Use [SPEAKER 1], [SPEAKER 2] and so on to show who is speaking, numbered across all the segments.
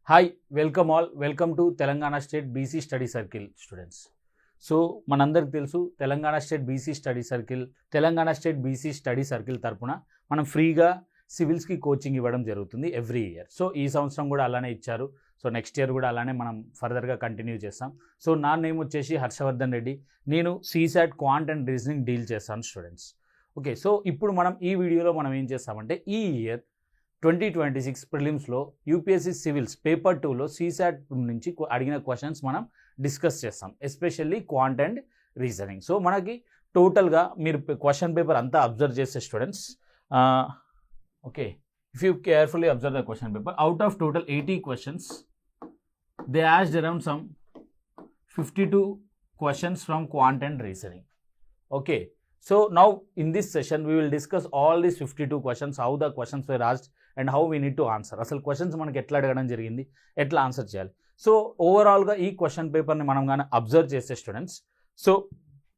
[SPEAKER 1] Hi welcome to Telangana state BC study circle students. So మనందరికి తెలుసు Telangana state BC study circle తరపున మనం ఫ్రీగా సివిల్స్కి కోచింగ్ ఇవ్వడం జరుగుతుంది ఎవ్రీ ఇయర్. సో ఈ సంవత్సరం కూడా అలానే ఇచ్చారు. సో నెక్స్ట్ ఇయర్ కూడా అలానే మనం ఫర్దర్గా కంటిన్యూ చేస్తాం. సో నా నేమ్ వచ్చేసి హర్షవర్ధన్ రెడ్డి. నేను CSAT quant and reasoning deal చేస్తాను స్టూడెంట్స్. ఓకే, సో ఇప్పుడు మనం ఈ వీడియోలో మనం ఏం చేస్తామంటే ఈ ఇయర్ 2026 ప్రిలిమ్స్లో యూపీఎస్సీ సివిల్స్ పేపర్ 2లో సీసాట్ నుంచి అడిగిన క్వశ్చన్స్ మనం డిస్కస్ చేస్తాం, especially quant and reasoning. So మనకి టోటల్గా మీరు క్వశ్చన్ పేపర్ అంతా అబ్జర్వ్ చేసే students, okay, if you carefully observe the question paper, out of total 80 questions they asked around some 52 questions from quant and reasoning. Okay, so now in this session we will discuss all these 52 questions, how the questions were asked and how we need to answer. అసలు questions మనకి ఎట్లా అడగడం జరిగింది, ఎట్లా answer చేయాలి. So ఓవరాల్గా ఈ question పేపర్ని మనం కానీ అబ్జర్వ్ చేసే స్టూడెంట్స్, సో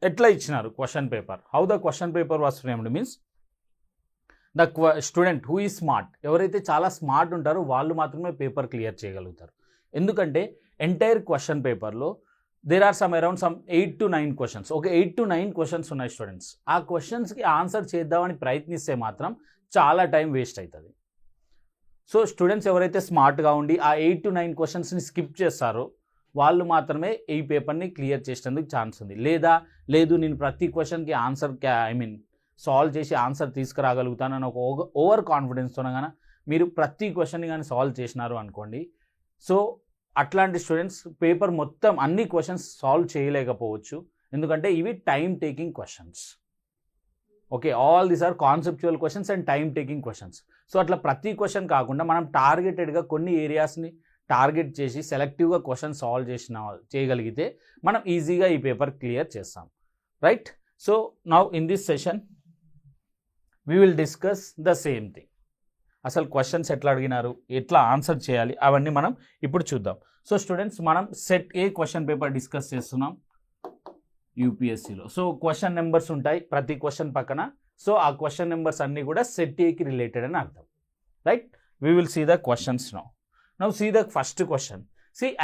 [SPEAKER 1] ఎట్లా ఇచ్చినారు question paper, how the question paper was framed means the student who is smart, ఎవరైతే చాలా స్మార్ట్ ఉంటారో వాళ్ళు మాత్రమే పేపర్ క్లియర్ చేయగలుగుతారు. ఎందుకంటే ఎంటైర్ క్వశ్చన్ పేపర్లో there are some around some 8 to 9 questions. Okay, 8 to 9 questions ఉన్నాయి స్టూడెంట్స్. ఆ క్వశ్చన్స్కి ఆన్సర్ చేద్దామని ప్రయత్నిస్తే మాత్రం చాలా టైం వేస్ట్ అవుతుంది. సో స్టూడెంట్స్ ఎవరైతే స్మార్ట్గా ఉండి ఆ 8 to 9 క్వశ్చన్స్ని స్కిప్ చేస్తారో వాళ్ళు మాత్రమే ఈ పేపర్ని క్లియర్ చేసేందుకు ఛాన్స్ ఉంది. లేదు నేను ప్రతి క్వశ్చన్కి ఆన్సర్ సాల్వ్ చేసి ఆన్సర్ తీసుకురాగలుగుతానని ఒక ఓవర్ కాన్ఫిడెన్స్తో కానీ మీరు ప్రతి క్వశ్చన్ని కానీ సాల్వ్ చేసినారు అనుకోండి, సో అట్లాంటి స్టూడెంట్స్ పేపర్ మొత్తం అన్ని క్వశ్చన్స్ సాల్వ్ చేయలేకపోవచ్చు. ఎందుకంటే ఇవి time taking questions. Okay, all these are conceptual questions and time taking questions. So అట్లా ప్రతి క్వశ్చన్ కాకుండా మనం టార్గెటెడ్గా కొన్ని ఏరియాస్ని టార్గెట్ చేసి సెలెక్టివ్గా క్వశ్చన్ సాల్వ్ చేయగలిగితే మనం ఈజీగా ఈ పేపర్ క్లియర్ చేస్తాం, right? So now in this session we will discuss the same thing. అసలు క్వశ్చన్స్ ఎట్లా అడిగినారు, ఎట్లా ఆన్సర్ చేయాలి, అవన్నీ మనం ఇప్పుడు చూద్దాం. సో స్టూడెంట్స్, మనం సెట్ ఏ క్వశ్చన్ పేపర్ డిస్కస్ చేస్తున్నాం యూపీఎస్సీలో. సో క్వశ్చన్ నెంబర్స్ ఉంటాయి ప్రతి క్వశ్చన్ పక్కన. సో ఆ క్వశ్చన్ నెంబర్స్ అన్నీ కూడా సెట్ ఏకి రిలేటెడ్ అని అర్థం, right? We will see the questions now see the first question.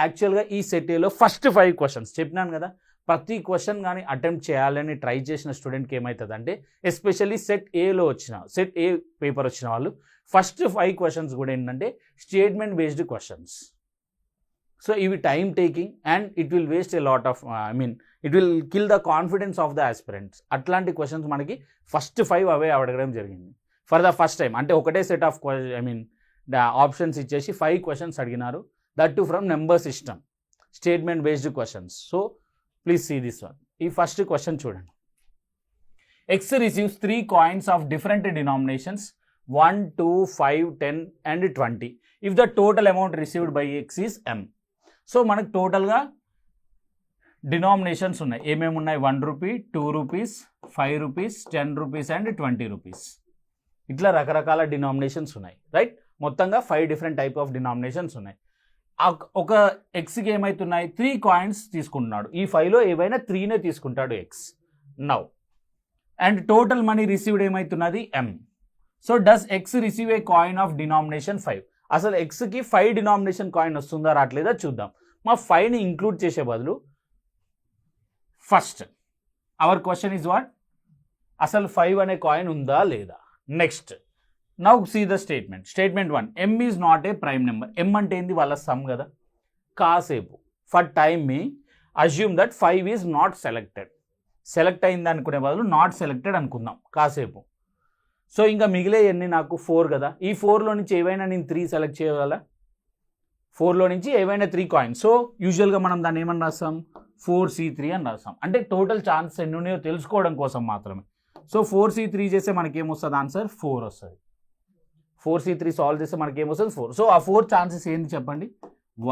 [SPEAKER 1] యాక్చువల్గా ఈ సెట్ ఏలో ఫస్ట్ 5 క్వశ్చన్స్ చెప్పినాను కదా, ప్రతి క్వశ్చన్ కానీ అటెంప్ట్ చేయాలని ట్రై చేసిన స్టూడెంట్కి ఏమవుతుందంటే, ఎస్పెషల్లీ సెట్ ఏ పేపర్ వచ్చిన వాళ్ళు ఫస్ట్ 5 క్వశ్చన్స్ కూడా ఏంటంటే స్టేట్మెంట్ బేస్డ్ క్వశ్చన్స్. సో ఇవి time taking and it will waste a lot of it will kill the confidence of the aspirants. అట్లాంటి క్వశ్చన్స్ మనకి ఫస్ట్ 5 అవే అడగడం జరిగింది ఫర్ ద ఫస్ట్ టైం. అంటే ఒకటే సెట్ ఆఫ్ ఆప్షన్స్ ఇచ్చేసి 5 క్వశ్చన్స్ అడిగినారు, that too from number system, statement based questions. So please see this one. ఈ first question చూడండి. X receives 3 coins of different denominations 1, 2, 5, 10 and 20 if the total amount received by X is M. So మనకు టోటల్గా denominations ఉన్నాయి. ఏమేమి ఉన్నాయి? 1 rupee, 2 rupees, 5 rupees, 10 rupees and 20 rupees. ఇట్లా రకరకాల denominations ఉన్నాయి, రైట్? మొత్తంగా 5 డిఫరెంట్ టైప్ ఆఫ్ డినామినేషన్స్ ఉన్నాయి. ఒక ఎక్స్కి ఏమవుతున్నాయి? 3 కాయిన్స్ తీసుకుంటున్నాడు. ఈ 5లో ఏవైనా 3నే తీసుకుంటాడు X now. And total money received ఏమవుతున్నది? M. So does X receive a coin of denomination 5? అసలు ఎక్స్కి 5 డినామినేషన్ కాయిన్ వస్తుందా రావట్లేదా చూద్దాం. మా 5ని ఇంక్లూడ్ చేసే బదులు first our question is what, అసలు 5 అనే కాయిన్ ఉందా లేదా. Next now see the statement. Statement 1, M is not a prime number. M అంటే ఏంది? వాళ్ళ సమ్ కదా. కాసేపు ఫర్ టైమ్ మీ assume that 5 is not selected. Select అయింది అనుకునే బదులు నాట్ సెలెక్టెడ్ అనుకుందాం కాసేపు. సో ఇంకా మిగిలే ఎన్ని? నాకు 4 కదా. ఈ 4లో నుంచి ఏవైనా నేను 3 సెలెక్ట్ చేయగల. 4లో నుంచి ఏవైనా 3 కాయిన్స్. సో యూజువల్గా మనం దాన్ని ఏమని రాస్తాం? 4C3 అని రాస్తాం. అంటే టోటల్ ఛాన్సెస్ ఎన్ని ఉన్నాయో తెలుసుకోవడం కోసం మాత్రమే. సో 4C3 చేస్తే మనకి ఏమొస్తుంది? ఆన్సర్ 4 వస్తుంది. 4C3 సాల్వ్ చేస్తే మనకి ఏమొస్తుంది? 4. సో ఆ 4 ఛాన్సెస్ ఏంటి చెప్పండి?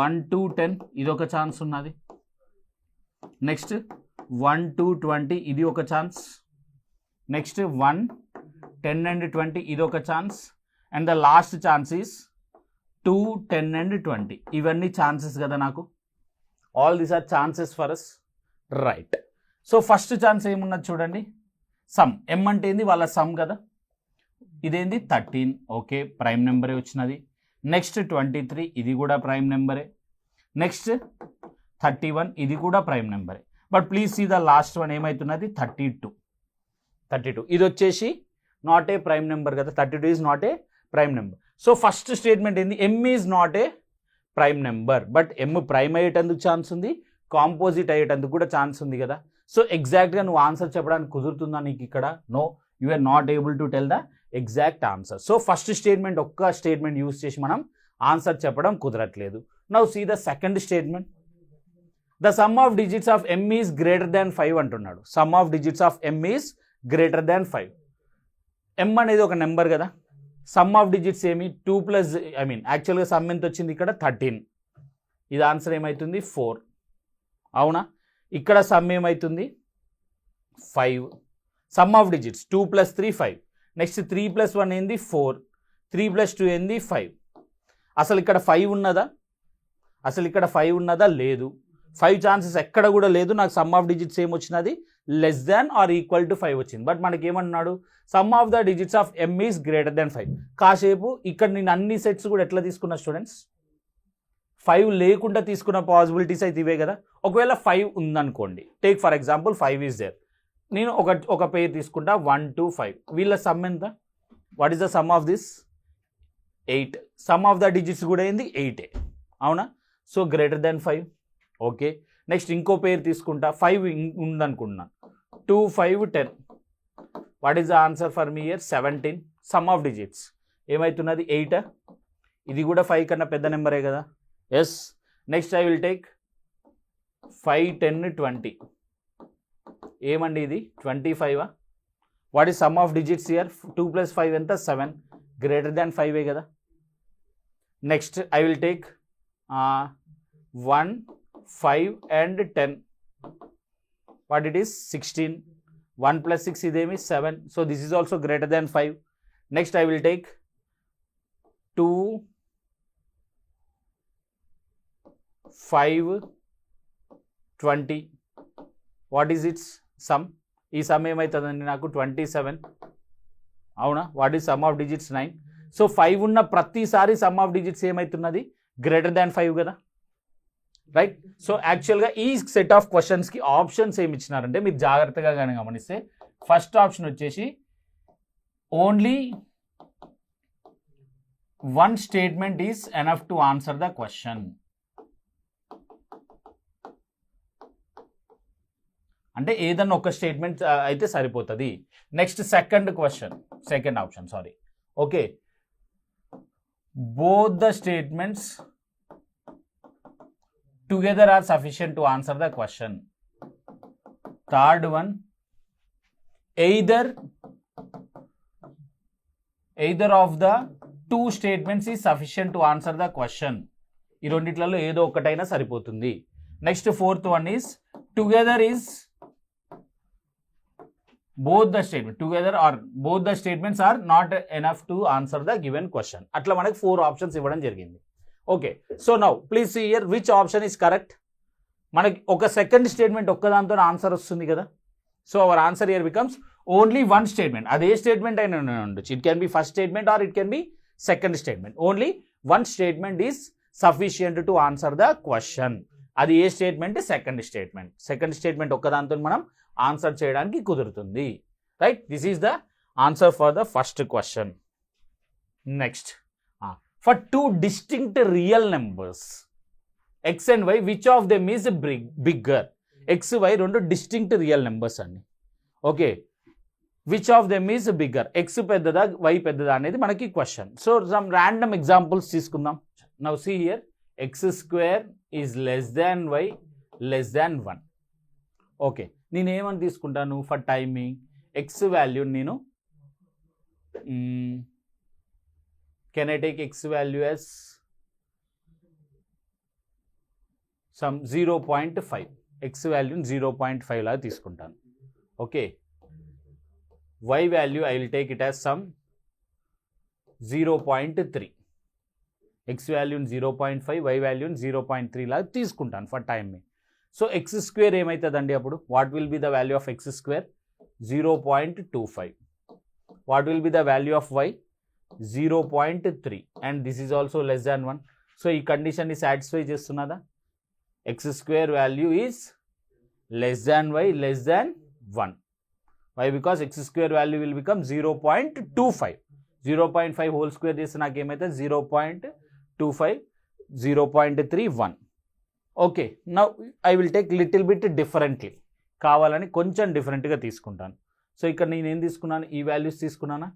[SPEAKER 1] 1 to 10 ఇది ఒక ఛాన్స్ ఉన్నది. నెక్స్ట్ 1 to 20 ఇది ఒక ఛాన్స్. నెక్స్ట్ 1, 10 and 20 ఇది ఒక chance. And the last chance is 2, 10 and 20. ఇవన్నీ ఛాన్సెస్ కదా నాకు. All these are chances for us, right? So first chance ఏమున్నది చూడండి, సమ్. M అంటే ఏంది? వాళ్ళ సమ్ కదా. ఇదేంది? 13. ఓకే, ప్రైమ్ నెంబరే వచ్చినది. నెక్స్ట్ 23 ఇది కూడా ప్రైమ్ నెంబరే. నెక్స్ట్ 31 ఇది కూడా ప్రైమ్ నెంబరే. But please see the last one ఏమవుతున్నది 32 ఇది వచ్చేసి నాట్ ఏ ప్రైమ్ నెంబర్ కదా. 32 is not a prime number. So first statement ఏంది, M is not a prime number. But M prime అయ్యేటందుకు ఛాన్స్ ఉంది, కాంపోజిట్ అయ్యేటందుకు కూడా ఛాన్స్ ఉంది కదా. సో ఎగ్జాక్ట్గా నువ్వు ఆన్సర్ చెప్పడానికి కుదురుతుందా నీకు ఇక్కడ? No, you are not able to tell the exact answer. So first statement ఒక్క స్టేట్మెంట్ యూజ్ చేసి మనం ఆన్సర్ చెప్పడం కుదరట్లేదు. Now see the second statement. The sum of digits of M is greater than 5 అంటున్నాడు. Sum of digits of M is greater than 5. M అనేది ఒక number కదా. Some of digits ఏమి 2 ప్లస్ యాక్చువల్గా సమ్ ఎంత వచ్చింది ఇక్కడ 13. ఇది ఆన్సర్ ఏమవుతుంది 4. అవునా? ఇక్కడ సమ్ ఏమవుతుంది 5. Some of digits 2 + 3 5. నెక్స్ట్ 3 + 1 ఏంది 4. 3 + 2 ఏంది 5. అసలు ఇక్కడ 5 ఉన్నదా? లేదు. 5 ఛాన్సెస్ ఎక్కడ కూడా లేదు. నాకు సమ్ ఆఫ్ డిజిట్స్ ఏమొచ్చినది less than or equal to 5 వచ్చింది. బట్ మనకి ఏమన్నాడు, sum of the digits of M is greater than 5. కాసేపు ఇక్కడ నేను అన్ని సెట్స్ కూడా ఎట్లా తీసుకున్నా స్టూడెంట్స్, 5 లేకుండా తీసుకున్న పాసిబిలిటీస్ అయితే ఇవే కదా. ఒకవేళ 5 ఉందనుకోండి, take for example 5 is there. నేను ఒక పేరు తీసుకుంటా 1 2 5. వీళ్ళ సమ్ ఎంత? What is the sum of this? 8. Sum of the digits కూడా ఏంది 8. అవునా? So greater than 5. Okay. Next ఇంకో పేరు తీసుకుంటా, 5 ఉందనుకుంటున్నాను. 2 5 10. What is the answer for me here? 17. Sum of digits ఏమవుతున్నది 8. ఇది కూడా 5 కన్నా పెద్ద నెంబరే కదా. Yes. Next I will take 5 10 20. ఏమండి ఇది 25. What is sum of digits year? 2 + 5 ఎంత? 7. గ్రేటర్ దాన్ 5 కదా. Next I will take 1 5 and 10. What it is? 16. 1 + 6 idemi 7. So this is also greater than 5. Next I will take 2 5 20. What is its sum? ఈ sum ఏమవుతుందండి నాకు 27. అవునా? What is sum of digits 9. So 5 ఉన్న ప్రతిసారి sum of digits ఏమవుతున్నది greater than 5 కదా. Right. So యాక్చువల్గా ఈ సెట్ ఆఫ్ క్వశ్చన్స్కి ఆప్షన్స్ ఏమి ఇచ్చినారంటే మీరు జాగ్రత్తగా కానీ గమనిస్తే, ఫస్ట్ ఆప్షన్ వచ్చేసి only 1 statement is enough to answer the question. అంటే ఏదన్నా ఒక స్టేట్మెంట్ అయితే సరిపోతుంది. Next second option okay, both the statements together are sufficient to answer the question. Third one, either of the two statements is sufficient to answer the question. ఈ రెండిట్లలో ఏదో ఒకటైనా సరిపోతుంది. Next fourth one is together is both the statements are not enough to answer the given question. అట్లా మనకి 4 options ఇవ్వడం జరిగింది. Okay, so now please see here which option is correct. మనకి ఒక సెకండ్ స్టేట్మెంట్ ఒక్కదాంతో ఆన్సర్ వస్తుంది కదా. So our answer here becomes only 1 statement. అదే స్టేట్మెంట్ అయినా ఉండొచ్చు. It can be first statement or it can be second statement. Only 1 statement is sufficient to answer the question. అది ఏ స్టేట్మెంట్? సెకండ్ స్టేట్మెంట్ ఒక్కదాంతో మనం answer చేయడానికి కుదురుతుంది. Right, this is the answer for the first question. Next, for 2 distinct real numbers x and y, which of them is bigger? x y 2 distinct real numbers అండి. Okay, which of them is bigger? X పెద్దదా Y పెద్దదా అనేది మనకి question. So some random examples తీసుకుందాం. Now see here, x² is less than why less than 1. Okay, నేనేమని తీసుకుంటాను for timing? X value నేను can I take x value as some 0.5? x value 0.5 లాగా తీసుకుంటాను. Okay, y value I will take it as some 0.3. x value 0.5, y value 0.3 లాగా తీసుకుంటాను for timing. So x² ఏమవుతుందండి అప్పుడు? What will be the value of x²? 0.25. What will be the value of y? 0.3 and this is also less than 1. So ఈ కండిషన్ని satisfy చేస్తున్నదా? x square value is less than y less than 1. Why? Because x square value will become 0.25. 0.5 whole square చేస్తే నాకు ఏమైతే 0.25 0.31. Okay, now I will take little bit differently. కావాలని కొంచెం డిఫరెంట్గా తీసుకుంటాను. So ఇక్కడ నేను ఏం తీసుకున్నాను? ఈ వాల్యూస్ తీసుకున్నానా?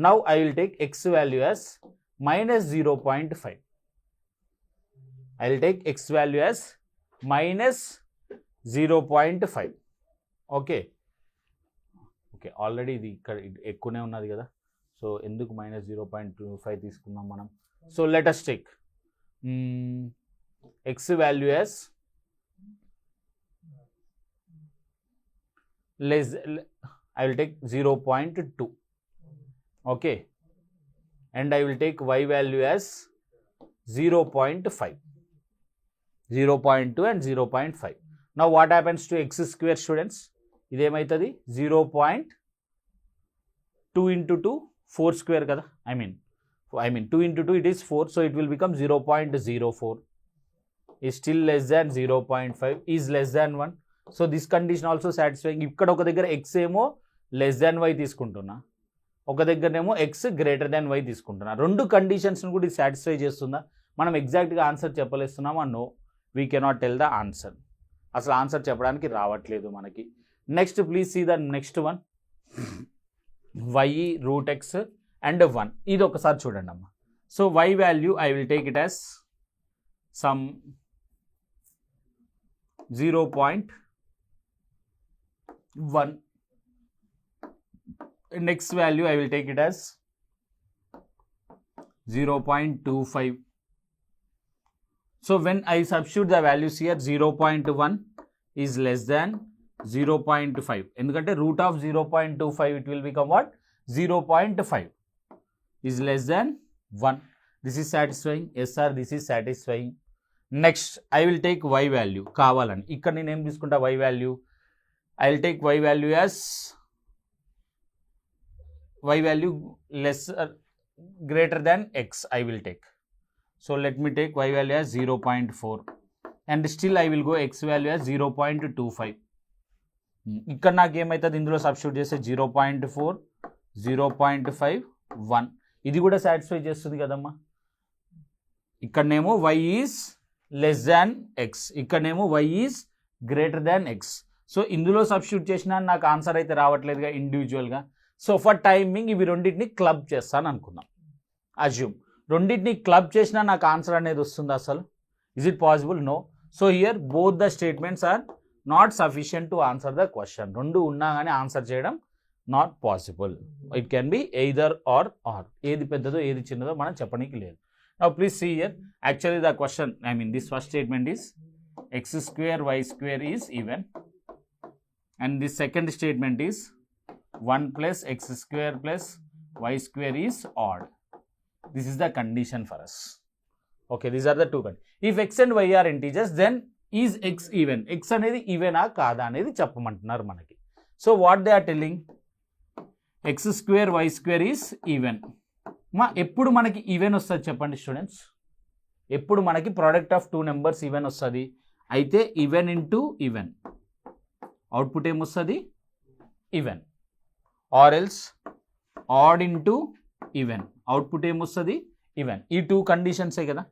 [SPEAKER 1] Now I will take X value as -0.5. I will take X value as -0.5. Okay okay, already ఇది ఇక్కడ ఎక్కువనే ఉన్నది కదా, సో ఎందుకు -0.25 తీసుకుందాం మనం? So let us take x value as less, I will take 0.2. Okay, and I will take y value as 0.5. 0.2 and 0.5. Now what happens to x square, students? ఇదేమైతుంది? 0.2 into 2 4 square కదా, I mean 2 into 2 it is 4, so it will become 0.04. is still less than 0.5 is less than 1. so this condition also satisfying. ఇక్కడ ఒక దగ్గర x ఏమో less than y తీసుకుంటున్నా, ఒక దగ్గరనేమో x greater than y తీసుకుంటున్నా. రెండు కండిషన్స్ని కూడా ఇది సాటిస్ఫై చేస్తుందా? మనం ఎగ్జాక్ట్గా ఆన్సర్ చెప్పలేస్తున్నామా? No, we cannot tell the answer. అసలు ఆన్సర్ చెప్పడానికి రావట్లేదు మనకి. Next please see the next one, y √x and 1. ఇది ఒకసారి చూడండి అమ్మ. So y value I will take it as some 0.1. Next value I will take it as 0.25. So when I substitute the values here, 0.1 is less than 0.5. ఎందుకంటే root of 0.25 it will become what? 0.5 is less than 1. This is satisfying. Yes sir, this is satisfying. Next I will take y value. కావాలని ఇక్కడ నేను ఏం తీసుకుంటా? y value I will take y value as y value lesser greater than x I will take. So let me take y value as 0.4 and still I will go x value as 0.25. ఇక్కడ నాకు ఏమవుతుంది? ఇందులో substitute చేస్తే 0.4 0.5 1. ఇది కూడా satisfy చేస్తుంది కదమ్మా. ఇక్కడనేమో y is less than X, ఇక్కడనేమో y is greater than X. So ఇందులో సబ్స్టిట్యూట్ చేసినా నాకు ఆన్సర్ అయితే రావట్లేదుగా ఇండివిజువల్గా. సో ఫర్ టైమింగ్ ఇవి రెండింటిని క్లబ్ చేస్తాను అనుకుందాం. అజ్యూమ్ రెండింటిని క్లబ్ చేసినా నాకు ఆన్సర్ అనేది వస్తుంది అసలు? Is it possible? No. So here both the statements are not sufficient to answer the question. రెండు ఉన్నా కానీ ఆన్సర్ చేయడం not possible. It can be either or. ఏది పెద్దదో ఏది చిన్నదో మనం చెప్పడానికి లేదు. Now please see here, actually the question, I mean this first statement is x square y square is even, and this second statement is 1 plus x square plus y square is odd. This is the condition for us. Okay, these are the two conditions. If x and y are integers, then is x even? X అనేది ఈవెనా కాదా అనేది చెప్పమంటున్నారు మనకి. So what they are telling, x square y square is even. ఎప్పుడు మనకి even వస్తుంది చెప్పండి students? ఎప్పుడు మనకి ప్రోడక్ట్ ఆఫ్ 2 నెంబర్స్ ఈవెన్ వస్తుంది? అయితే ఈవెన్ ఇంటూ ఈవెన్ అవుట్పుట్ ఏమొస్తుంది? Even. Or else odd into even output ఏమొస్తుంది? ఈవెన్. ఈ 2 కండిషన్సే కదా.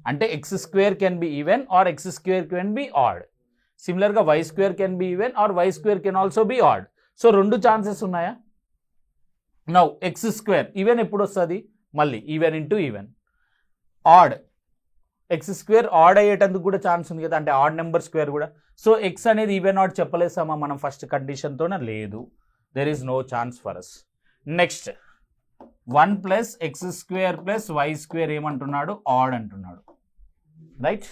[SPEAKER 1] అంటే X square can be even or X square can be odd. సిమిలర్గా Y square can be even or Y square can also be odd. So రెండు chances ఉన్నాయా? Now X square even ఎప్పుడు వస్తుంది? మళ్ళీ even into even. Odd X square odd అయ్యేటందుకు కూడా chance ఉంది కదా, అంటే ఆడ్ నెంబర్ స్క్వేర్ కూడా. సో ఎక్స్ అనేది ఈవెన్ ఆడ్ చెప్పలేసామా మనం ఫస్ట్ కండిషన్తోనే? లేదు, there is no chance for us. Next 1 plus X square plus why square ఏమంటున్నాడు? ఆడ్ అంటున్నాడు, రైట్?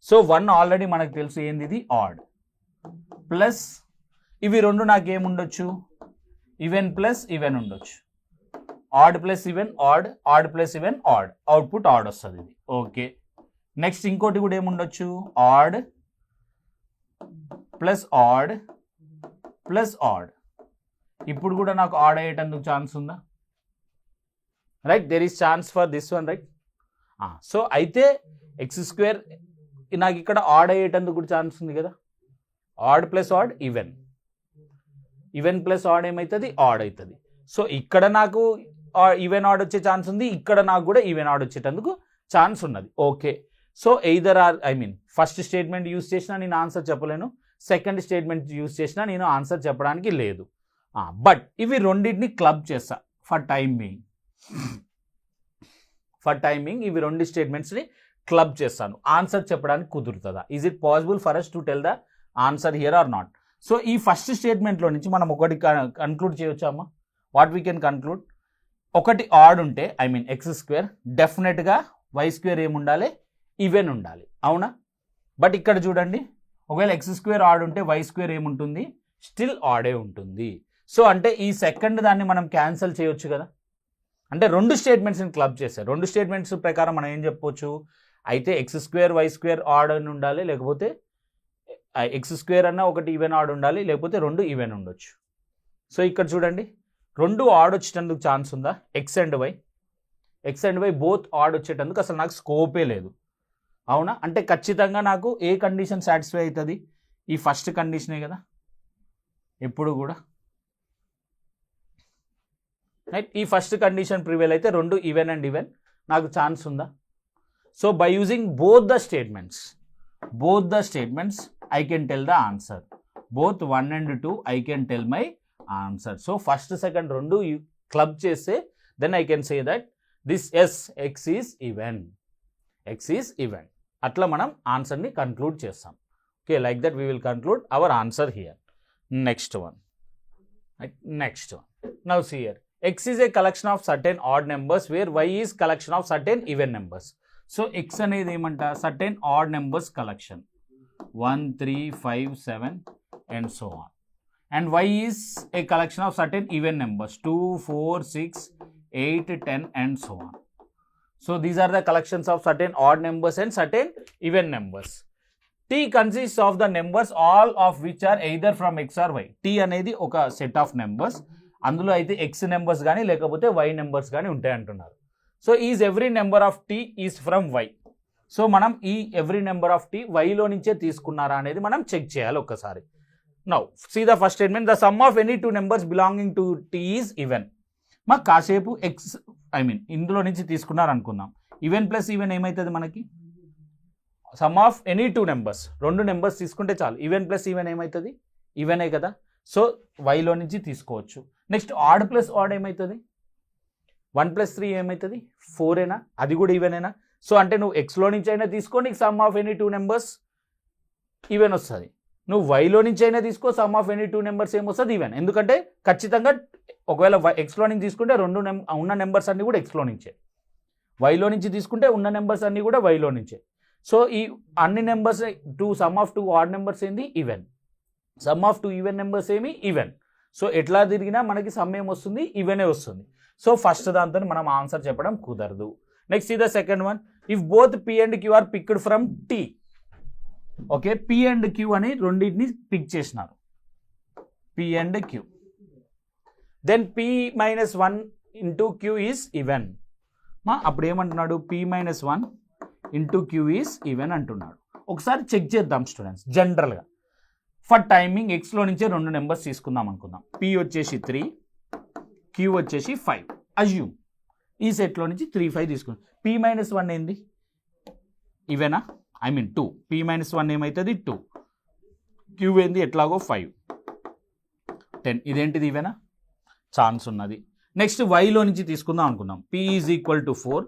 [SPEAKER 1] సో 1 ఆల్రెడీ మనకు తెలుసు ఏంది, ఇది ఆడ్. ప్లస్ ఇవి రెండు నాకేముండొచ్చు? ఈవెన్ ప్లస్ ఈవెన్ ఉండొచ్చు. Odd plus even odd, odd plus even odd, output odd వస్తుంది ఇది. ఓకే, నెక్స్ట్ ఇంకోటి కూడా ఏముండొచ్చు? Odd plus odd plus add. ఇప్పుడు కూడా నాకు ఆడ్ అయ్యేటందుకు ఛాన్స్ ఉందా? Right, there is chance for this one, right. So అయితే ఎక్స్ స్క్వేర్ నాకు ఇక్కడ ఆడ్ అయ్యేటందుకు కూడా ఛాన్స్ ఉంది కదా. Add plus odd even, even plus odd ఏమవుతుంది, ఆడ్ అవుతుంది. సో ఇక్కడ నాకు ఈవెన్ ఆడ్ వచ్చే ఛాన్స్ ఉంది, ఇక్కడ నాకు కూడా ఈవెన్ ఆడ్ వచ్చేటందుకు ఛాన్స్ ఉన్నది. Okay, so either are first statement use చేసినా నేను ఆన్సర్ చెప్పలేను, సెకండ్ స్టేట్మెంట్ యూస్ చేసినా నేను ఆన్సర్ చెప్పడానికి లేదు. బట్ ఇవి రెండింటిని క్లబ్ చేస్తా ఫర్ టైం బీయింగ్ ఇవి రెండు స్టేట్మెంట్స్ని క్లబ్ చేస్తాను, ఆన్సర్ చెప్పడానికి కుదురుతుందా? Is it possible for us to tell the answer here or not? So ఈ ఫస్ట్ స్టేట్మెంట్లో నుంచి మనం ఒకటి కన్క్లూడ్ చేయొచ్చామా? వాట్ వీ కెన్ కన్క్లూడ్, ఒకటి ఆడ్ ఉంటే ఎక్స్ స్క్వేర్, డెఫినెట్గా వై స్క్వేర్ ఏముండాలి, ఈవెన్ ఉండాలి, అవునా? బట్ ఇక్కడ చూడండి, ఒకవేళ ఎక్స్ స్క్వేర్ ఆడ్ ఉంటే వై స్క్వేర్ ఏముంటుంది, స్టిల్ ఆడే ఉంటుంది. సో అంటే ఈ సెకండ్ దాన్ని మనం క్యాన్సిల్ చేయొచ్చు కదా. అంటే రెండు స్టేట్మెంట్స్ని క్లబ్ చేశారు. రెండు స్టేట్మెంట్స్ ప్రకారం మనం ఏం చెప్పొచ్చు, అయితే x square y square odd అని ఉండాలి, లేకపోతే ఎక్స్ స్క్వేర్ అన్న ఒకటి ఈవెన్ ఆడ్ ఉండాలి, లేకపోతే రెండు ఈవెన్ ఉండొచ్చు. సో ఇక్కడ చూడండి, రెండు ఆడ్ వచ్చేటందుకు ఛాన్స్ ఉందా? X and Y both odd వచ్చేటందుకు అసలు నాకు స్కోపే లేదు, అవునా? అంటే ఖచ్చితంగా నాకు ఏ కండిషన్ సాటిస్ఫై అవుతుంది, ఈ ఫస్ట్ కండిషనే కదా ఎప్పుడు కూడా, రైట్. ఈ ఫస్ట్ కండిషన్ ప్రివేల్ అయితే రెండు ఈవెన్ అండ్ ఈవెన్ నాకు ఛాన్స్ ఉందా? So by using both the statements I can tell the answer. Both 1 and 2 I can tell my answer. So first second రెండు క్లబ్ చేస్తే then I can say that this x is even. అట్లా మనం ఆన్సర్ని conclude చేస్తాం. Okay, like that we will conclude hour answer here. Next one. Now see here, x is a collection of certain odd numbers where y is collection of certain even numbers. So X అనేది ఏమంట, certain odd numbers collection 1 3 5 7 and so on, and y is a collection of certain even numbers 2 4 6 8 10 and so on. So these are the collections of certain odd numbers and certain even numbers. T consist of the numbers all of which are either from x or y. T అనేది ఒక set of numbers, అందులో అయితే X numbers కానీ లేకపోతే why numbers కానీ ఉంటాయి అంటున్నారు. So is every number of T is from y. So మనం ఈ ఎవ్రీ నెంబర్ ఆఫ్ టీ వైలో నుంచే తీసుకున్నారా అనేది మనం చెక్ చేయాలి ఒక్కసారి. Now see the first statement, the sum of any two numbers belonging to T is even. మాకు కాసేపు ఎక్స్ ఇందులో నుంచి తీసుకున్నారు అనుకుందాం. ఈవెన్ ప్లస్ ఈవెన్ ఏమవుతుంది మనకి, some of any two numbers, రెండు నెంబర్స్ తీసుకుంటే చాలు. ఈవెన్ ప్లస్ ఈవెన్ ఏమవుతుంది, ఈవెనే కదా. సో వైలో నుంచి తీసుకోవచ్చు. నెక్స్ట్ ఆడ్ ప్లస్ ఆడ్ ఏమవుతుంది, 1 + 3 ఏమవుతుంది, 4ఏనా, అది కూడా ఈవెనేనా. సో అంటే నువ్వు ఎక్స్లో నుంచి అయినా తీసుకో, నీకు some of any two numbers even వస్తుంది. నువ్వు వైలో నుంచి అయినా తీసుకో, some of any two numbers ఏమొస్తుంది, ఈవెన్. ఎందుకంటే ఖచ్చితంగా ఒకవేళ ఎక్స్లో నుంచి తీసుకుంటే రెండు ఉన్న నెంబర్స్ అన్నీ కూడా ఎక్స్లో నుంచే, వైలో నుంచి తీసుకుంటే ఉన్న నెంబర్స్ అన్నీ కూడా వైలో నుంచే. సో ఈ అన్ని numbers sum of two odd numbers ఏంది, even. Sum of two even numbers ఏమి, ఈవెన్. సో ఎట్లా తిరిగినా మనకి సమ్ ఏమొస్తుంది, ఈవెనే వస్తుంది. సో ఫస్ట్ దాంతో మనం ఆన్సర్ చెప్పడం కుదరదు. నెక్స్ట్ ఇది second one, if both P and Q are picked from T. Okay, P and Q అని రెండింటిని పిక్ చేసినారు, P and Q. Then p - 1 into Q is even. అప్పుడు ఏమంటున్నాడు, p - 1 into Q is even అంటున్నాడు. ఒకసారి check చేద్దాం students. జనరల్గా for timing ఎక్స్లో నుంచే రెండు నెంబర్స్ తీసుకుందాం అనుకుందాం. p వచ్చేసి 3, క్యూ వచ్చేసి 5. అజ్యూమ్ ఈ సెట్లో నుంచి 3 5 తీసుకుందాం. p - 1 ఏంది, ఈవెనా, 2. p - 1 ఏమవుతుంది, 2. క్యూ ఏంది, ఎట్లాగో 5 10. ఇదేంటిది, ఈవెనా, ఛాన్స్ ఉన్నది. నెక్స్ట్ వైలో నుంచి తీసుకుందాం అనుకుందాం. p = 4,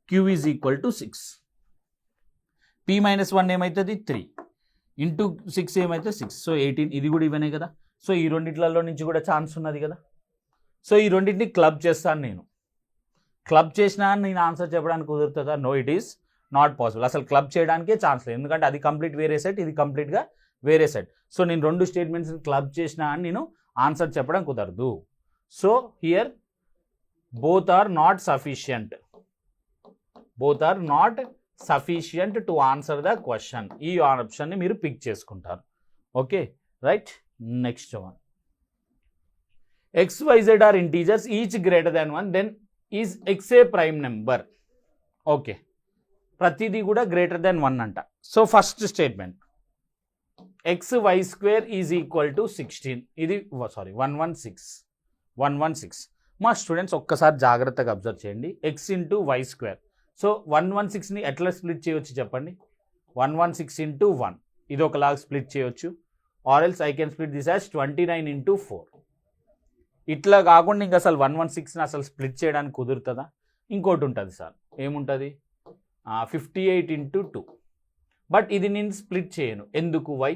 [SPEAKER 1] queue = 6. p - 1 ఏమవుతుంది, 3 ఇంటూ 6 ఏమవుతుంది, 6. సో 18. ఇది కూడా ఈవెనే కదా. సో ఈ రెండిట్లలో నుంచి కూడా ఛాన్స్ ఉన్నది కదా. సో ఈ రెండింటిని క్లబ్ చేస్తాను నేను. క్లబ్ చేసినా నేను ఆన్సర్ చెప్పడానికి కుదురుతుందా? No, it is not possible. అసలు క్లబ్ చేయడానికే ఛాన్స్ లేదు, ఎందుకంటే అది కంప్లీట్ వేరే సెట్, ఇది కంప్లీట్గా వేరే సెట్. సో నేను రెండు స్టేట్మెంట్స్ని క్లబ్ చేసినా అని నేను ఆన్సర్ చెప్పడం కుదరదు. So here both are not sufficient to answer the question. ఈ ఆప్షన్ని మీరు పిక్ చేసుకుంటారు. Okay, right. Next one, XYZ are integers each greater than 1, then is X a prime number. Okay, ప్రతిదీ కూడా గ్రేటర్ దెన్ 1 అంట. So first statement X why square is equal to 16. ఇది 116. మా students ఒక్కసారి జాగ్రత్తగా అబ్జర్వ్ చేయండి. X into Y square. So 116ని ఎట్లా స్ప్లిట్ చేయవచ్చు చెప్పండి? 116 ఇంటూ 1 ఇది ఒకలాగా స్ప్లిట్ చేయవచ్చు. Or else I can split this as 29 into 4. ఇట్లా కాకుండా ఇంకా అసలు 116ని అసలు స్ప్లిట్ చేయడానికి కుదురుతుందా? ఇంకోటి ఉంటుంది సార్, ఏముంటుంది? 58 ఇంటూ 2. బట్ ఇది నేను స్ప్లిట్ చేయను. ఎందుకు? వై?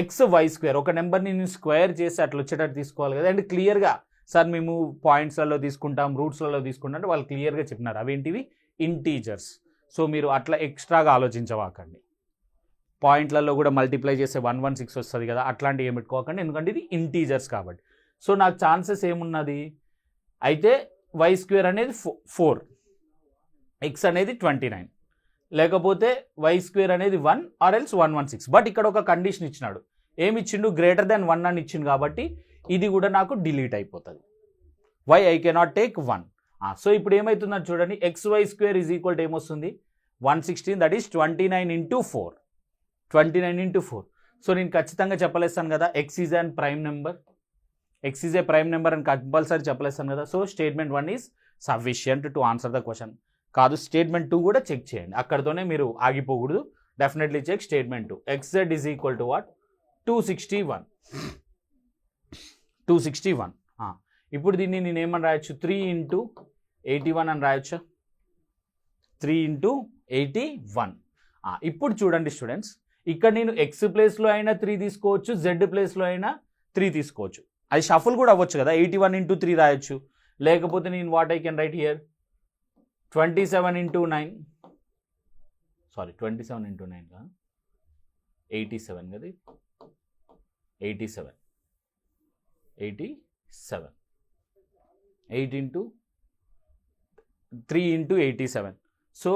[SPEAKER 1] ఎక్స్ వై స్క్వేర్ ఒక నెంబర్ని నేను స్క్వేర్ చేసి అట్లా వచ్చేటట్టు తీసుకోవాలి కదా. అండ్ క్లియర్గా సార్ మేము పాయింట్స్లలో తీసుకుంటాం, రూట్స్లలో తీసుకుంటాం అంటే వాళ్ళు క్లియర్గా చెప్పినారు అవేంటివి? ఇంటీజర్స్. సో మీరు అట్లా ఎక్స్ట్రాగా ఆలోచించవాకండి. పాయింట్లలో కూడా మల్టిప్లై చేస్తే 116 వస్తుంది కదా, అట్లాంటివి ఏమి పెట్టుకోకండి, ఎందుకంటే ఇది ఇంటీజర్స్ కాబట్టి. సో నాకు ఛాన్సెస్ ఏమున్నది అయితే వై స్క్వేర్ అనేది 4, ఎక్స్ అనేది 29, లేకపోతే వై స్క్వేర్ అనేది 1 ఆర్ ఎల్స్ 116. బట్ ఇక్కడ ఒక కండిషన్ ఇచ్చినాడు. ఏమి ఇచ్చిండు? గ్రేటర్ దెన్ 1 అని ఇచ్చిండు కాబట్టి ఇది కూడా నాకు డిలీట్ అయిపోతుంది. Why I cannot take 1. So ఇప్పుడు ఏమవుతుందని చూడండి, x why square is equal to ఏమొస్తుంది? 116, that is 29 into 4. 29 into 4. So నేను ఖచ్చితంగా చెప్పలేస్తాను కదా x is and prime number, x is a prime number అని కంపల్సరీ చెప్పలేస్తాను కదా. So statement 1 is sufficient to answer the question. కాదు, స్టేట్మెంట్ 2 కూడా చెక్ చేయండి, అక్కడితోనే మీరు ఆగిపోకూడదు. Definitely check statement 2. XZ is equal to what? 261. ఇప్పుడు దీన్ని నేను ఏమని రాయొచ్చు? 3 ఇంటూ 81 అని రాయొచ్చా? 3 ఇంటూ 81. ఇప్పుడు చూడండి స్టూడెంట్స్, ఇక్కడ నేను ఎక్స్ ప్లేస్లో అయినా 3 తీసుకోవచ్చు, జెడ్ ప్లేస్లో అయినా 3 తీసుకోవచ్చు. అది షఫుల్ కూడా అవ్వచ్చు కదా. 81 ఇంటూ 3 రాయొచ్చు. లేకపోతే నేను what I can right here 27 into 9, 27 into 9 కదా, 87 కదా, 87, 8 into 3 into 87. So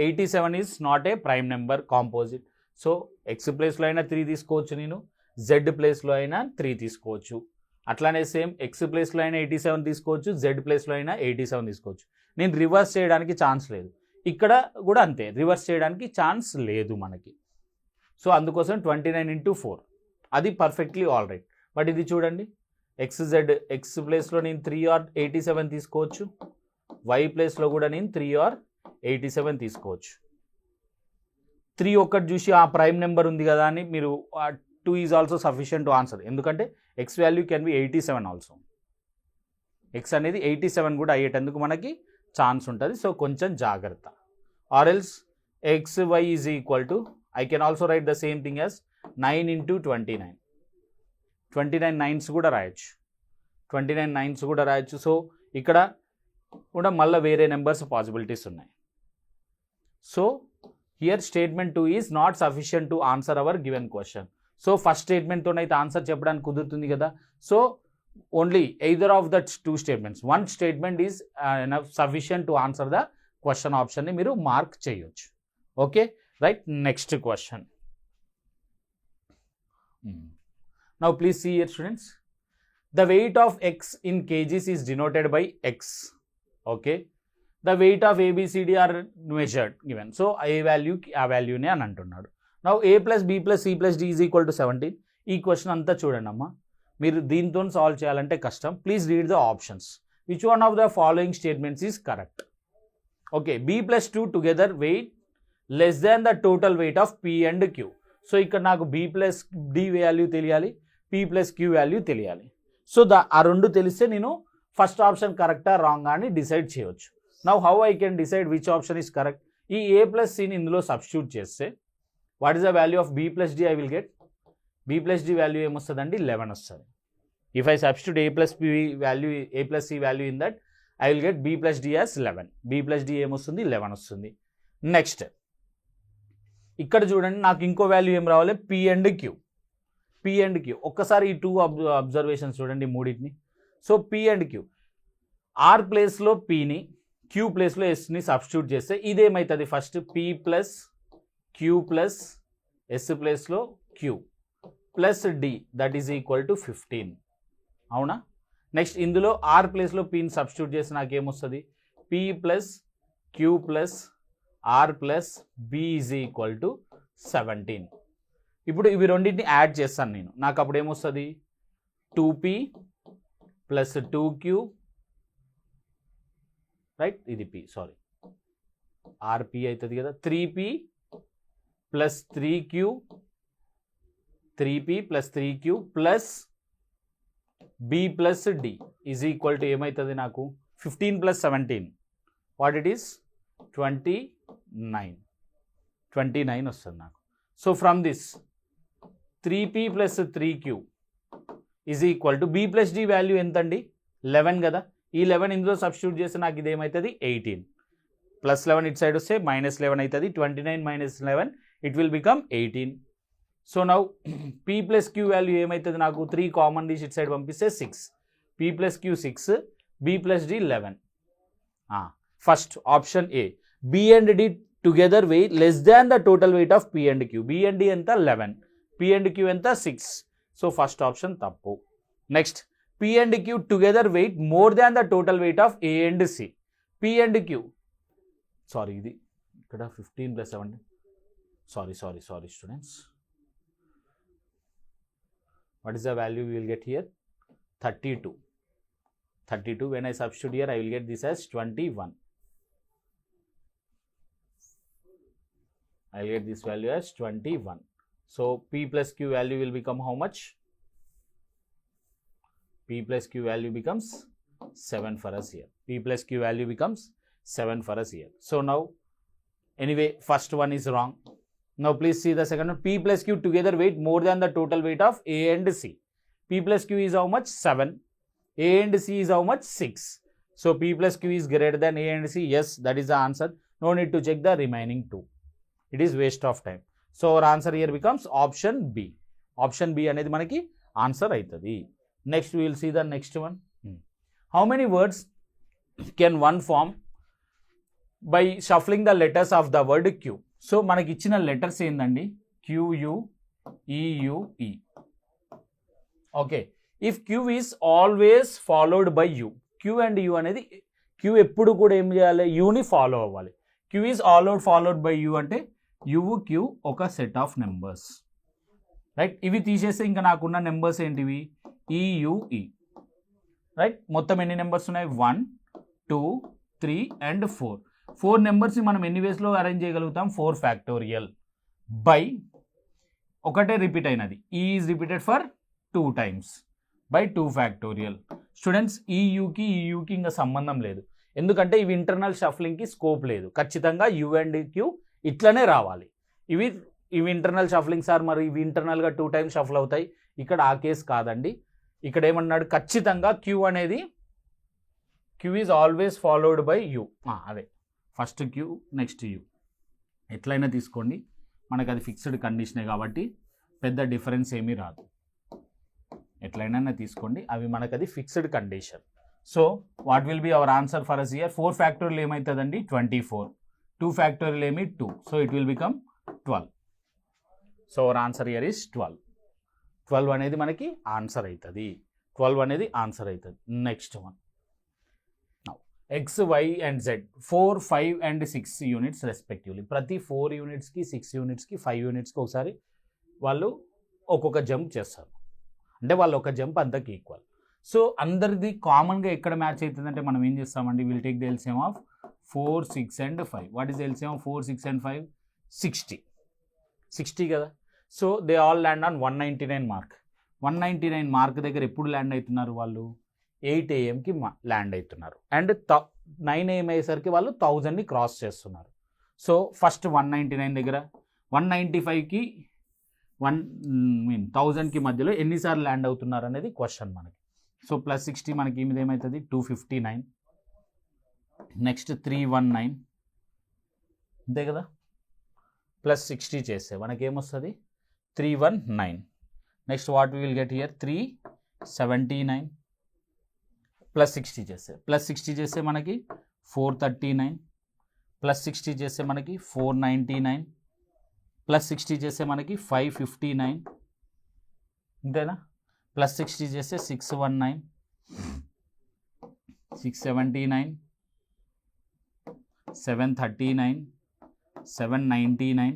[SPEAKER 1] 87 is not a prime number, composite. So X ప్లేస్లో అయినా 3 తీసుకోవచ్చు, నేను జెడ్ ప్లేస్లో అయినా 3 తీసుకోవచ్చు. అట్లానే సేమ్ ఎక్స్ ప్లేస్లో అయినా 87 తీసుకోవచ్చు, జెడ్ ప్లేస్లో అయినా 87 తీసుకోవచ్చు. నేను రివర్స్ చేయడానికి ఛాన్స్ లేదు. ఇక్కడ కూడా అంతే, రివర్స్ చేయడానికి ఛాన్స్ లేదు మనకి. సో అందుకోసం 29 ఇంటూ 4 అది పర్ఫెక్ట్లీ ఆల్ రైట్. బట్ ఇది చూడండి, ఎక్స్ జెడ్, ఎక్స్ ప్లేస్లో నేను 3 ఆర్ 87 తీసుకోవచ్చు, వై ప్లేస్లో కూడా నేను 3 ఆర్ 87 తీసుకోవచ్చు. 3 ఒక్కటి చూసి ఆ ప్రైమ్ నెంబర్ ఉంది కదా అని మీరు 2 is also sufficient to answer. ఎందుకంటే x value can be 87 also. X అనేది 87 కూడా అయ్యేటందుకు మనకి ఛాన్స్ ఉంటుంది. సో కొంచెం జాగ్రత్త. Or else x y is equal to, I can also write the same thing as 9 into 29. 29 9s కూడా రాయొచ్చు, 29 9s కూడా రాయొచ్చు. సో ఇక్కడ కూడా మళ్ళీ వేరే నెంబర్స్ పాసిబిలిటీస్ ఉన్నాయి. So here statement 2 is not sufficient to answer our given question. So first స్టేట్మెంట్తోనైతే ఆన్సర్ చెప్పడానికి కుదురుతుంది కదా. So only either of the 2 statements, 1 statement is sufficient to answer the question ఆప్షన్ని మీరు మార్క్ చేయొచ్చు. Okay right. Next question. Now please see here students, the weight of x in kgs is denoted by x. Okay, the weight of a b c d are measured given. So a value ne అని అంటున్నాడు. Now a plus b plus c plus d is equal to 17. ఈ question అంతా చూడండి అమ్మా, మీరు దీంతో solve చేయాలంటే కష్టం. Please read the options. Which one of the following statements is correct? Okay, b plus 2 together weight less than the total weight of p and q. So ఇక్కడ నాకు b plus d వాల్యూ తెలియాలి, p plus q value తెలియాలి. So ఆ రెండు తెలిస్తే నేను first option కరెక్టా రాంగా అని డిసైడ్ చేయవచ్చు. Now how I can decide which option is correct? ఈ a plus c ని ఇందులో సబ్స్టిట్యూట్ చేస్తే what is the value of b plus d? I will get b plus d value ఏమొస్తుందండి? 11 వస్తుంది. If I substitute a plus c value in that, I will get b plus d as 11. b plus d ఏమొస్తుంది? 11 వస్తుంది. Next ఇక్కడ చూడండి, నాకు ఇంకో value ఏం రావాలి? p and q. ఒక్కసారి ఈ 2 అబ్జర్వేషన్స్ చూడండి మూడింటిని. So p and q, r ప్లేస్లో pని, q ప్లేస్లో sని సబ్స్టిట్యూట్ చేస్తే ఇదేమవుతుంది? First p plus q plus s ప్లేస్లో q plus d, that is equal to 15. అవునా? నెక్స్ట్ ఇందులో ఆర్ ప్లేస్లో పీని సబ్స్టిట్యూట్ చేసి నాకేమొస్తుంది, p plus q plus r plus b is equal to 17. ఇప్పుడు ఇవి రెండింటిని యాడ్ చేస్తాను నేను, నాకు అప్పుడు ఏమొస్తుంది 2p ప్లస్ 2q రైట్, ఇది p సారీ ఆర్పి అవుతుంది కదా, 3p plus 3q 3p plus 3q plus b plus d is equal to ఏమవుతుంది నాకు 15 ప్లస్ 17 వాట్ ఇట్ ఈస్ 29 వస్తుంది నాకు. So from this 3p plus 3q is equal to b plus d value ఎంత అండి 11 కదా, ఈ 11 ఇందులో సబ్స్టిట్యూట్ చేస్తే నాకు ఇది ఏమవుతుంది 18 ప్లస్ 11 ఇటు సైడ్ వస్తే మైనస్ 11 అవుతుంది, 29 minus 11 it will become 18. So now p plus Q value ఏమవుతుంది నాకు 3 కామన్ తీసి ఇటు సైడ్ పంపిస్తే 6, p plus Q 6, b plus d 11. First option a b and d together weight less than the total weight of p and q. b and d ఎంత 11, p and q ఎంత 6. So first option తప్పు. Next p and q together weight more than the total weight of a and c. p and q sorry ఇది ఇక్కడ 15 plus 17 sorry students, what is the value we will get here 32. When I substitute here I will get this as 21. I will get this value as 21. So p plus q value will become how much? P plus q value becomes 7 for us here. P plus q value becomes 7 for us here. So now anyway first one is wrong. Now please see the second one. P plus Q together weight more than the total weight of A and C. P plus Q is how much 7. A and C is how much 6. So P plus Q is greater than A and C. Yes, that is the answer. No need to check the remaining 2. It is waste of time. So our answer here becomes option B. Option B anedi manaki answer aitadi. Next we will see the next one. How many words can one form by shuffling the letters of the word Q? So మనకి ఇచ్చిన letters ఏందండి QU EU E. Okay, if Q is always followed by U, Q and U అనేది Q ఎప్పుడు కూడా ఏం చేయాలి Uని follow అవ్వాలి. Q is followed by U అంటే U Q ఒక సెట్ ఆఫ్ నెంబర్స్ రైట్. ఇవి తీసేస్తే ఇంకా నాకున్న నెంబర్స్ ఏంటివి EU E రైట్. మొత్తం ఎన్ని నెంబర్స్ ఉన్నాయి 1 2 3 అండ్ 4. 4 నెంబర్స్ని మనం ఎన్ని వేస్లో అరేంజ్ చేయగలుగుతాం 4 ఫ్యాక్టోరియల్ బై ఒకటే రిపీట్ అయినది ఈ is repeated for 2 times by 2 factorial. Students ఈయూకి ఇంకా సంబంధం లేదు, ఎందుకంటే ఇవి ఇంటర్నల్ షఫ్లింగ్కి స్కోప్ లేదు. ఖచ్చితంగా యూ అండ్ క్యూ ఇట్లనే రావాలి. ఇవి ఇంటర్నల్ షఫ్లింగ్ సార్, మరి ఇవి ఇంటర్నల్గా 2 టైమ్స్ షఫల్ అవుతాయి. ఇక్కడ ఆ కేసు కాదండి. ఇక్కడ ఏమన్నాడు ఖచ్చితంగా క్యూ అనేది Q is always followed by U. అదే ఫస్ట్ క్యూ నెక్స్ట్ యూ ఎట్లయినా తీసుకోండి, మనకు అది ఫిక్స్డ్ కండిషనే కాబట్టి పెద్ద డిఫరెన్స్ ఏమీ రాదు. ఎట్లయినా తీసుకోండి, అవి మనకు అది fixed condition. So what will be our answer for us here 4 factorial ఏమవుతుందండి 24, 2 ఫ్యాక్టోరియల్ ఏమి 2, so it will become 12. So our answer here is 12 అనేది మనకి ఆన్సర్ అవుతుంది. 12 అనేది ఆన్సర్ అవుతుంది. Next one X, Y and Z 4, 5 and 6 units respectively. ప్రతి 4 యూనిట్స్కి 6 యూనిట్స్కి 5 యూనిట్స్కి ఒకసారి వాళ్ళు ఒక్కొక్క జంప్ చేస్తారు, అంటే వాళ్ళు ఒక జంప్ అంతకి ఈక్వల్. సో అందరిది కామన్గా ఎక్కడ మ్యాచ్ అవుతుందంటే మనం ఏం చేస్తామండి will take the LCM of 4, 6 and 5. What is the LCM of 4, 6 and 5 60 కదా. So they all land on 199 mark. 199 mark దగ్గర ఎప్పుడు ల్యాండ్ అవుతున్నారు వాళ్ళు 8 AM ల్యాండ్ అవుతున్నారు. అండ్ 9 AM అయ్యేసరికి వాళ్ళు 1000ని క్రాస్ చేస్తున్నారు. సో ఫస్ట్ 199 దగ్గర 195కి 1000కి మధ్యలో ఎన్నిసార్లు ల్యాండ్ అవుతున్నారు అనేది క్వశ్చన్ మనకి. సో ప్లస్ 60 మనకి మీద ఏమవుతుంది 259, నెక్స్ట్ 319 అంతే కదా. ప్లస్ 60 చేస్తే మనకి ఏమొస్తుంది 319. Next what we will get here 379 plus 60 చేస్తే మనకి 439, ప్లస్ 60 చేస్తే మనకి 499, ప్లస్ 60 చేస్తే మనకి 559 అంతేనా. ప్లస్ 60 చేస్తే 619, 679, 739, 799,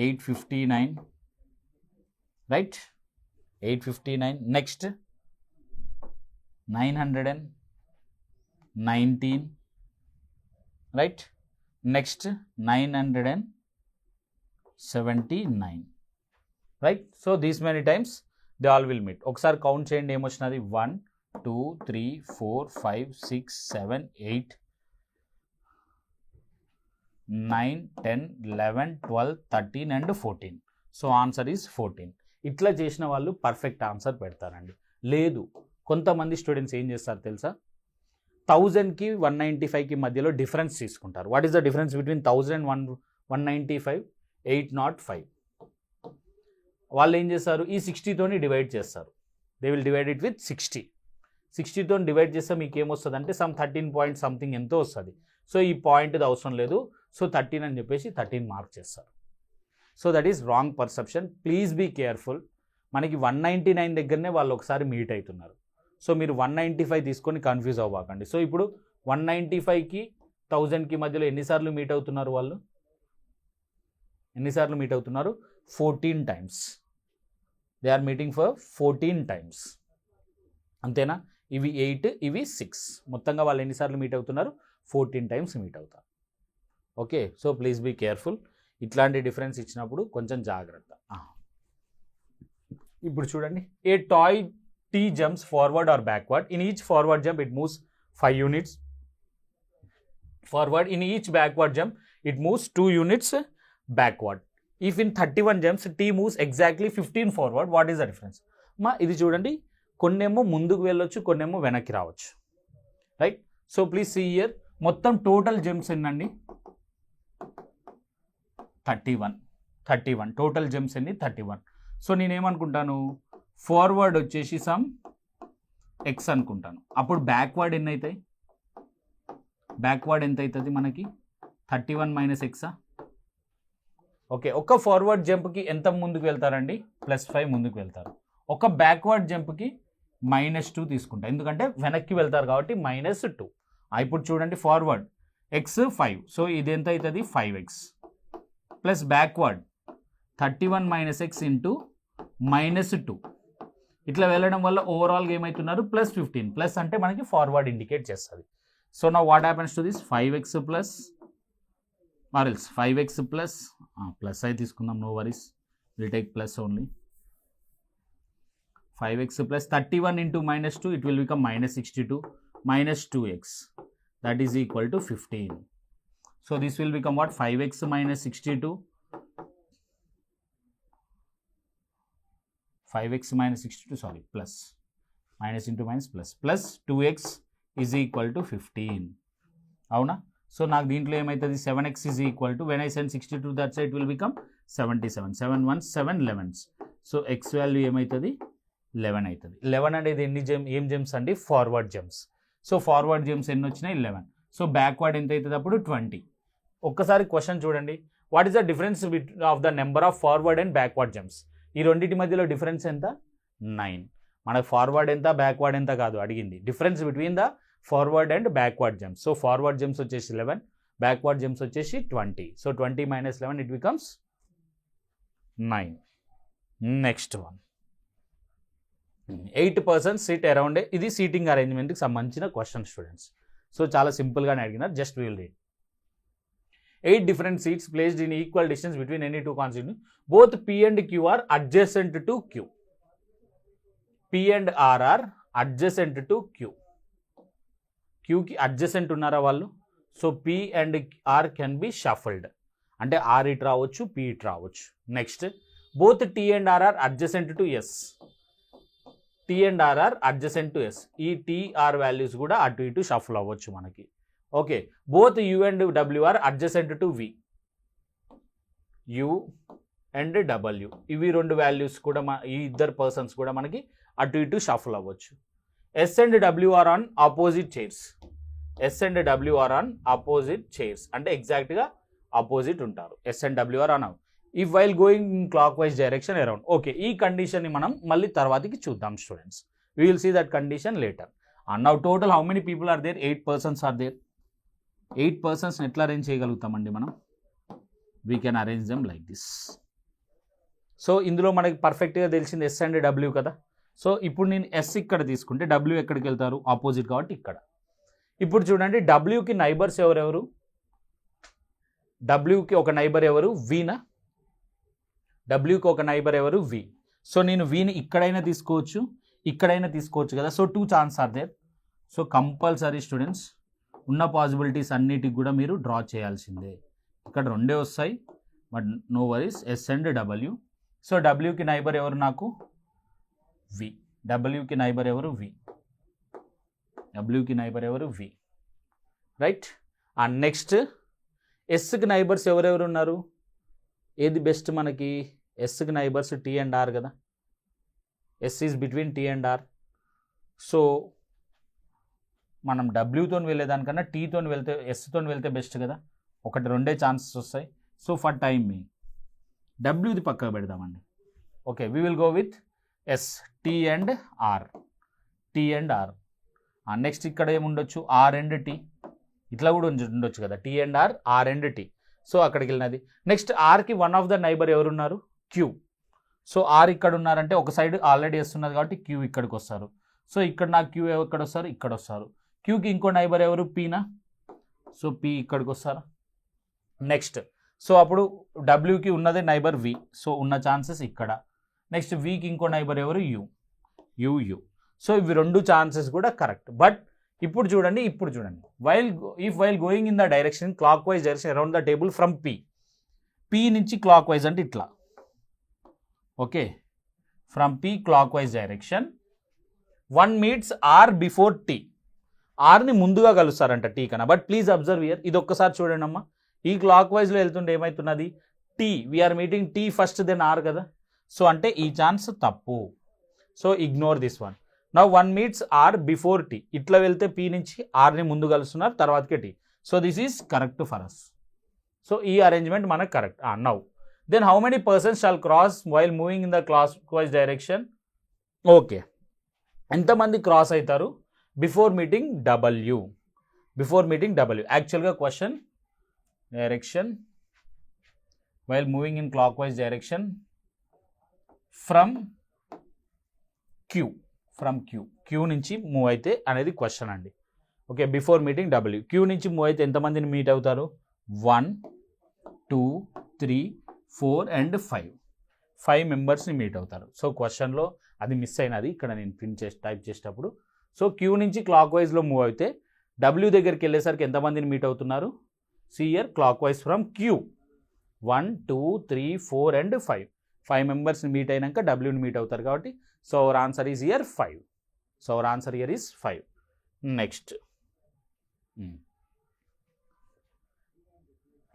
[SPEAKER 1] 859, right? 859. Next 919, right? Next 979, right? So these many times they all will meet. ఒకసారి కౌంట్ చేయండి ఏమొచ్చినది 1 2 3 4 5 6 7 8 9 10 11 12 13 and 14. So answer is 14. ఇట్లా చేసిన వాళ్ళు పర్ఫెక్ట్ ఆన్సర్ పెడతారండి. లేదు కొంతమంది స్టూడెంట్స్ ఏం చేస్తారు తెలుసా, 1000కి 195కి మధ్యలో డిఫరెన్స్ తీసుకుంటారు. What is the difference between 1000 and 195? 805. వాళ్ళు ఏం చేస్తారు, ఈ 60తోని డివైడ్ చేస్తారు. They will divide it with 60. 60తో డివైడ్ చేస్తే మీకు ఏమొస్తుంది అంటే సమ్ 13 పాయింట్ సంథింగ్ ఎంతో వస్తుంది. సో ఈ పాయింట్ది అవసరం లేదు, సో 13 అని చెప్పేసి 13 మార్క్ చేస్తారు. So that is wrong perception. Please be careful. మనకి 199 దగ్గరనే వాళ్ళు ఒకసారి మీట్ అవుతున్నారు. సో మీరు 195 తీసుకొని కన్ఫ్యూజ్ అవ్వకండి. సో ఇప్పుడు 195కి 1000కి మధ్యలో ఎన్నిసార్లు మీట్ అవుతున్నారు వాళ్ళు? ఎన్నిసార్లు మీట్ అవుతున్నారు? 14 times. They are meeting for 14 times. అంతేనా? ఇవి 8, ఇవి 6. మొత్తంగా వాళ్ళు ఎన్నిసార్లు మీట్ అవుతున్నారు? 14 times మీట్ అవుతారు. Okay, so please be careful. ఇట్లాంటి డిఫరెన్స్ ఇచ్చినప్పుడు కొంచెం జాగ్రత్త. ఇప్పుడు చూడండి, a toy T jumps forward or backward. In each forward jump, it moves 5 units forward. In each backward jump, it moves 2 units backward. If in 31 jumps, T moves exactly 15 forward, what is the difference? ఇది చూడండి, కొన్నేమో ముందుకు వెళ్ళొచ్చు, కొన్నేమో వెనక్కి రావచ్చు, right? So please see here, మొత్తం total jumps ఎన్నండి? 31. టోటల్ జంప్స్ ఎన్ని? 31. సో నేనేమనుకుంటాను, ఫార్వర్డ్ వచ్చేసి సమ్ ఎక్స్ అనుకుంటాను. అప్పుడు బ్యాక్వర్డ్ ఎన్ని అవుతాయి? బ్యాక్వర్డ్ ఎంత అవుతుంది మనకి? 31 మైనస్ ఎక్సా? ఓకే, ఒక ఫార్వర్డ్ జంప్కి ఎంత ముందుకు వెళ్తారండి? +5 ముందుకు వెళ్తారు. ఒక బ్యాక్వర్డ్ జంప్కి -2 తీసుకుంటా, ఎందుకంటే వెనక్కి వెళ్తారు కాబట్టి -2. ఇప్పుడు చూడండి, ఫార్వర్డ్ ఎక్స్ 5, సో ఇది ఎంత అవుతుంది? 5x plus backward 31 minus X into -2. ఇట్లా వెళ్ళడం వల్ల ఓవరాల్గా ఏమవుతున్నారు? +15. ప్లస్ అంటే మనకి ఫార్వర్డ్ ఇండికేట్ చేస్తుంది. సో నా what happens to this 5x plus or else 5x plus plus అయితే తీసుకుందాం, no worries, will take plus only. 5x plus 31 into -2, it will become -62 minus 2x, that is equal to 15. So this will become what? 5x minus 62. 5x minus 62, sorry, plus. Minus into minus plus. Plus 2x is equal to 15. Avuna? So now దీంట్లో ఏమైతుంది? 7x is equal to, when I send 62 that side, it will become 77. 7 1 7 11s. So x value ఏమైతుంది? 11 అవుతుంది. 11 అనేది ఏం jumps అండి? Forward jumps. So forward jumps ఎన్ని వచ్చినాయి? 11. So backward ఎంత అవుతుంది అప్పుడు? 20. ఒక్కసారి క్వశ్చన్ చూడండి, what is the difference of the number of forward and backward jumps? ఈ రెండింటి మధ్యలో డిఫరెన్స్ ఎంత? 9. మనకు ఫార్వర్డ్ ఎంత, బ్యాక్వర్డ్ ఎంత కాదు అడిగింది, difference between the forward and backward jumps. So forward jumps వచ్చేసి 11, బ్యాక్వర్డ్ జంప్స్ వచ్చేసి 20. So 20 minus 11, it becomes 9. Next one, 8 persons SIT around. ఇది సీటింగ్ అరేంజ్మెంట్కి సంబంధించిన క్వశ్చన్ స్టూడెంట్స్. సో చాలా సింపుల్గానే అడిగినారు, just will read. 8 different seats placed in equal distance between any two constituents. Both P and Q are adjacent to Q. P and R are adjacent to Q. Q కి adjacent ఉన్నారా వాళ్ళు? So P and R can be shuffled. అంటే R ఇటు రావచ్చు, P ఇటు రావచ్చు. Next, both T and R are adjacent to S. T and R are adjacent to S. ఈ T, R values కూడా అటు ఇటు షఫల్ అవ్వచ్చు మనకి. Okay, both U and W are adjacent to V. U and W, ఇవి రెండు values కూడా ఈ ఇద్దరు పర్సన్స్ కూడా మనకి అటు ఇటు షఫల్ అవ్వచ్చు. S and W are on opposite chairs. S and W are on opposite chairs అంటే ఎగ్జాక్ట్గా ఆపోజిట్ ఉంటారు. S and W are on. If while going in clockwise direction around. Okay, ఈ కండిషన్ని మనం మళ్ళీ తర్వాతకి చూద్దాం students. We will see that condition later. And now total how many people are there? 8 persons are there. 8 persons ఎట్లా arrange చేయగలుగుతామండి మనం? We can arrange them like this. So ఇందులో మనకి పర్ఫెక్ట్గా తెలిసింది ఎస్ అండ్ డబ్ల్యూ కదా. సో ఇప్పుడు నేను ఎస్ ఇక్కడ తీసుకుంటే డబ్ల్యూ ఎక్కడికి వెళ్తారు? ఆపోజిట్ కాబట్టి ఇక్కడ. ఇప్పుడు చూడండి డబ్ల్యూకి నైబర్స్ ఎవరెవరు? డబ్ల్యూకి ఒక నైబర్ ఎవరు? వీనా. డబ్ల్యూకి ఒక నైబర్ ఎవరు? వి. సో నేను వీని ఇక్కడైనా తీసుకోవచ్చు, ఇక్కడైనా తీసుకోవచ్చు కదా. So 2 chance are there. So compulsory students ఉన్న పాసిబిలిటీస్ అన్నిటికి కూడా మీరు డ్రా చేయాల్సిందే. ఇక్కడ 2 వస్తాయి, but no worries. S and W. So డబ్ల్యూకి నైబర్ ఎవరు నాకు? వి. డబ్ల్యూకి నైబర్ ఎవరు? వి. డబ్ల్యూకి నైబర్ ఎవరు? వి. రైట్. అండ్ నెక్స్ట్ ఎస్కి నైబర్స్ ఎవరెవరు ఉన్నారు? ఏది బెస్ట్ మనకి? ఎస్కి నైబర్స్ టీ అండ్ ఆర్ కదా. S is between T and R. సో మనం డబ్ల్యూతో వెళ్ళేదానికన్నా టీతో వెళ్తే, ఎస్తో వెళ్తే బెస్ట్ కదా. 1-2 ఛాన్సెస్ వస్తాయి. సో ఫర్ టైమ్ మీ డబ్ల్యూది పక్కకు పెడదామండి. Okay, we will go with S, T and R. T and R. Next ఇక్కడ ఏముండొచ్చు? R and T. ఇట్లా కూడా ఉండొచ్చు కదా, T and R, R and T. So అక్కడికి వెళ్ళినది. నెక్స్ట్ ఆర్కి వన్ ఆఫ్ ద నైబర్ ఎవరున్నారు? క్యూ. సో ఆర్ ఇక్కడ ఉన్నారంటే ఒక సైడ్ ఆల్రెడీ వస్తున్నది కాబట్టి క్యూ ఇక్కడికి వస్తారు. సో ఇక్కడ నాకు క్యూ ఎక్కడ వస్తారు? ఇక్కడ వస్తారు. క్యూకి ఇంకో నైబర్ ఎవరు? పీనా. సో పీ ఇక్కడికి వస్తారు. నెక్స్ట్ సో అప్పుడు డబ్ల్యూకి ఉన్నదే నైబర్ వి. సో ఉన్న ఛాన్సెస్ ఇక్కడ. నెక్స్ట్ వీకి ఇంకో నైబర్ ఎవరు? యూ. యూ. సో ఇవి 2 ఛాన్సెస్ కూడా కరెక్ట్. బట్ ఇప్పుడు చూడండి, while going in the direction, clockwise direction around the table from P. P నుంచి క్లాక్ వైజ్ అంటే ఇట్లా. Okay, from P clockwise direction. 1 meets R before T. ఆర్ని ముందుగా కలుస్తారంట టీ కన్నా. బట్ ప్లీజ్ అబ్జర్వ్ హియర్, ఇది ఒక్కసారి చూడండి అమ్మా. ఈ క్లాక్ వైజ్లో వెళ్తుంటే ఏమవుతున్నది? T, we are meeting T first then R కదా. సో అంటే ఈ ఛాన్స్ తప్పు. So ignore this one. Now 1 meets R before T. ఇట్లా వెళ్తే పీ నుంచి ఆర్ని ముందు కలుస్తున్నారు, తర్వాతకే T. So this is correct for us. So ఈ అరేంజ్మెంట్ మనకు correct. Now then how many persons shall cross while moving in the clockwise direction? Okay, ఎంతమంది క్రాస్ అవుతారు before meeting W? Before meeting W. యాక్చువల్గా question direction while moving in clockwise direction from Q. Q నుంచి move అయితే అనేది question అండి. Okay, before meeting W. Queue నుంచి move అయితే ఎంతమందిని మీట్ అవుతారు? 1, 2, 3, 4 and 5. 5 మెంబర్స్ని మీట్ అవుతారు. సో క్వశ్చన్లో అది మిస్ అయినది ఇక్కడ నేను టైప్ చేసేటప్పుడు. సో క్యూ నుంచి క్లాక్ వైజ్లో మూవ్ అయితే డబ్ల్యూ దగ్గరికి వెళ్ళేసరికి ఎంతమందిని మీట్ అవుతున్నారు? సియర్ clock wise from queue 1, 2, 3, 4 and 5. 5 మెంబర్స్ని మీట్ అయినాక డబ్ల్యూని మీట్ అవుతారు కాబట్టి so our answer is here 5. So our answer here is 5. Next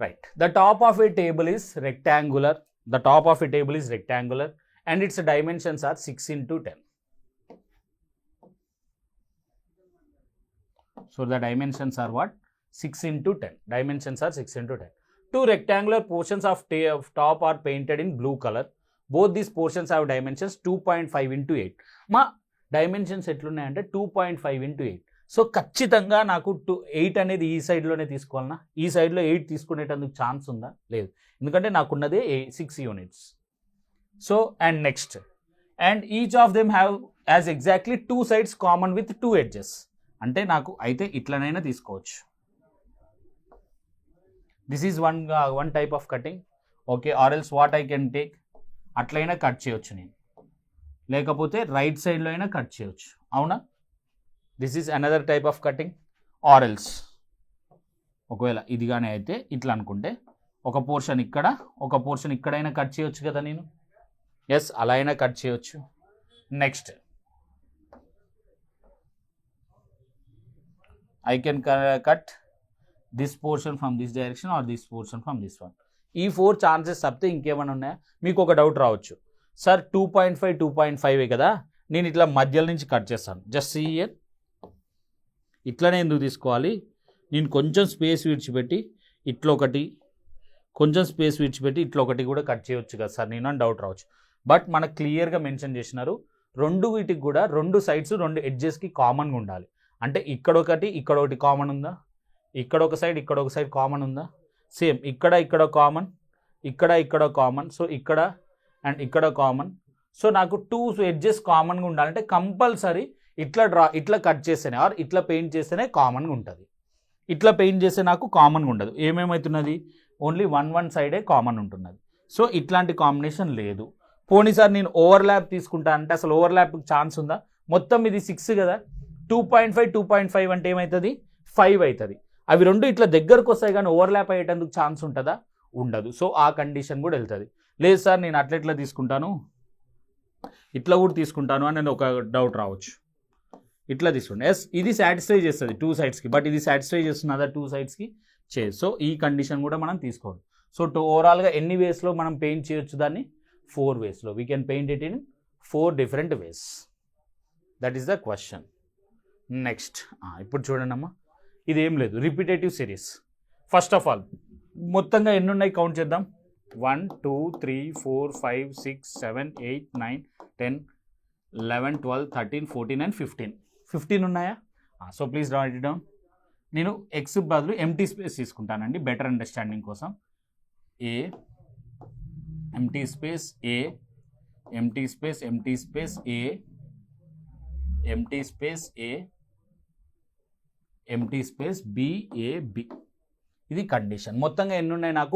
[SPEAKER 1] right, the top of A table is rectangular. The top of a table is rectangular and its dimensions are 6 into 10. So the dimensions are what? 6 into 10. Dimensions are 6 into 10. 2 rectangular portions of top are painted in blue color. Both these portions have dimensions 2.5 into 8. మా dimensions ఎట్లున్నాయంటే 2.5 into 8. So ఖచ్చితంగా నాకు 8 అనేది ఈ సైడ్లోనే తీసుకోవాలన్నా? ఈ సైడ్లో 8 తీసుకునేటందుకు chance ఉందా? లేదు, ఎందుకంటే నాకున్నదే 6 units. So and next, and each of them have as exactly 2 sides common with 2 edges. అంటే నాకు అయితే ఇట్లనైనా తీసుకోవచ్చు. This is one type of cutting. Okay, or else what I can take, అట్లయినా కట్ చేయొచ్చు నేను, లేకపోతే రైట్ సైడ్లో అయినా కట్ చేయొచ్చు. అవునా? This is another type of cutting. Or else ఒకవేళ ఇదిగానే అయితే ఇట్లా అనుకుంటే ఒక పోర్షన్ ఇక్కడ, ఒక పోర్షన్ ఇక్కడైనా కట్ చేయొచ్చు కదా నేను. ఎస్, అలా అయినా కట్ చేయొచ్చు. Next, I can cut this portion from this direction are this portion from this one. ఈ 4 ఛాన్సెస్ తప్పితే ఇంకేమైనా ఉన్నాయా? మీకు ఒక డౌట్ రావచ్చు, సార్ 2.5 2.5 కదా, నేను ఇట్లా మధ్యలో నుంచి కట్ చేస్తాను. జస్ట్ సీ హియర్, ఇట్లనే ఎందుకు తీసుకోవాలి? నేను కొంచెం స్పేస్ విడిచిపెట్టి ఇట్లా ఒకటి, కొంచెం స్పేస్ విడిచిపెట్టి ఇట్లా ఒకటి కూడా కట్ చేయొచ్చు కదా సార్ నేను అని డౌట్ రావచ్చు. బట్ మనకు క్లియర్గా మెన్షన్ చేసినారు, 2 వీటికి కూడా 2 sides 2 edgesకి కామన్గా ఉండాలి. అంటే ఇక్కడ ఒకటి కామన్ ఉందా, ఇక్కడ ఒక సైడ్ కామన్ ఉందా, సేమ్ ఇక్కడ కామన్, ఇక్కడ కామన్, సో ఇక్కడ అండ్ ఇక్కడ కామన్. సో నాకు 2 ఎడ్జెస్ కామన్గా ఉండాలంటే కంపల్సరీ ఇట్లా కట్ చేస్తేనే ఆర్ ఇట్లా పెయింట్ చేస్తేనే కామన్గా ఉంటుంది. ఇట్లా పెయింట్ చేస్తే నాకు కామన్గా ఉండదు. ఏమేమవుతున్నది, ఓన్లీ వన్ సైడే కామన్ ఉంటున్నది. సో ఇట్లాంటి కాంబినేషన్ లేదు. పోనీసారి నేను ఓవర్లాప్ తీసుకుంటా అంటే అసలు ఓవర్లాప్ ఛాన్స్ ఉందా, మొత్తం ఇది 6 కదా, 2.5 అంటే ఏమవుతుంది, 5 అవుతుంది. అవి రెండు ఇట్లా దగ్గరకు వస్తాయి కానీ ఓవర్లాప్ అయ్యేటందుకు ఛాన్స్ ఉంటుందా, ఉండదు. సో ఆ కండిషన్ కూడా వెళ్తుంది. లేదు సార్ నేను అట్లా తీసుకుంటాను, ఇట్లా కూడా తీసుకుంటాను అని ఒక డౌట్ రావచ్చు. ఇట్లా తీసుకోండి, ఎస్ ఇది సాటిస్ఫై చేస్తుంది 2 సైడ్స్కి, బట్ ఇది సాటిస్ఫై చేస్తున్నదా 2 సైడ్స్కి చేయదు. సో ఈ కండిషన్ కూడా మనం తీసుకోండి. సో ఓవరాల్గా ఎన్ని వేస్లో మనం పెయింట్ చేయొచ్చు దాన్ని, 4 వేస్లో. We can paint it in 4 different ways. That is the question. Next ఇప్పుడు చూడండి అమ్మా, ఇదేం లేదు, repetitive series. First of all మొత్తంగా ఎన్ని ఉన్నాయి కౌంట్ చేద్దాం. 1 2 3 4 5 6 7 8 9 10 11 12 13 14 and 15 ఉన్నాయా. So please write it down. నేను ఎక్స్ బదులు ఎంటీ స్పేస్ తీసుకుంటానండి బెటర్ అండర్స్టాండింగ్ కోసం. A empty space A, empty space A, empty space A, empty space B, A B. ఇది కండిషన్. మొత్తంగా ఎన్ని ఉన్నాయి నాకు,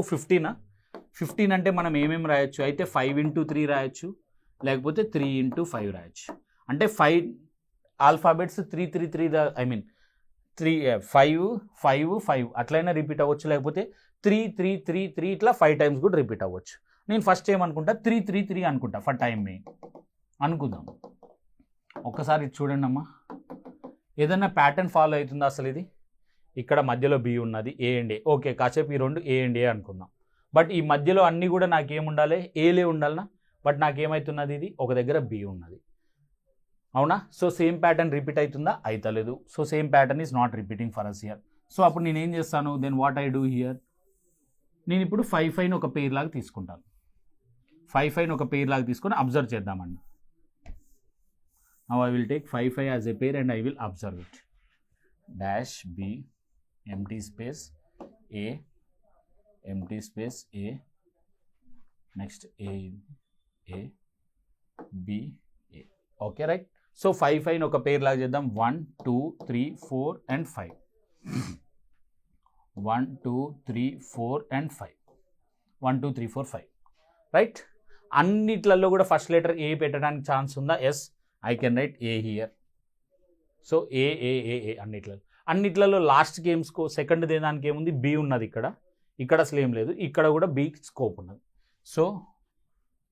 [SPEAKER 1] 15 అంటే మనం ఏమేమి రాయొచ్చు అయితే 5 into 3 రాయొచ్చు, లేకపోతే 3 into 5 రాయొచ్చు. అంటే 5 ఆల్ఫాబెట్స్ 3 ఐ మీన్ 5 అట్లయినా రిపీట్ అవ్వచ్చు, లేకపోతే 3 ఇట్లా 5 టైమ్స్ కూడా రిపీట్ అవ్వచ్చు. నేను ఫస్ట్ ఏమనుకుంటా 3 అనుకుంటా ఫర్ టైం మెయిన్ అనుకుందాం. ఒక్కసారి ఇది చూడండి అమ్మా, ఏదన్నా ప్యాటర్న్ ఫాలో అవుతుందా అసలు. ఇది ఇక్కడ మధ్యలో బి ఉన్నది, ఏ అండ్ ఏ, ఓకే కాసేపు ఈ రెండు ఏ అండ్ ఏ అనుకుందాం. బట్ ఈ మధ్యలో అన్నీ కూడా నాకేముండాలి, ఏలే ఉండాలనా, బట్ నాకేమవుతున్నది ఇది ఒక దగ్గర బి ఉన్నది, అవునా. సో సేమ్ ప్యాటర్న్ రిపీట్ అవుతుందా, అవుతలేదు. So same pattern is not repeating for us here. So అప్పుడు నేను ఏం చేస్తాను, then what I do here, నేను ఇప్పుడు 5 ఒక పేర్ లాగా తీసుకుంటాను. 5 ఒక పేర్ లాగా తీసుకొని అబ్జర్వ్ చేద్దామండి. Now I will take 5 as a pair and I will observe it. Dash B, empty space A, empty space A, next A B A. Okay right. So 5 ఒక పేర్ లాగా చేద్దాం. 1 2 3 4 and 5. 1 2 3 4 and 5. 1 2 3 4 5 రైట్. అన్నిట్లలో కూడా first letter A పెట్టడానికి chance ఉందా, yes I can write A here. So A అన్నిట్లలో last గేమ్స్కో second దానికి ఏముంది, బి ఉన్నది. ఇక్కడ అసలు ఏం లేదు, ఇక్కడ కూడా బి స్కోప్ ఉన్నది. So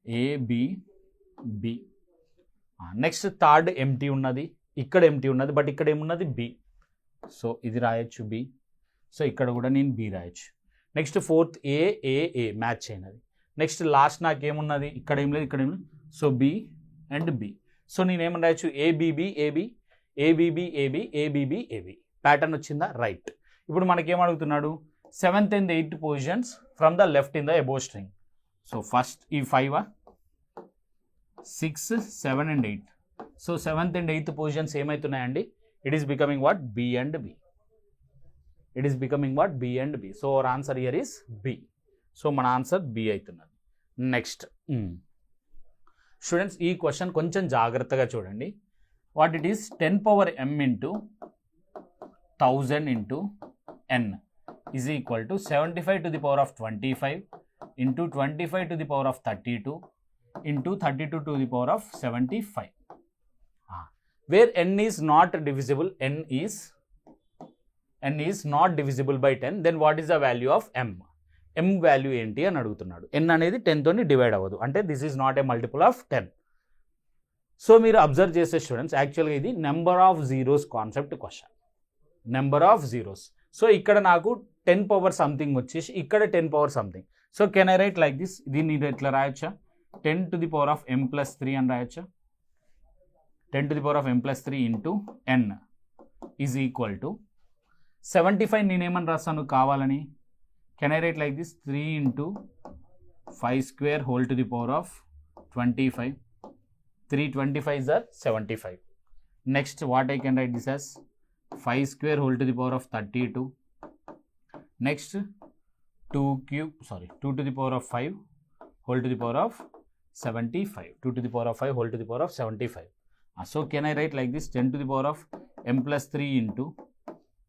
[SPEAKER 1] A B B. Next third empty ఉన్నది, ఇక్కడ ఎంటీ ఉన్నది, బట్ ఇక్కడ ఏమున్నది బి. సో ఇది రాయొచ్చు బి. సో ఇక్కడ కూడా నేను బి రాయొచ్చు. నెక్స్ట్ ఫోర్త్ ఏ మ్యాచ్ అయినది. నెక్స్ట్ లాస్ట్ నాకేమున్నది, ఇక్కడ ఏం లేదు, ఇక్కడ ఏం లేదు. So B and B. So నేనేమని రాయొచ్చు, ABB AB, ABB AB, ABB AB. Pattern వచ్చిందా, రైట్. ఇప్పుడు మనకేమడుగుతున్నాడు, 7th and 8th positions from the left in the above string. So first ఈ 5 6 7 and 8. So 7th and 8th positions ఏమవుతున్నాయండి, it is becoming what, B and B. It is becoming what, B and B. So our answer here is B. So మన ఆన్సర్ B అవుతున్నది. Next students, ఈ question కొంచెం జాగ్రత్తగా చూడండి. What it is 10 power m into 1000 into n is equal to 75 to the power of 25 into 25 to the power of 32 into 32 to the power of 75. Where n is not divisible, n is not divisible by 10, then what is the value of m? m value ఏంటి అని అడుగుతున్నాడు. n అనేది 10 తోని divide అవ్వదు, అంటే this is not A multiple of 10. So మీరు observe చేసే students, యాక్చువల్గా ఇది number of zeros concept question, number of zeros. So ఇక్కడ నాకు 10 power something వచ్చేసి ఇక్కడ 10 power something. So can I right like this, దీన్ని ఎట్లా రాయొచ్చా, 10 to the power of m plus 3 అని రాయొచ్చా. 10 to the power of m plus 3 into n is equal to 75. నేనేమని రాస్తాను కావాలని, can I right like this, 3 into 5 square whole to the power of 25. 3 25s are 75. Next what I can write this as 5 square whole to the power of 32. Next 2 to the power of 5 whole to the power of 75. 2 to the power of 5 whole to the power of 75. So can I write like this? 10 to the power of m plus 3 into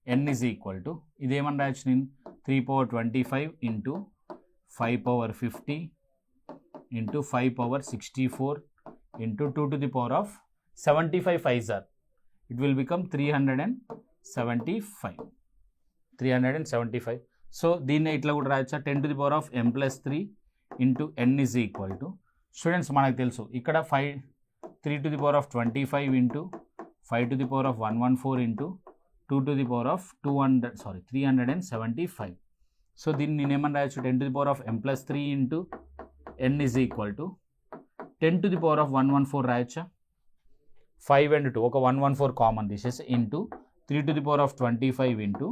[SPEAKER 1] n is equal to, ఇదేమని రాయొచ్చు నేను, 3 power 25 into 5 power 50 into 5 power 64 into 2 to the power of 75 5s are. It will become 375. 375. So దీన్ని ఇట్లా కూడా రాయొచ్చా, 10 to the power of m plus 3 into n is equal to, students మనకు తెలుసు ఇక్కడ 3 to the power of 25 into 5 to the power of 114 into 2 to the power of 375. So దీన్ని నేను ఏమని రాయొచ్చు, 10 to the power of m plus 3 into n is equal to 10 to the power of 114 రాయొచ్చా, 5 and 2 ఒక 114 common తీసేసి into 3 to the power of 25 into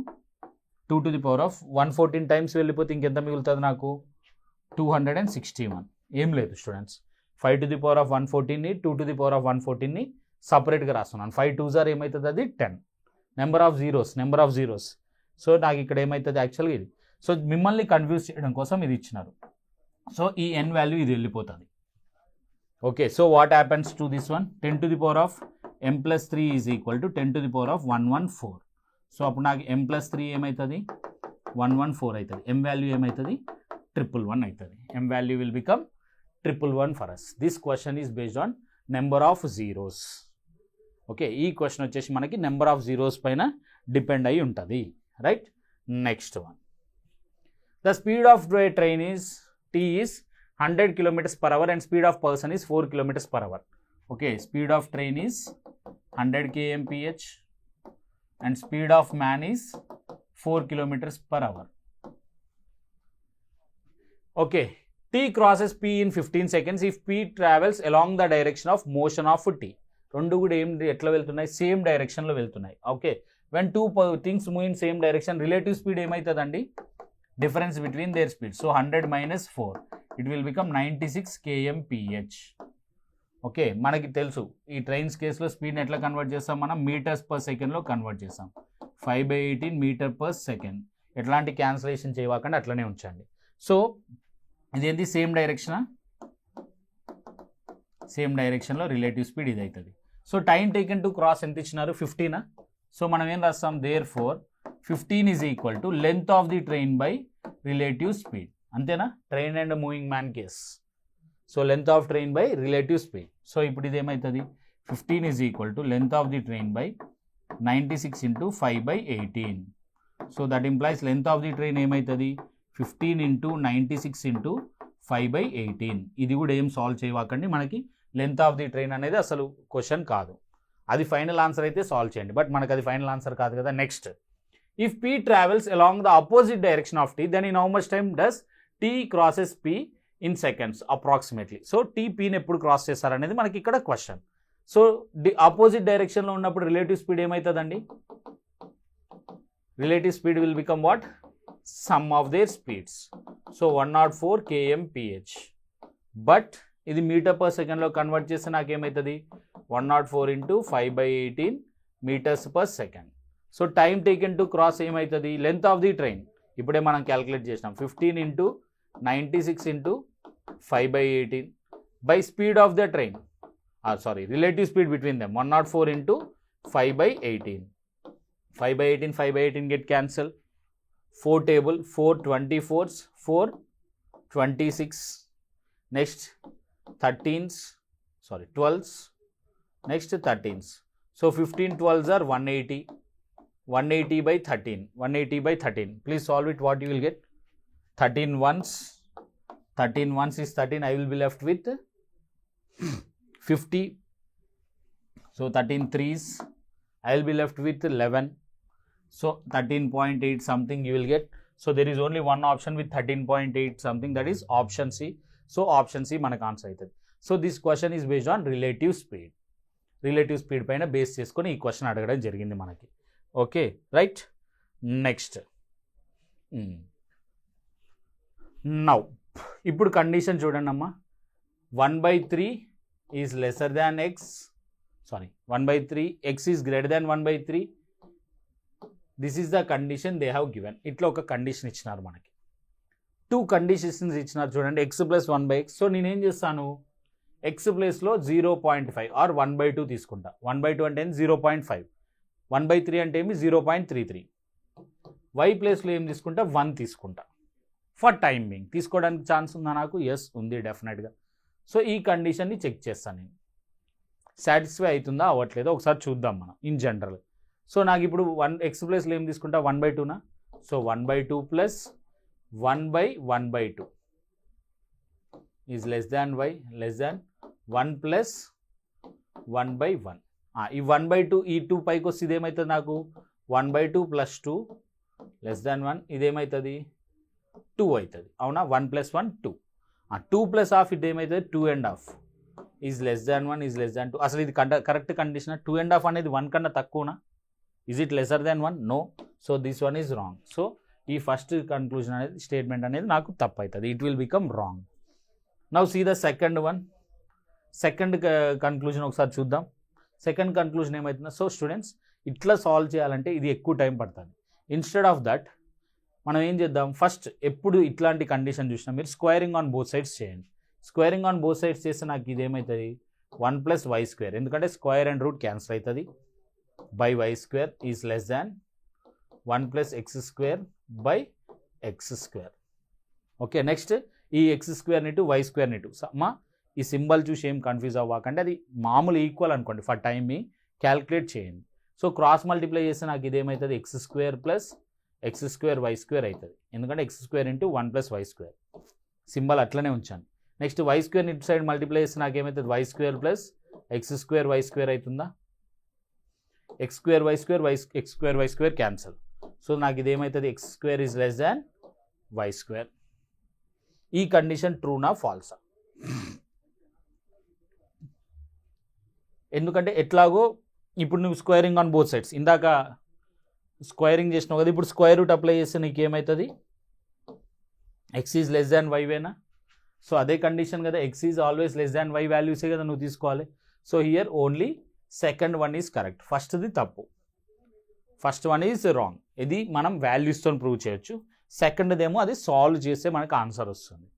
[SPEAKER 1] 2 to the power of 114 times వెళ్ళిపోతే ఇంకెంత మిగులుతుంది నాకు, 261. ఏం లేదు students, 5 to the power of 114ని 2 to the power of 114ని సపరేట్గా రాస్తున్నాను. 5 2s are ఏమవుతుంది, అది 10. Number of zeros. సో నాకు ఇక్కడ ఏమవుతుంది యాక్చువల్గా ఇది. సో మిమ్మల్ని కన్ఫ్యూజ్ చేయడం కోసం ఇది ఇచ్చినారు. సో ఈ n వాల్యూ ఇది వెళ్ళిపోతుంది. Okay, so what happens to this one, 10 to the power of m plus 3 is equal to 10 to the power of 114. So అప్పుడు నాకు m plus 3 ఏమవుతుంది, 114 అవుతుంది. m వాల్యూ ఏమవుతుంది, 111 అవుతుంది. m value will become 111 for us. This question is based on number of zeros. Okay, ఈ question వచ్చేసి మనకి number of zeros పైన డిపెండ్ అయి ఉంటుంది. Right, next one, the speed of train is t is 100 kilometers per hour and speed of person is 4 kilometers per hour. Okay, speed of train is 100 kmph and speed of man is 4 kilometers per hour. Okay, t crosses p in 15 seconds if p travels along the direction of motion of t. రెండు కూడా ఎట్లా వెళ్తున్నాయి, same డైరెక్షన్లో వెళ్తున్నాయి. Okay, when two things move in same direction, relative speed ఏమవుతుందండి, difference between their speed. So 100 minus 4, it will become 96 kmph. Okay, మనకి తెలుసు ఈ ట్రైన్స్ కేసులో స్పీడ్ని ఎట్లా కన్వర్ట్ చేస్తాం మనం, మీటర్స్ పర్ సెకండ్లో కన్వర్ట్ చేస్తాం. 5/18 మీటర్ పర్ సెకండ్. ఎట్లాంటి క్యాన్సిలేషన్ చేయకుండా అట్లనే ఉంచండి. సో ఇదేంటి, సేమ్ డైరెక్షన్లో రిలేటివ్ స్పీడ్ ఇది అవుతుంది. So time taken to cross ఎంత ఇచ్చినారు, 15. సో మనం ఏం రాస్తాం, there four 15 is equal to length of the train by relative speed. అంతేనా, train and moving man case. So length of train by relative speed. So ఇప్పుడు ఇది ఏమవుతుంది, 15 is equal to length of the train by 96 into 5/18. So that implies length of the train ఏమవుతుంది, 15 into 96 into 5/18. ఇది కూడా ఏం solve చేయకండి, మనకి length of the train అనేది అసలు క్వశ్చన్ కాదు. అది ఫైనల్ ఆన్సర్ అయితే సాల్వ్ చేయండి, బట్ మనకు అది ఫైనల్ ఆన్సర్ కాదు కదా. Next, if p travels along the opposite direction of t, then in how much time does t crosses p in seconds approximately. So t pని ఎప్పుడు cross చేస్తారనేది మనకి ఇక్కడ క్వశ్చన్. సో ఆపోజిట్ డైరెక్షన్లో ఉన్నప్పుడు రిలేటివ్ స్పీడ్ ఏమవుతుందండి, relative speed will become what, sum of their speeds. So 104 kmph. But ఇది meter per సెకండ్లో convert చేస్తే నాకేమవుతుంది, 104 into 5/18 meters per second. So time taken to cross ఏమవుతుంది, లెంత్ ఆఫ్ ది ట్రైన్ ఇప్పుడే మనం క్యాలిక్యులేట్ చేసినాం, 15 into 96 into 5/18 by speed of the train, relative speed between them, 104 into 5/18. 5/18 get cancel. 4 table, 4 24s, 4 26. Next 12s. Next 13s. So 15 12s are 180. 180/13. 180/13. Please solve it. What you will get? 13 ones. 13 ones is 13. I will be left with 50. So 13 threes. I will be left with 11. So 13.8 something you will get. So there is only one option with 13.8 something, that is option C. So option C manaku answer aitadi. So this question is based on relative speed. Relative speed paina base cheskoni ee question adagadam jarigindi manaki. Okay, right? Next. Now, ఇప్పుడు condition చూడండి అమ్మా, 1/3 is lesser than x. 1/3, x is greater than 1/3. This is the condition they have given. ఇట్లా ఒక condition ఇచ్చినారు మనకి, 2 conditions ఇచ్చినారు చూడండి, x plus 1/x. So నేనేం చేస్తాను, ఎక్స్ ప్లేస్లో 0.5 ఆర్ 1/2 తీసుకుంటా. 1/2 అంటే 0.5, 1/3 అంటే ఏమి 0.33. వై ప్లేస్లో ఏం తీసుకుంటా, 1 తీసుకుంటా. ఫర్ టైమింగ్ తీసుకోవడానికి ఛాన్స్ ఉందా నాకు? ఎస్ ఉంది, డెఫినెట్గా. సో ఈ కండిషన్ని చెక్ చేస్తాను నేను, సాటిస్ఫై అవుతుందా అవ్వట్లేదో ఒకసారి చూద్దాం మనం ఇన్ జనరల్. సో నాకు ఇప్పుడు ఎక్స్ ప్లేస్లో ఏం తీసుకుంటా, 1/2నా. So 1/2 plus 1/1/2 is less than why, less than 1 plus 1/1. ఈ 1/2 ఈ 2 పైకి వస్తే ఇదేమవుతుంది నాకు, 1/2 ప్లస్ 2 లెస్ దాన్ 1, ఇదేమవుతుంది 2 అవుతుంది. అవునా, 1 ప్లస్ 1 2. 2 ప్లస్ హాఫ్ ఇది ఏమవుతుంది 2.5 is less than 1, is less దాన్ 2. అసలు ఇది కరెక్ట్ కండిషన్. 2.5 అనేది 1 కన్నా తక్కువనా? Is it lesser than 1? No. So this one is wrong. So ఈ ఫస్ట్ కన్క్లూజన్ అనేది, స్టేట్మెంట్ అనేది నాకు తప్పు అవుతుంది. It will become wrong. Now see the second one. Second conclusion ఒకసారి చూద్దాం. సెకండ్ కన్క్లూజన్ ఏమవుతుందో, సో స్టూడెంట్స్ ఇట్లా సాల్వ్ చేయాలంటే ఇది ఎక్కువ టైం పడుతుంది. ఇన్స్టెడ్ ఆఫ్ దట్ మనం ఏం చేద్దాం, ఫస్ట్ ఎప్పుడు ఇట్లాంటి కండిషన్ చూసినా మీరు స్క్వేరింగ్ ఆన్ బోత్ సైడ్స్ చేయండి. స్క్వేరింగ్ ఆన్ బోత్ సైడ్స్ చేస్తే నాకు ఇది ఏమవుతుంది, 1 ప్లస్ వై స్క్వేర్, ఎందుకంటే స్క్వేర్ అండ్ రూట్ క్యాన్సిల్ అవుతుంది, by y square is less than 1 plus X square by x square. Okay, next ఈ ఎక్స్ స్క్వేర్ని టు వై స్క్వేర్ని టు మా ఈ సింబల్ చూసి ఏం కన్ఫ్యూజ్ అవ్వకండి, అది మామూలు ఈక్వల్ అనుకోండి. ఫర్ టైం మీ క్యాల్కులేట్ చేయండి. సో క్రాస్ మల్టిప్లై చేస్తే నాకు ఇదేమవుతుంది, x square plus X square y square అవుతుంది, ఎందుకంటే x square into 1 plus why square. Symbol అట్లనే ఉంచాను. నెక్స్ట్ వై స్క్వేర్ ఇటు సైడ్ మల్టిప్లై చేస్తే నాకు ఏమవుతుంది, y square plus X square y square అవుతుందా, x square y square x square y square cancel. So నాకు ఇదేమవుతుంది, x square is less than y square. ఈ కండిషన్ ట్రూనా ఫాల్సా? ఎందుకంటే ఎట్లాగో ఇప్పుడు నువ్వు స్క్వేరింగ్ ఆన్ బోత్ సైడ్స్, ఇందాక స్క్వేరింగ్ చేసినావు కదా, ఇప్పుడు స్క్వేర్ రూట్ అప్లై చేస్తే నీకు ఏమవుతుంది, ఎక్స్ ఈజ్ లెస్ దాన్ వైవేనా. సో అదే కండిషన్ కదా, x is always less than y వాల్యూసే కదా నువ్వు తీసుకోవాలి. So here only second one is correct, ఫస్ట్ది తప్పు, ఫస్ట్ వన్ ఈజ్ రాంగ్. ఇది మనం వాల్యూస్తో ప్రూవ్ చేయొచ్చు. సెకండ్దేమో అది సాల్వ్ చేస్తే మనకు ఆన్సర్ వస్తుంది.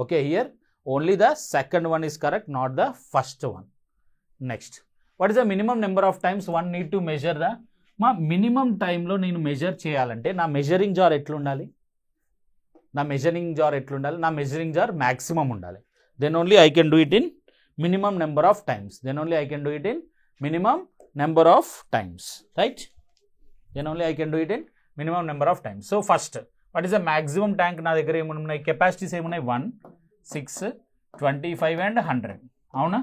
[SPEAKER 1] Okay, here only the second one is correct, not the first one. Next, what is the minimum number of times one need to measure the. మా minimum టైంలో నేను మెజర్ చేయాలంటే నా మెజరింగ్ జార్ ఎట్లుండాలి, నా మెజరింగ్ జార్ మ్యాక్సిమం ఉండాలి. Then only I can do it in minimum number of times. Right, then only I can do it in minimum number of times. So first what is the maximum tank నా దగ్గర ఏమున్నాయి, capacities ఏమున్నాయి, 1, 6, 25 and 100. అవునా,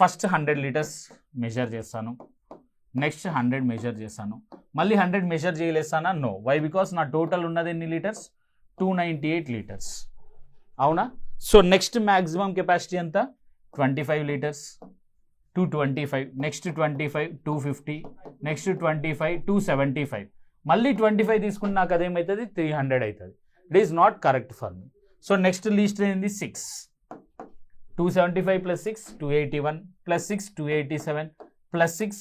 [SPEAKER 1] first 100 litres measure చేస్తాను, next 100 measure చేస్తాను, మళ్ళీ 100 measure చేయలేస్తానా, no. Why, because నా total ఉన్నది ఎన్ని లీటర్స్, 298 లీటర్స్. అవునా, సో నెక్స్ట్ మ్యాక్సిమం కెపాసిటీ ఎంత, 25 లీటర్స్, 225, నెక్స్ట్ 25, 250, నెక్స్ట్ 25, 275, మళ్ళీ 25 తీసుకుని నాకు అదేమవుతుంది, 300 అవుతుంది. It is not correct for me. So next least ఏంది, 6, 275 ప్లస్ 6, 281 ప్లస్ 6, 287 ప్లస్ 6,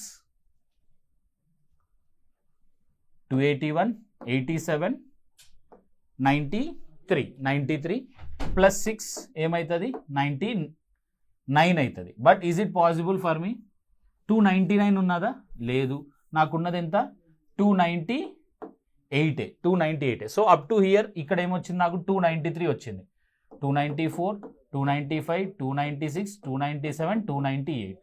[SPEAKER 1] 281, 87, 93 ప్లస్ 6 ఏమవుతుంది, 99 అవుతుంది. But is it possible for me, 299 ఉన్నదా, లేదు. నాకున్నది ఎంత, 298. సో అప్ టు హియర్ ఇక్కడ ఏమొచ్చింది నాకు, 293 వచ్చింది, 294, 295, 296, 297, 298.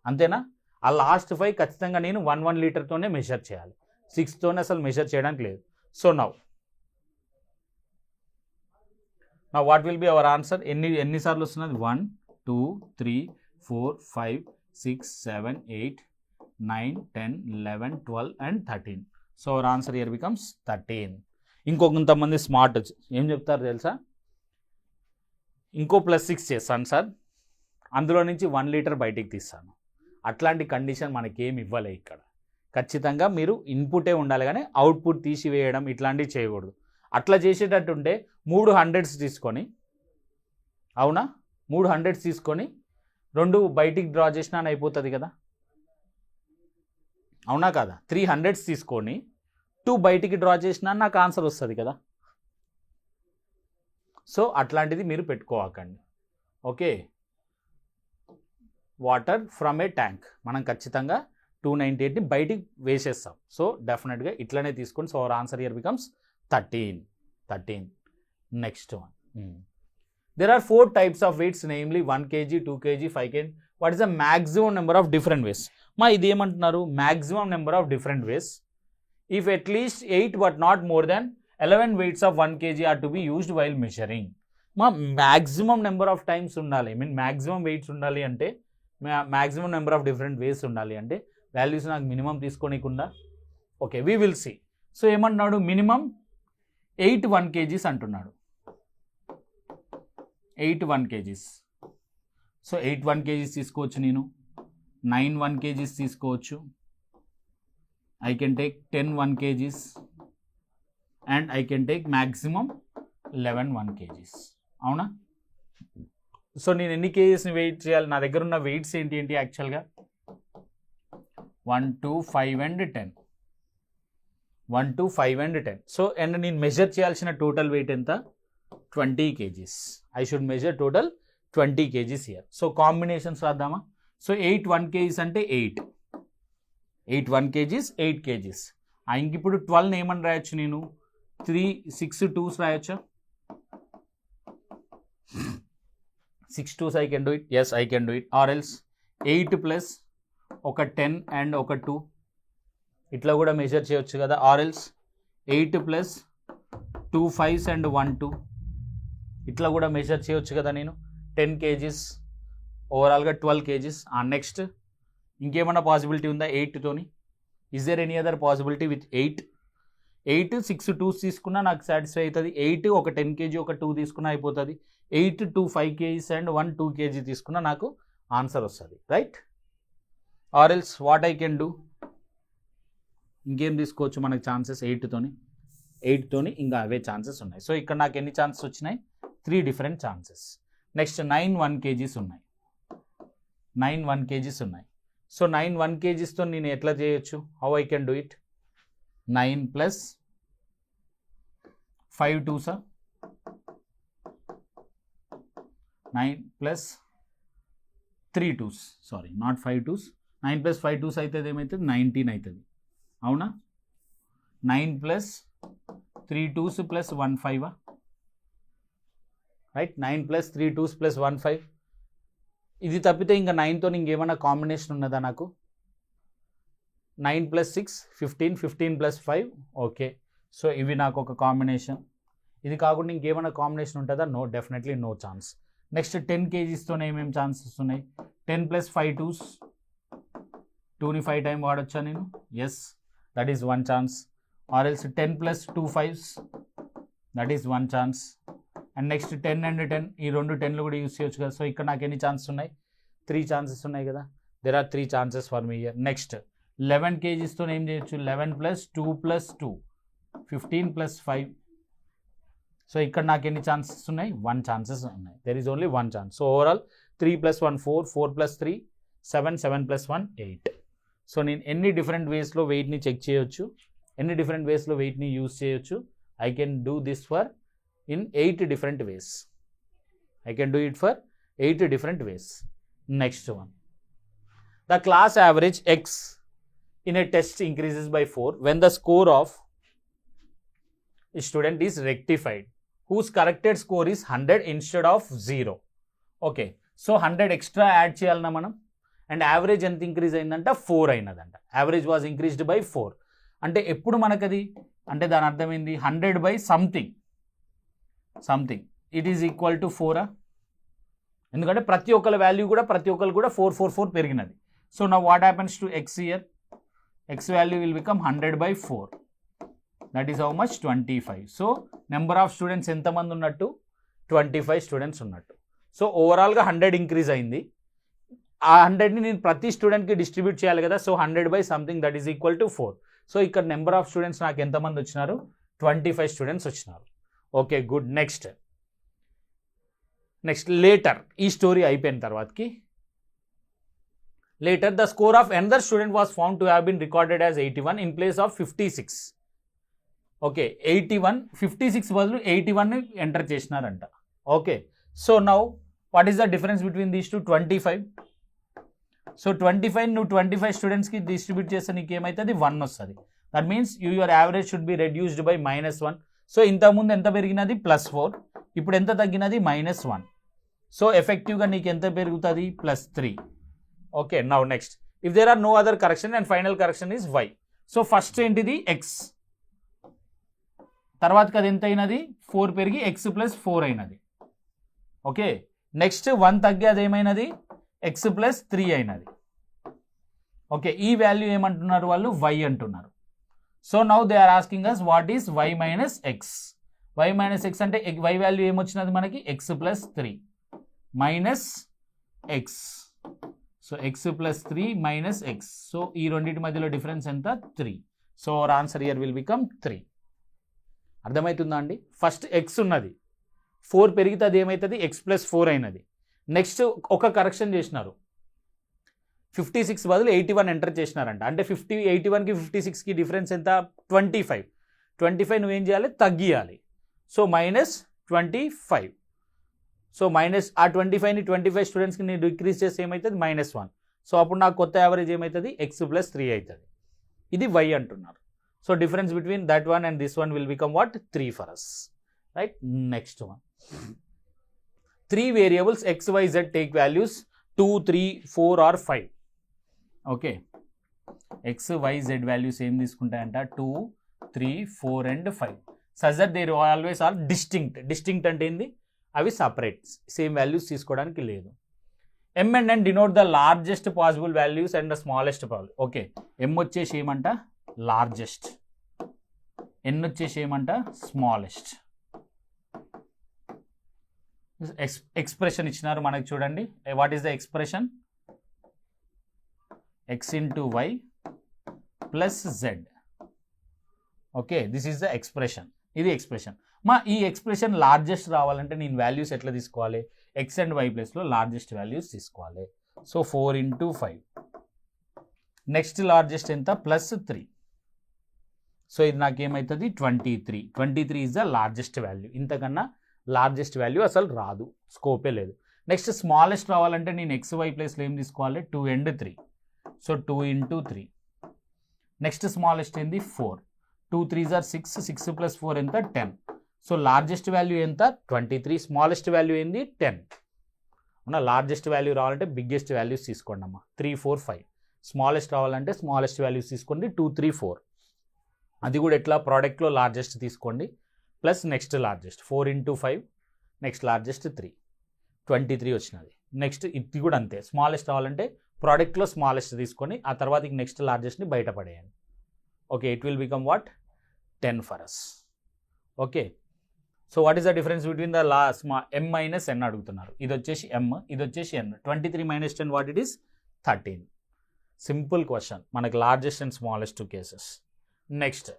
[SPEAKER 1] అంతేనా. ఆ లాస్ట్ 5 ఖచ్చితంగా నేను 1 లీటర్తోనే మెజర్ చేయాలి, 6తోనే అసలు మెజర్ చేయడానికి లేదు. So now what will be our answer, ఎన్నిసార్లు వస్తున్నది, 1, 2, 3, 4, 5, 6, 7, 8, 9, 10, 11, 12 and 13. So our answer here becomes 13. ఇంకొంతమంది స్మార్ట్ ఏం చెప్తారు తెలుసా, ఇంకో +6 చేస్తాను సార్, అందులో నుంచి 1 లీటర్ బయటికి తీస్తాను. అట్లాంటి కండిషన్ మనకేమి ఇవ్వలే ఇక్కడ. ఖచ్చితంగా మీరు ఇన్పుటే ఉండాలి కానీ అవుట్పుట్ తీసివేయడం ఇట్లాంటివి చేయకూడదు. అట్లా చేసేటట్టుంటే 3 100s తీసుకొని, అవునా, 3 100s తీసుకొని 2 బయటికి డ్రా చేసినా అయిపోతుంది కదా, అవునా కదా. 3 100s తీసుకొని 2 బయటికి డ్రా చేసినా నాకు ఆన్సర్ వస్తుంది కదా. సో అట్లాంటిది మీరు పెట్టుకోవాకండి. Okay, water from a tank మనం ఖచ్చితంగా 298ని బయటికి వేసేస్తాం. సో డెఫినెట్గా ఇట్లనే తీసుకోండి. So our answer year becomes 13. Next one, there are 4 types of weights, namely 1 kg, 2 kg, 5 kg. What is the maximum number of different weights? మా ఇది ఏమంటున్నారు, maximum number of different weights if at least 8 but not more than 11 weights of 1 kg are to be used while measuring. మా maximum number of times ఉండాలి, I mean maximum weights ఉండాలి అంటే maximum number of different weights ఉండాలి అంటే values నాకు minimum తీసుకోనికుండా. Okay, we will see. So ఏమంటున్నాడు, minimum 8 1 kgs అంటున్నాడు. 8 1 kgs. సో 8 1 kgs తీసుకోవచ్చు, నేను 9 1 kgs తీసుకోవచ్చు, I can take 10 1 kgs and I can take maximum 11 1 kgs. అవునా? సో నేను ఎన్ని కేజీస్ని వెయిట్ చేయాలి, నా దగ్గర ఉన్న వెయిట్స్ ఏంటి యాక్చువల్గా 1 2 5 and 10. 1 2 5 and 10. సో అండ్ నేను మెజర్ చేయాల్సిన టోటల్ వెయిట్ ఎంత, 20 kgs. I should measure total 20 kgs here. So combinations రాద్దామా. సో 8 1 kgs అంటే 8 1 kgs 8 kgs. ఇంక ఇప్పుడు 12 ఏమని రాయొచ్చు, నేను 3 6 2s రాయొచ్చా, 6 2s I can do it. Yes, I can do it. Or else 8 plus ఒక 10 and ఒక 2 ఇట్లా కూడా మెజర్ చేయొచ్చు కదా. Or else 8 plus 2 5s and 1 2 ఇట్లా కూడా మెజర్ చేయొచ్చు కదా నేను. 10 kgs ఓవరాల్గా 12 kgs. నెక్స్ట్ ఇంకేమన్నా పాసిబిలిటీ ఉందా 8తోని? Is there any other possibility with 8 6 2s తీసుకున్నా నాకు సాటిస్ఫై అవుతుంది. 8 ఒక 10 kg ఒక 2 తీసుకున్నా అయిపోతుంది. 8 2 5 kgs అండ్ 1 2 kg తీసుకున్నా నాకు ఆన్సర్ వస్తుంది, right? Or else what I can do, ఇంకేం తీసుకోవచ్చు మనకు ఛాన్సెస్ 8తోని ఇంకా అవే ఛాన్సెస్ ఉన్నాయి. సో ఇక్కడ నాకు ఎన్ని ఛాన్సెస్ వచ్చినాయి, 3 డిఫరెంట్ ఛాన్సెస్. నెక్స్ట్ 9 1 kgs ఉన్నాయి, 9 1 kgs ఉన్నాయి. సో 9 1 kgsతో నేను ఎట్లా చేయొచ్చు, how I can do it, 9 plus 5 2s, 9 plus 3 2s, sorry not 5 2s, 9 plus 5 2s అయితే ఏమవుతుంది 19 అవుతుంది. అవునా? 9 plus 3 2s plus 1 5, right? 9 plus 3 2s plus 1 5. ఇది తప్పితే ఇంకా 9తో ఇంకేమైనా కాంబినేషన్ ఉన్నదా నాకు? 9 plus 6 15, 15 plus 5. ఓకే, సో ఇవి నాకు ఒక కాంబినేషన్. ఇది కాకుండా ఇంకేమైనా కాంబినేషన్ ఉంటుందా? No, definitely no chance. Next 10 kgsతోనే ఏమేమి ఛాన్సెస్ ఉన్నాయి, 10 plus 5 2s, 2ని 5 టైం వాడొచ్చా నేను? Yes, that is 1 chance. Or else 10 plus 2 5s, దట్ is 1 chance. And next 10 and 10, ఈ రెండు 10లు కూడా యూస్ చేయొచ్చు కదా. సో ఇక్కడ నాకు ఎన్ని ఛాన్సెస్ ఉన్నాయి, 3 ఛాన్సెస్ ఉన్నాయి కదా. There are 3 chances for me here. Next 11 kgsతో ఏం చేయొచ్చు, 11 plus 2 plus 2, 15 plus 5. సో ఇక్కడ నాకు ఎన్ని ఛాన్సెస్ ఉన్నాయి, 1 ఛాన్సెస్ ఉన్నాయి. There is only 1 chance. So overall 3 plus 1 4, 4 plus 3 7, 7 plus 1 8. So నేను ఎన్ని డిఫరెంట్ వేస్లో వెయిట్ని చెక్ చేయొచ్చు, ఎన్ని డిఫరెంట్ వేస్లో వెయిట్ని యూస్ చేయొచ్చు. I can do this for in 8 different ways. I can do it for 8 different ways. Next one, the class average x in a test increases by 4 when the score of a student is rectified whose corrected score is 100 instead of 0. Okay, so 100 extra add చేయాలన్నా మనం. And average ఎంత increase అయిందంట, 4 అయినదంట. Average was increased by 4 అంటే ఎప్పుడు మనకది అంటే దాని అర్థం ఏంది, 100 by something it is equal to 4. ఎందుకంటే ప్రతి ఒక్కరి వాల్యూ కూడా 4 4 4 పెరిగినది. సో నా what happens to X year, X value will become 100 by 4. That is how much 25. So number of students ఎంతమంది ఉన్నట్టు, 25 స్టూడెంట్స్ ఉన్నట్టు. సో ఓవరాల్గా 100 ఇంక్రీజ్ అయింది. ఆ 100ని నేను ప్రతి స్టూడెంట్కి డిస్ట్రిబ్యూట్ చేయాలి కదా. So 100 by something that is equal to 4. So ఇక్కడ నెంబర్ ఆఫ్ స్టూడెంట్స్ నాకు ఎంతమంది వచ్చినారు, 25 స్టూడెంట్స్ వచ్చినారు. Okay, good. నెక్స్ట్ లేటర్, ఈ స్టోరీ అయిపోయిన తర్వాతకి later the score of another student was found to have been recorded as 81 in place of 56. Okay 81 56 బదులు 81 enter చేసినారంట. Okay so now what is the difference between these two 25. So 25 నువ్వు 25 స్టూడెంట్స్కి distribute చేస్తే నీకు ఏమవుతుంది 1 వస్తుంది. That means your average should be reduced by -1. So ఇంతకుముందు ఎంత పెరిగినది +4, ఇప్పుడు ఎంత తగ్గినది -1. సో ఎఫెక్టివ్గా నీకు ఎంత పెరుగుతుంది +3. Okay now next if there are no other correction and final correction is y. So first ఏంటిది x, తర్వాతకి అది ఎంత అయినది 4 పెరిగి x + 4 అయినది. ఓకే నెక్స్ట్ 1 తగ్గి అది ఏమైనది x + 3 అయినది. ఓకే ఈ వాల్యూ ఏమంటున్నారు వాళ్ళు y అంటున్నారు. So now they are asking us what is y - x. y - x అంటే y వాల్యూ ఏమొచ్చినది మనకి x + 3 మైనస్ x. సో x + 3 మైనస్ x. సో ఈ రెండింటి మధ్యలో డిఫరెన్స్ ఎంత 3. So our answer here will become 3. అర్థమవుతుందా అండి? ఫస్ట్ x ఉన్నది 4 పెరిగితే అది ఏమవుతుంది x + 4 అయినది. నెక్స్ట్ ఒక కరెక్షన్ చేసినారు 56 బదులు 81 ఎంటర్ చేసినారంట. అంటే 81కి 56కి డిఫరెన్స్ ఎంత 25. 25 నువ్వేం చేయాలి తగ్గియాలి. సో -25. సో మైనస్ ఆ 25ని 25 స్టూడెంట్స్కి నేను డిక్రీజ్ చేస్తే ఏమవుతుంది -1. సో అప్పుడు నాకు కొత్త యావరేజ్ ఏమవుతుంది x + 3 అవుతుంది. ఇది y అంటున్నారు. So difference between that one and this one will become what 3 for us. Right next one 3 variables x, y, z take values 2, 3, 4 or 5. Okay x, y, z values ఏం తీసుకుంటాయంట 2, 3, 4 and 5. Such that they always are distinct. Distinct అంటే ఏంది? అవి separate, same values తీసుకోవడానికి లేదు. m and n denote the largest possible values and the smallest possible. Okay m వచ్చేసి ఏమంట largest, n వచ్చేసి ఏమంట స్మాలెస్ట్. ఎక్స్ప్రెషన్ ఇచ్చినారు మనకి చూడండి. What is the expression? x into y plus z. Okay this is the expression. ఇది expression. ఈ expression largest రావాలంటే నేను వాల్యూస్ ఎట్లా తీసుకోవాలి? x అండ్ y ప్లేస్లో లార్జెస్ట్ వాల్యూస్ తీసుకోవాలి. So 4 into 5. నెక్స్ట్ లార్జెస్ట్ ఎంత +3. సో ఇది నాకేమవుతుంది 23. 23 ఈజ్ ద లార్జెస్ట్ వాల్యూ. ఇంతకన్నా లార్జెస్ట్ వాల్యూ అసలు రాదు, స్కోపే లేదు. నెక్స్ట్ స్మాలెస్ట్ రావాలంటే నేను XY ప్లేస్లో ఏం తీసుకోవాలి 2 and 3. So 2 into 3. Next smallest ఏంది 4. 2 3s are 6. 6 + 4 ఎంత 10. సో లార్జెస్ట్ వాల్యూ ఎంత 23. స్మాలెస్ట్ వాల్యూ ఏంది 10. అవునా? లార్జెస్ట్ వాల్యూ రావాలంటే బిగ్గెస్ట్ వాల్యూస్ తీసుకోండి అమ్మా 3 4 5. స్మాలెస్ట్ రావాలంటే స్మాలెస్ట్ వాల్యూస్ తీసుకోండి 2 3 4. అది కూడా ఎట్లా ప్రోడక్ట్లో లార్జెస్ట్ తీసుకోండి plus next largest 4 into 5. Next largest 3. 23 వచ్చినది. నెక్స్ట్ ఇది కూడా అంతే, స్మాలెస్ట్ రావాలంటే ప్రోడక్ట్లో స్మాలెస్ట్ తీసుకొని ఆ తర్వాత నెక్స్ట్ లార్జెస్ట్ని బయటపడేయండి. Okay it will become what 10 for us. Okay so what is the difference between the m - n అడుగుతున్నారు. ఇది వచ్చేసి m, ఇది వచ్చేసి n. 23 - 10 what it is 13. Simple question, మనకి largest and smallest 2 cases. Next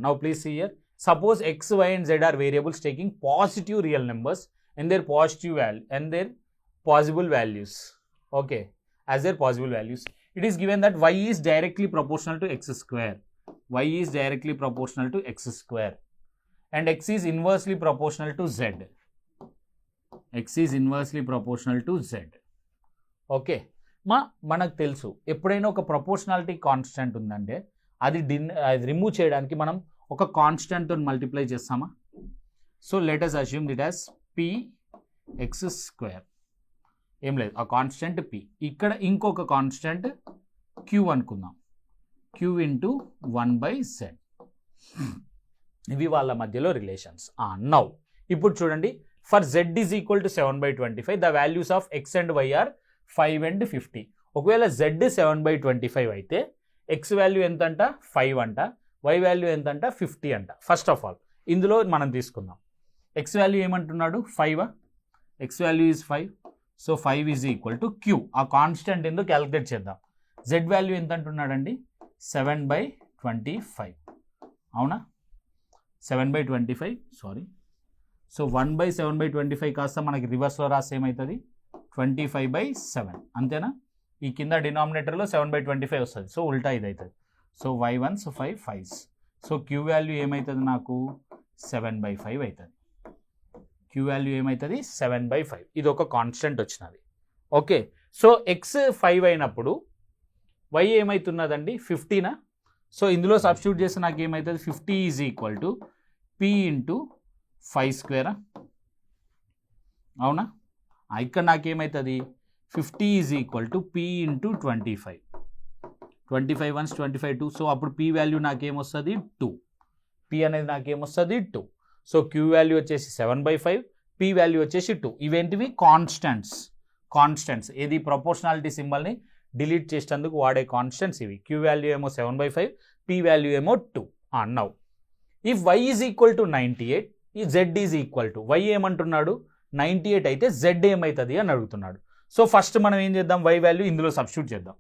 [SPEAKER 1] now please see here. Suppose x, y and z are variables taking positive real numbers and their positive value and their possible values. Okay, as their possible values, it is given that y is directly proportional to x square. Y is directly proportional to x square and x is inversely proportional to z. X is inversely proportional to z. Okay మనకు తెలుసు ఎప్పుడైనా ఒక proportionality constant ఉందంటే అది remove చేయడానికి మనం ఒక కాన్స్టెంట్తో multiply చేస్తామా? So let us assume it as p(x²). ఏం లేదు, ఆ కాన్స్టెంట్ p. ఇక్కడ ఇంకొక కాన్స్టెంట్ q అనుకుందాం, q into 1/z. ఇవి వాళ్ళ మధ్యలో రిలేషన్స్. నౌ ఇప్పుడు చూడండి, for z is equal to 7/25 the values of x and y are 5 and 50. ఒకవేళ z 7/25 అయితే x వాల్యూ ఎంత అంట 5 అంట, y వాల్యూ ఎంత అంట 50 అంట. ఫస్ట్ ఆఫ్ ఆల్ ఇందులో మనం తీసుకుందాం. x వాల్యూ ఏమంటున్నాడు 5. x value is 5. So 5 is equal to q. ఆ కాన్స్టెంట్ ఎందుకు క్యాలిక్యులేట్ చేద్దాం. z వాల్యూ ఎంత అంటున్నాడండి 7/25. అవునా? 7/25 సారీ. సో 1/7/25 కాస్త మనకి రివర్స్లో రాస్తే ఏమవుతుంది 25/7. అంతేనా? ఈ కింద డినామినేటర్లో 7/25 వస్తుంది. సో ఉల్టా ఇది అవుతుంది. So y1 5 5. So Q value ఏమవుతుంది నాకు 7/5 అవుతుంది. క్యూ వాల్యూ ఏమవుతుంది 7/5. ఇది ఒక కాన్స్టెంట్ వచ్చినది. ఓకే, సో ఎక్స్ 5 అయినప్పుడు వై ఏమవుతున్నదండి 15నా. సో ఇందులో సబ్స్టిట్యూట్ చేస్తే నాకు ఏమవుతుంది 50 is equal to P into 5² అవునా. ఇక్కడ నాకేమవుతుంది 50 is equal to P into 25. 25 1 25 2. So అప్పుడు పి వాల్యూ నాకేమొస్తుంది 2. పి అనేది నాకేమొస్తుంది 2. సో క్యూ వాల్యూ వచ్చేసి 7/5, పి వాల్యూ వచ్చేసి 2. ఇవేంటివి కాన్స్టెంట్స్. ఏది ప్రపోర్షనాలిటీ సింబల్ని డిలీట్ చేసేందుకు వాడే కాన్స్టెంట్స్ ఇవి. క్యూ వాల్యూ ఏమో 7/5, పి వాల్యూ ఏమో 2. Now if why is equal to 98, ఈ z is equal to y ఏమంటున్నాడు 98 అయితే జెడ్ ఏమవుతుంది అని అడుగుతున్నాడు. సో ఫస్ట్ మనం ఏం చేద్దాం, వై వాల్యూ ఇందులో సబ్స్టిట్యూట్ చేద్దాం.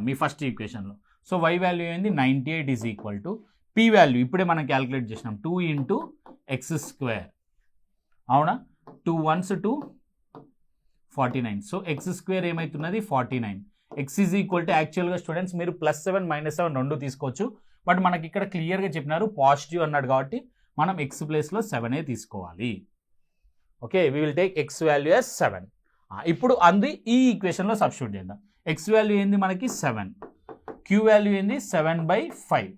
[SPEAKER 1] మీ ఫస్ట్ ఈక్వేషన్లో. సో వై వాల్యూ ఏంది 98 is equal to P value ఇప్పుడే మనం క్యాలిక్యులేట్ చేసినాం 2 ఇంటూ x². అవునా, 2 1s 2 49. So x² ఏమవుతున్నది 49. X is equal to యాక్చువల్గా స్టూడెంట్స్ మీరు +7 -7 రెండు తీసుకోవచ్చు. బట్ మనకి ఇక్కడ క్లియర్గా చెప్పినారు పాజిటివ్ అన్నాడు కాబట్టి మనం ఎక్స్ ప్లేస్లో 7 తీసుకోవాలి. Okay, we will take X value as 7. ఇప్పుడు అంది ఈ ఈక్వేషన్లో సబ్స్టిట్యూట్ చేద్దాం. ఎక్స్ వాల్యూ ఏంది మనకి 7, క్యూ వాల్యూ ఏంది 7/5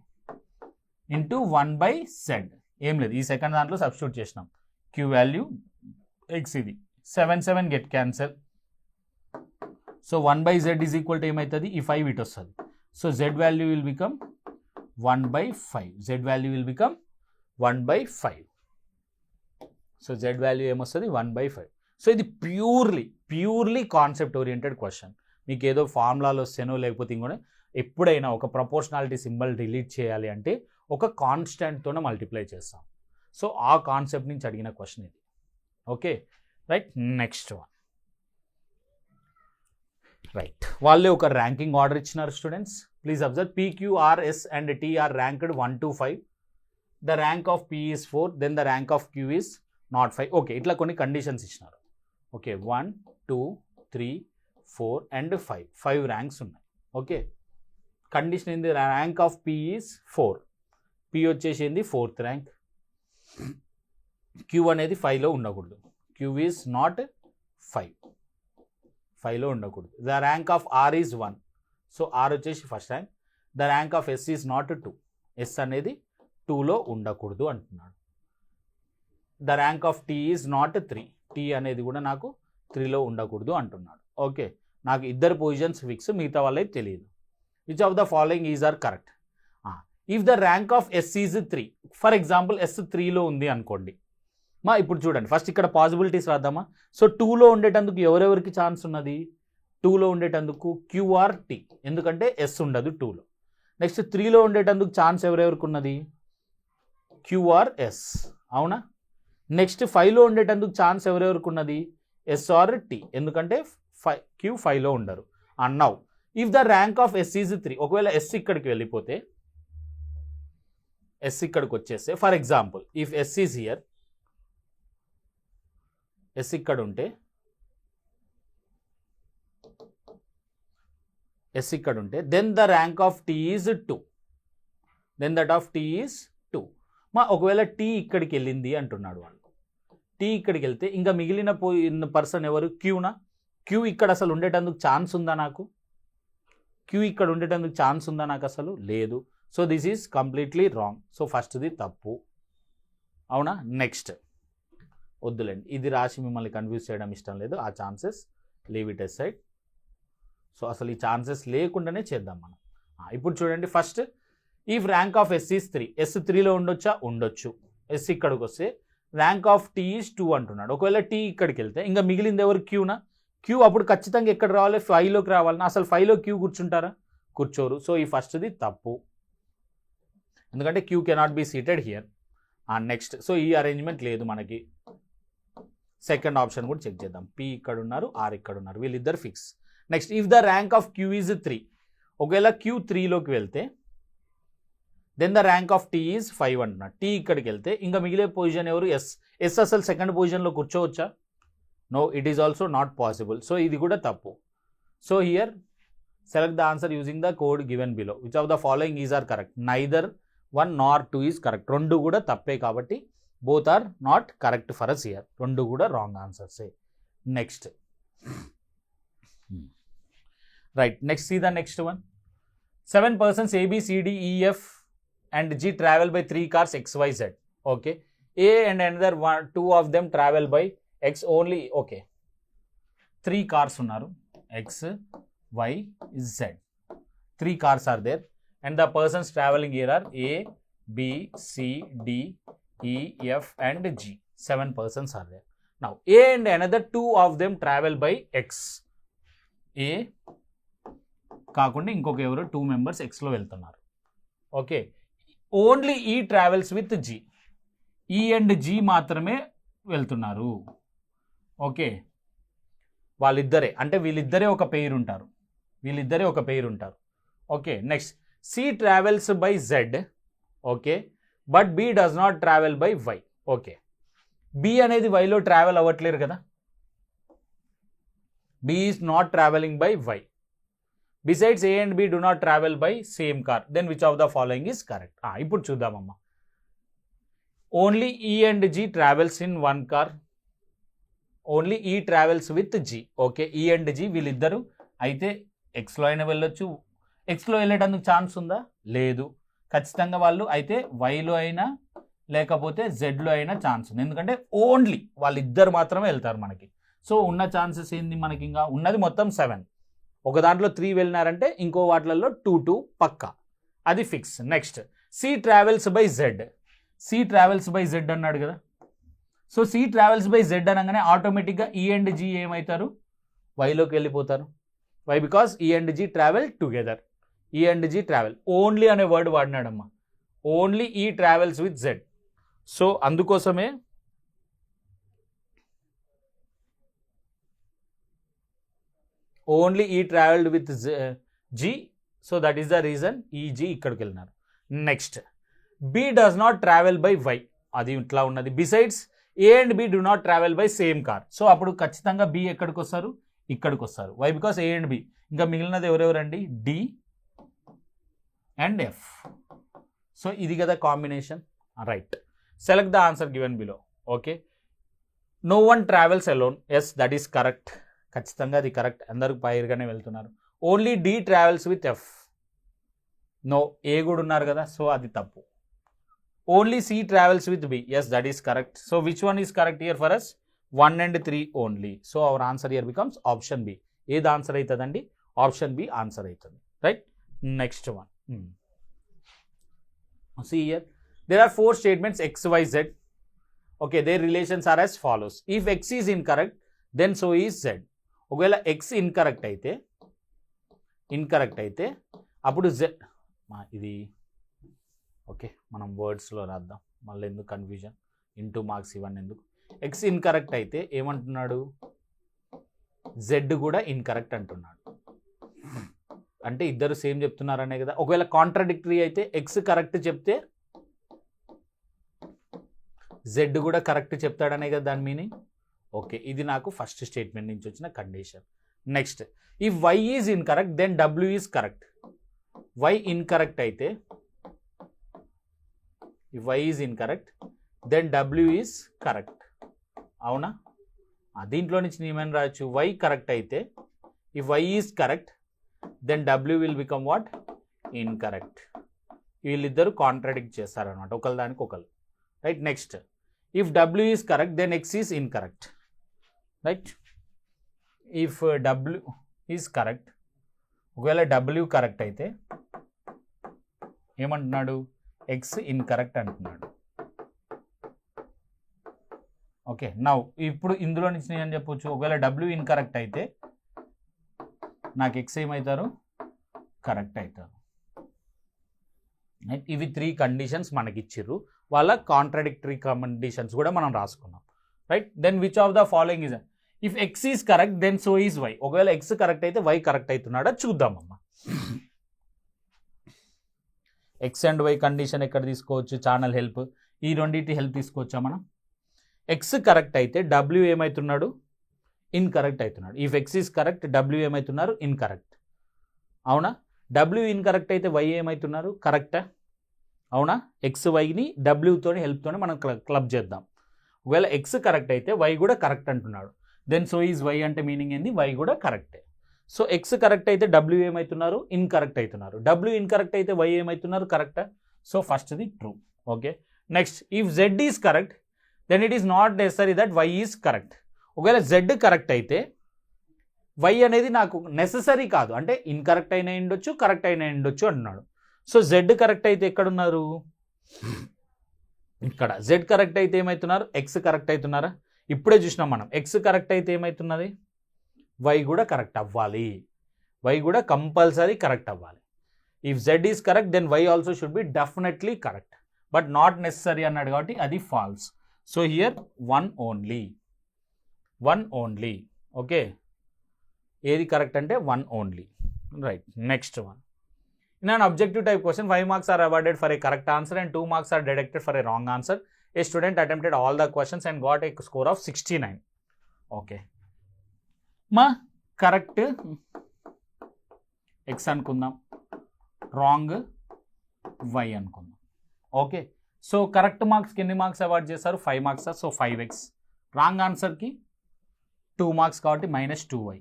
[SPEAKER 1] ఇంటూ 1/z. ఏం లేదు, ఈ సెకండ్ దాంట్లో సబ్స్టిట్యూట్ చేసినాం. క్యూ వాల్యూ ఎక్స్ ఇది 7 7 get cancel. So 1/z is equal to ఏమవుతుంది ఈ 5 ఇటు వస్తుంది. So z value will become 1/5. z value will become 1/5. So z value ఏమొస్తుంది 1/5. సో ఇది ప్యూర్లీ కాన్సెప్ట్ ఓరియంటెడ్ క్వశ్చన్. మీకు ఏదో ఫార్ములాలో వస్తేనో లేకపోతే ఇంకోనే ఎప్పుడైనా ఒక ప్రపోర్షనాలిటీ సింబల్ డిలీట్ చేయాలి అంటే ఒక కాన్స్టెంట్తోనే మల్టిప్లై చేస్తాం. సో ఆ కాన్సెప్ట్ నుంచి అడిగిన క్వశ్చన్ ఇది. Okay right, next one. Right, వాళ్ళే ఒక ర్యాంకింగ్ ఆర్డర్ ఇచ్చినారు students. Please observe PQRS and T are ranked 1 to 5. The rank of P is 4, then the rank of Q is not 5. Okay, ఇట్లా కొన్ని conditions ఇచ్చినారు. Okay 1 2 3 4 and 5 5 ranks ఉన్నాయి. Okay, condition ఏంది rank of P is 4. P వచ్చేసి ఏంది 4th rank. Q అనేది 5లో ఉండకూడదు. Q is not 5లో ఉండకూడదు. The rank of R is 1. So R వచ్చేసి first rank. The rank of S is not 2. S అనేది 2లో ఉండకూడదు అంటున్నాడు. The rank of T is not 3. T అనేది కూడా నాకు 3లో ఉండకూడదు అంటున్నాడు. ఓకే, నాకు ఇద్దరు పొజిషన్స్ ఫిక్స్, మిగతా వాళ్ళకి తెలియదు. Which of the following is are correct. If the rank of S is 3, for example S 3లో ఉంది అనుకోండి. ఇప్పుడు చూడండి ఫస్ట్ ఇక్కడ పాసిబిలిటీస్ రాద్దామా. సో 2లో ఉండేటందుకు ఎవరెవరికి ఛాన్స్ ఉన్నది, 2లో ఉండేటందుకు QRT, ఎందుకంటే S ఉండదు 2లో. నెక్స్ట్ 3లో ఉండేటందుకు ఛాన్స్ ఎవరెవరికి ఉన్నది QRS, అవునా. నెక్స్ట్ 5లో ఉండేటందుకు ఛాన్స్ ఎవరెవరికి ఉన్నది SRT, ఎందుకంటే Q 5లో ఉండరు. And now if the rank of S is 3, ఒకవేళ S ఇక్కడికి వెళ్ళిపోతే, S ఇక్కడికి వచ్చేస్తే, for example if S is here, S ఇక్కడ ఉంటే, then the rank of T is 2. Then that of T is 2. ఒకవేళ T ఇక్కడికి వెళ్ళింది అంటున్నాడు వాళ్ళు. T ఇక్కడికి వెళ్తే ఇంకా మిగిలిన పర్సన్ ఎవరు క్యూనా. క్యూ ఇక్కడ అసలు ఉండేటందుకు ఛాన్స్ ఉందా నాకు, క్యూ ఇక్కడ ఉండేటందుకు ఛాన్స్ ఉందా నాకు అసలు లేదు. So this is completely wrong. So ఫస్ట్ది తప్పు, అవునా. నెక్స్ట్ వద్దులేండి, ఇది రాసి మిమ్మల్ని కన్ఫ్యూజ్ చేయడం ఇష్టం లేదు. ఆ chances leave it aside. So అసలు ఈ ఛాన్సెస్ లేకుండానే చేద్దాం మనం. ఇప్పుడు చూడండి first, if rank of S is 3, S 3లో ఉండొచ్చా, ఉండొచ్చు. S ఇక్కడికి వస్తే ర్యాంక్ ఆఫ్ T ఈజ్ 2 అంటున్నాడు. ఒకవేళ T ఇక్కడికి వెళ్తే ఇంకా మిగిలింది ఎవరు క్యూనా. క్యూ అప్పుడు ఖచ్చితంగా ఎక్కడ రావాలి 5లోకి రావాలన్నా. అసలు 5లో క్యూ కూర్చుంటారా, కూర్చోరు. సో ఈ ఫస్ట్ది తప్పు, ఎందుకంటే Q cannot be seated here. Next, so ఈ అరేంజ్మెంట్ లేదు మనకి. సెకండ్ ఆప్షన్ కూడా చెక్ చేద్దాం. P ఇక్కడ ఉన్నారు, R ఇక్కడ ఉన్నారు, వీళ్ళిద్దరు fix. Next, if the rank of Q is 3, ఒకవేళ Q 3లోకి వెళ్తే then the rank of T is 5 అంటున్నాడు. T ఇక్కడికి వెళ్తే ఇంకా మిగిలే పొజిషన్ ఎవరు S. S అసలు సెకండ్ పొజిషన్లో కూర్చోవచ్చా, no, it is also not possible. So ఇది కూడా తప్పు. So here Select the answer using the code given below. Which of the following is are correct? Neither 1 nor 2 is correct. రెండు కూడా తప్పే కాబట్టి both are not correct for us here. రెండు కూడా wrong answers. Next. Right. Next, see the next one. 7 persons A, B, C, D, E, F and G travel by 3 cars X, Y, Z. Okay. A and another 2 of them travel by X only. Okay. 3 cars unnaru. X, Y, Z. 3 cars are there. And the persons traveling here are A, B, C, D, E, F and G. 7 persons are there. Now, A and another 2 of them travel by X. A కాకుండా ఇంకొక ఎవరు 2 members ఎక్స్లో వెళ్తున్నారు. Okay, only E travels with G. E and G మాత్రమే వెళ్తున్నారు. Okay, వాళ్ళిద్దరే అంటే వీళ్ళిద్దరే ఒక పెయిర్ ఉంటారు. Okay, next C travels by Z. Okay, but B does not travel by Y. Okay, B అనేది వైలో ట్రావెల్ అవ్వట్లేరు కదా. B is not travelling by Y. Besides, A and B do not travel by same car. Then which of the following is correct? ఇప్పుడు చూద్దామమ్మా. Only E and G travels in one car. Only E travels with G. Okay, E and G వీళ్ళిద్దరు అయితే ఎక్స్లో అయినా వెళ్ళొచ్చు. ఎక్స్లో వెళ్ళేటందుకు chance ఉందా? లేదు. ఖచ్చితంగా వాళ్ళు అయితే వైలో అయినా లేకపోతే జెడ్లో అయినా ఛాన్స్ ఉంది. ఎందుకంటే ఓన్లీ వాళ్ళిద్దరు మాత్రమే వెళ్తారు మనకి. సో ఉన్న ఛాన్సెస్ ఏంది మనకి? ఇంకా ఉన్నది మొత్తం 7. ఒక దాంట్లో 3 వెళ్ళినారంటే ఇంకో వాటిలలో 2 పక్కా, అది fix. Next C travels by Z. C travels by Z అన్నాడు కదా. So C travels by Z అనగానే ఆటోమేటిక్గా ఈ అండ్ జీ ఏమవుతారు? వైలోకి వెళ్ళిపోతారు. Why? Because E and G travel together. E and G travel, only అనే వర్డ్ వాడినాడమ్మా. Only E travels with Z. So అందుకోసమే only E travelled with G. So that is the reason E G ఇక్కడికి వెళ్ళినారు. Next B does not travel by Y. అది ఇట్లా ఉన్నది. Besides A and B do not travel by same car. So అప్పుడు ఖచ్చితంగా B ఎక్కడికి వస్తారు? ఇక్కడికి వస్తారు. Why? Because A and B. ఇంకా మిగిలినది ఎవరెవరండి? D and F. సో ఇది కదా combination. Right. Select the answer given below. Okay, no one travels alone. Yes, that is correct. ఖచ్చితంగా అది కరెక్ట్. అందరూ పైరుగానే వెళ్తున్నారు. Only D travels with F. No, A కూడా ఉన్నారు కదా. సో అది తప్పు. Only C travels with B. Yes, that is correct. So which one is correct here for us? 1 and 3 only. So our answer here becomes option B. ఏది answer అవుతుందండి? Option B answer అవుతుంది. Right. Next one. See here, there are 4 statements x, y, z. Okay, their relations are as follows. If x is incorrect, then so is z. ఒకవేళ x incorrect అయితే అప్పుడు z. ఇది okay, మనం వర్డ్స్లో రాద్దాం. మళ్ళీ ఎందుకు confusion? Into marks ఇవన్నీ ఎందుకు? x ఇన్కరెక్ట్ అయితే ఏమంటున్నాడు? z కూడా ఇన్కరెక్ట్ అంటున్నాడు. అంటే ఇద్దరు సేమ్ చెప్తున్నారనే కదా. ఒకవేళ కాంట్రాడిక్టరీ అయితే ఎక్స్ కరెక్ట్ చెప్తే జెడ్ కూడా కరెక్ట్ చెప్తాడనే కదా దాని మీనింగ్. ఓకే, ఇది నాకు ఫస్ట్ స్టేట్మెంట్ నుంచి వచ్చిన condition. Next, if why is incorrect then W is correct. Y incorrect అయితే, if why is incorrect then W is correct. అవునా? దీంట్లో నుంచి నేమని రాయొచ్చు? వై కరెక్ట్ అయితే, if why is correct then W will become what? Incorrect. వీళ్ళిద్దరు contradict చేస్తారనమాట ఒకళ్ళ దానికి ఒకళ్ళు. Right. Next, if W is correct then X is incorrect. Right. If W is correct, ఒకవేళ W కరెక్ట్ అయితే ఏమంటున్నాడు? X ఇన్కరెక్ట్ అంటున్నాడు. ఓకే, నౌ ఇప్పుడు ఇందులో నుంచి నేను చెప్పొచ్చు, ఒకవేళ W ఇన్కరెక్ట్ అయితే నాకు ఎక్స్ ఏమవుతారు? కరెక్ట్ అవుతారు. ఇవి 3 కండిషన్స్ మనకి ఇచ్చిర్రు. వాళ్ళ కాంట్రాడిక్టరీ కండిషన్స్ కూడా మనం రాసుకున్నాం. Right. Then which of the following is? If X is correct then so is Y. ఒకవేళ ఎక్స్ కరెక్ట్ అయితే వై కరెక్ట్ అవుతున్నాడా చూద్దామమ్మా. ఎక్స్ అండ్ వై కండిషన్ ఎక్కడ తీసుకోవచ్చు? Channel help. ఈ రెండింటి హెల్ప్ తీసుకోవచ్చా మనం? ఎక్స్ కరెక్ట్ అయితే డబ్ల్యూ ఏమవుతున్నాడు? ఇన్కరెక్ట్ అవుతున్నాడు. If X is correct W ఏమవుతున్నారు? ఇన్కరెక్ట్. అవునా? డబ్ల్యూ ఇన్కరెక్ట్ అయితే వై ఏమవుతున్నారు? కరెక్టా? అవునా? ఎక్స్ వైని డబ్ల్యూతో హెల్ప్తోనే మనం క్లబ్ చేద్దాం. ఒకవేళ ఎక్స్ కరెక్ట్ అయితే వై కూడా కరెక్ట్ అంటున్నాడు. దెన్ సో ఈజ్ వై అంటే మీనింగ్ ఏంది? వై కూడా కరెక్టే. సో ఎక్స్ కరెక్ట్ అయితే డబ్ల్యూ ఏమవుతున్నారు? ఇన్కరెక్ట్ అవుతున్నారు. డబ్ల్యూ ఇన్కరెక్ట్ అయితే వై ఏమవుతున్నారు? కరెక్టా? సో ఫస్ట్ది true. Okay, next if Z is correct then it is not necessary that Y is correct. ఒకవేళ జెడ్ కరెక్ట్ అయితే వై అనేది నాకు నెససరీ కాదు, అంటే ఇన్కరెక్ట్ అయినా ఉండొచ్చు, కరెక్ట్ అయినా ఉండొచ్చు అంటున్నాడు. సో జెడ్ కరెక్ట్ అయితే ఎక్కడున్నారు? ఇక్కడ. జెడ్ కరెక్ట్ అయితే ఏమవుతున్నారు? ఎక్స్ కరెక్ట్ అవుతున్నారా? ఇప్పుడే చూసినాం మనం. ఎక్స్ కరెక్ట్ అయితే ఏమవుతున్నది? వై కూడా కరెక్ట్ అవ్వాలి. వై కూడా కంపల్సరీ కరెక్ట్ అవ్వాలి. If Z is correct then Y also should be definitely correct, but not necessary అన్నాడు కాబట్టి అది false. So here one only. Okay, ఏది కరెక్ట్ అంటే one only. Right, next one. In an objective type question, 5 marks are awarded for a correct answer and 2 marks are deducted for a wrong answer. A student attempted all the questions and got a score of 69. Okay. మా correct X అనుకుందాం, wrong Y అనుకుందాం. Okay, so correct మార్క్స్కి ఎన్ని marks award చేస్తారు? 5 marks. So 5x. Wrong ఆన్సర్కి 2 marks కాబట్టి -2y.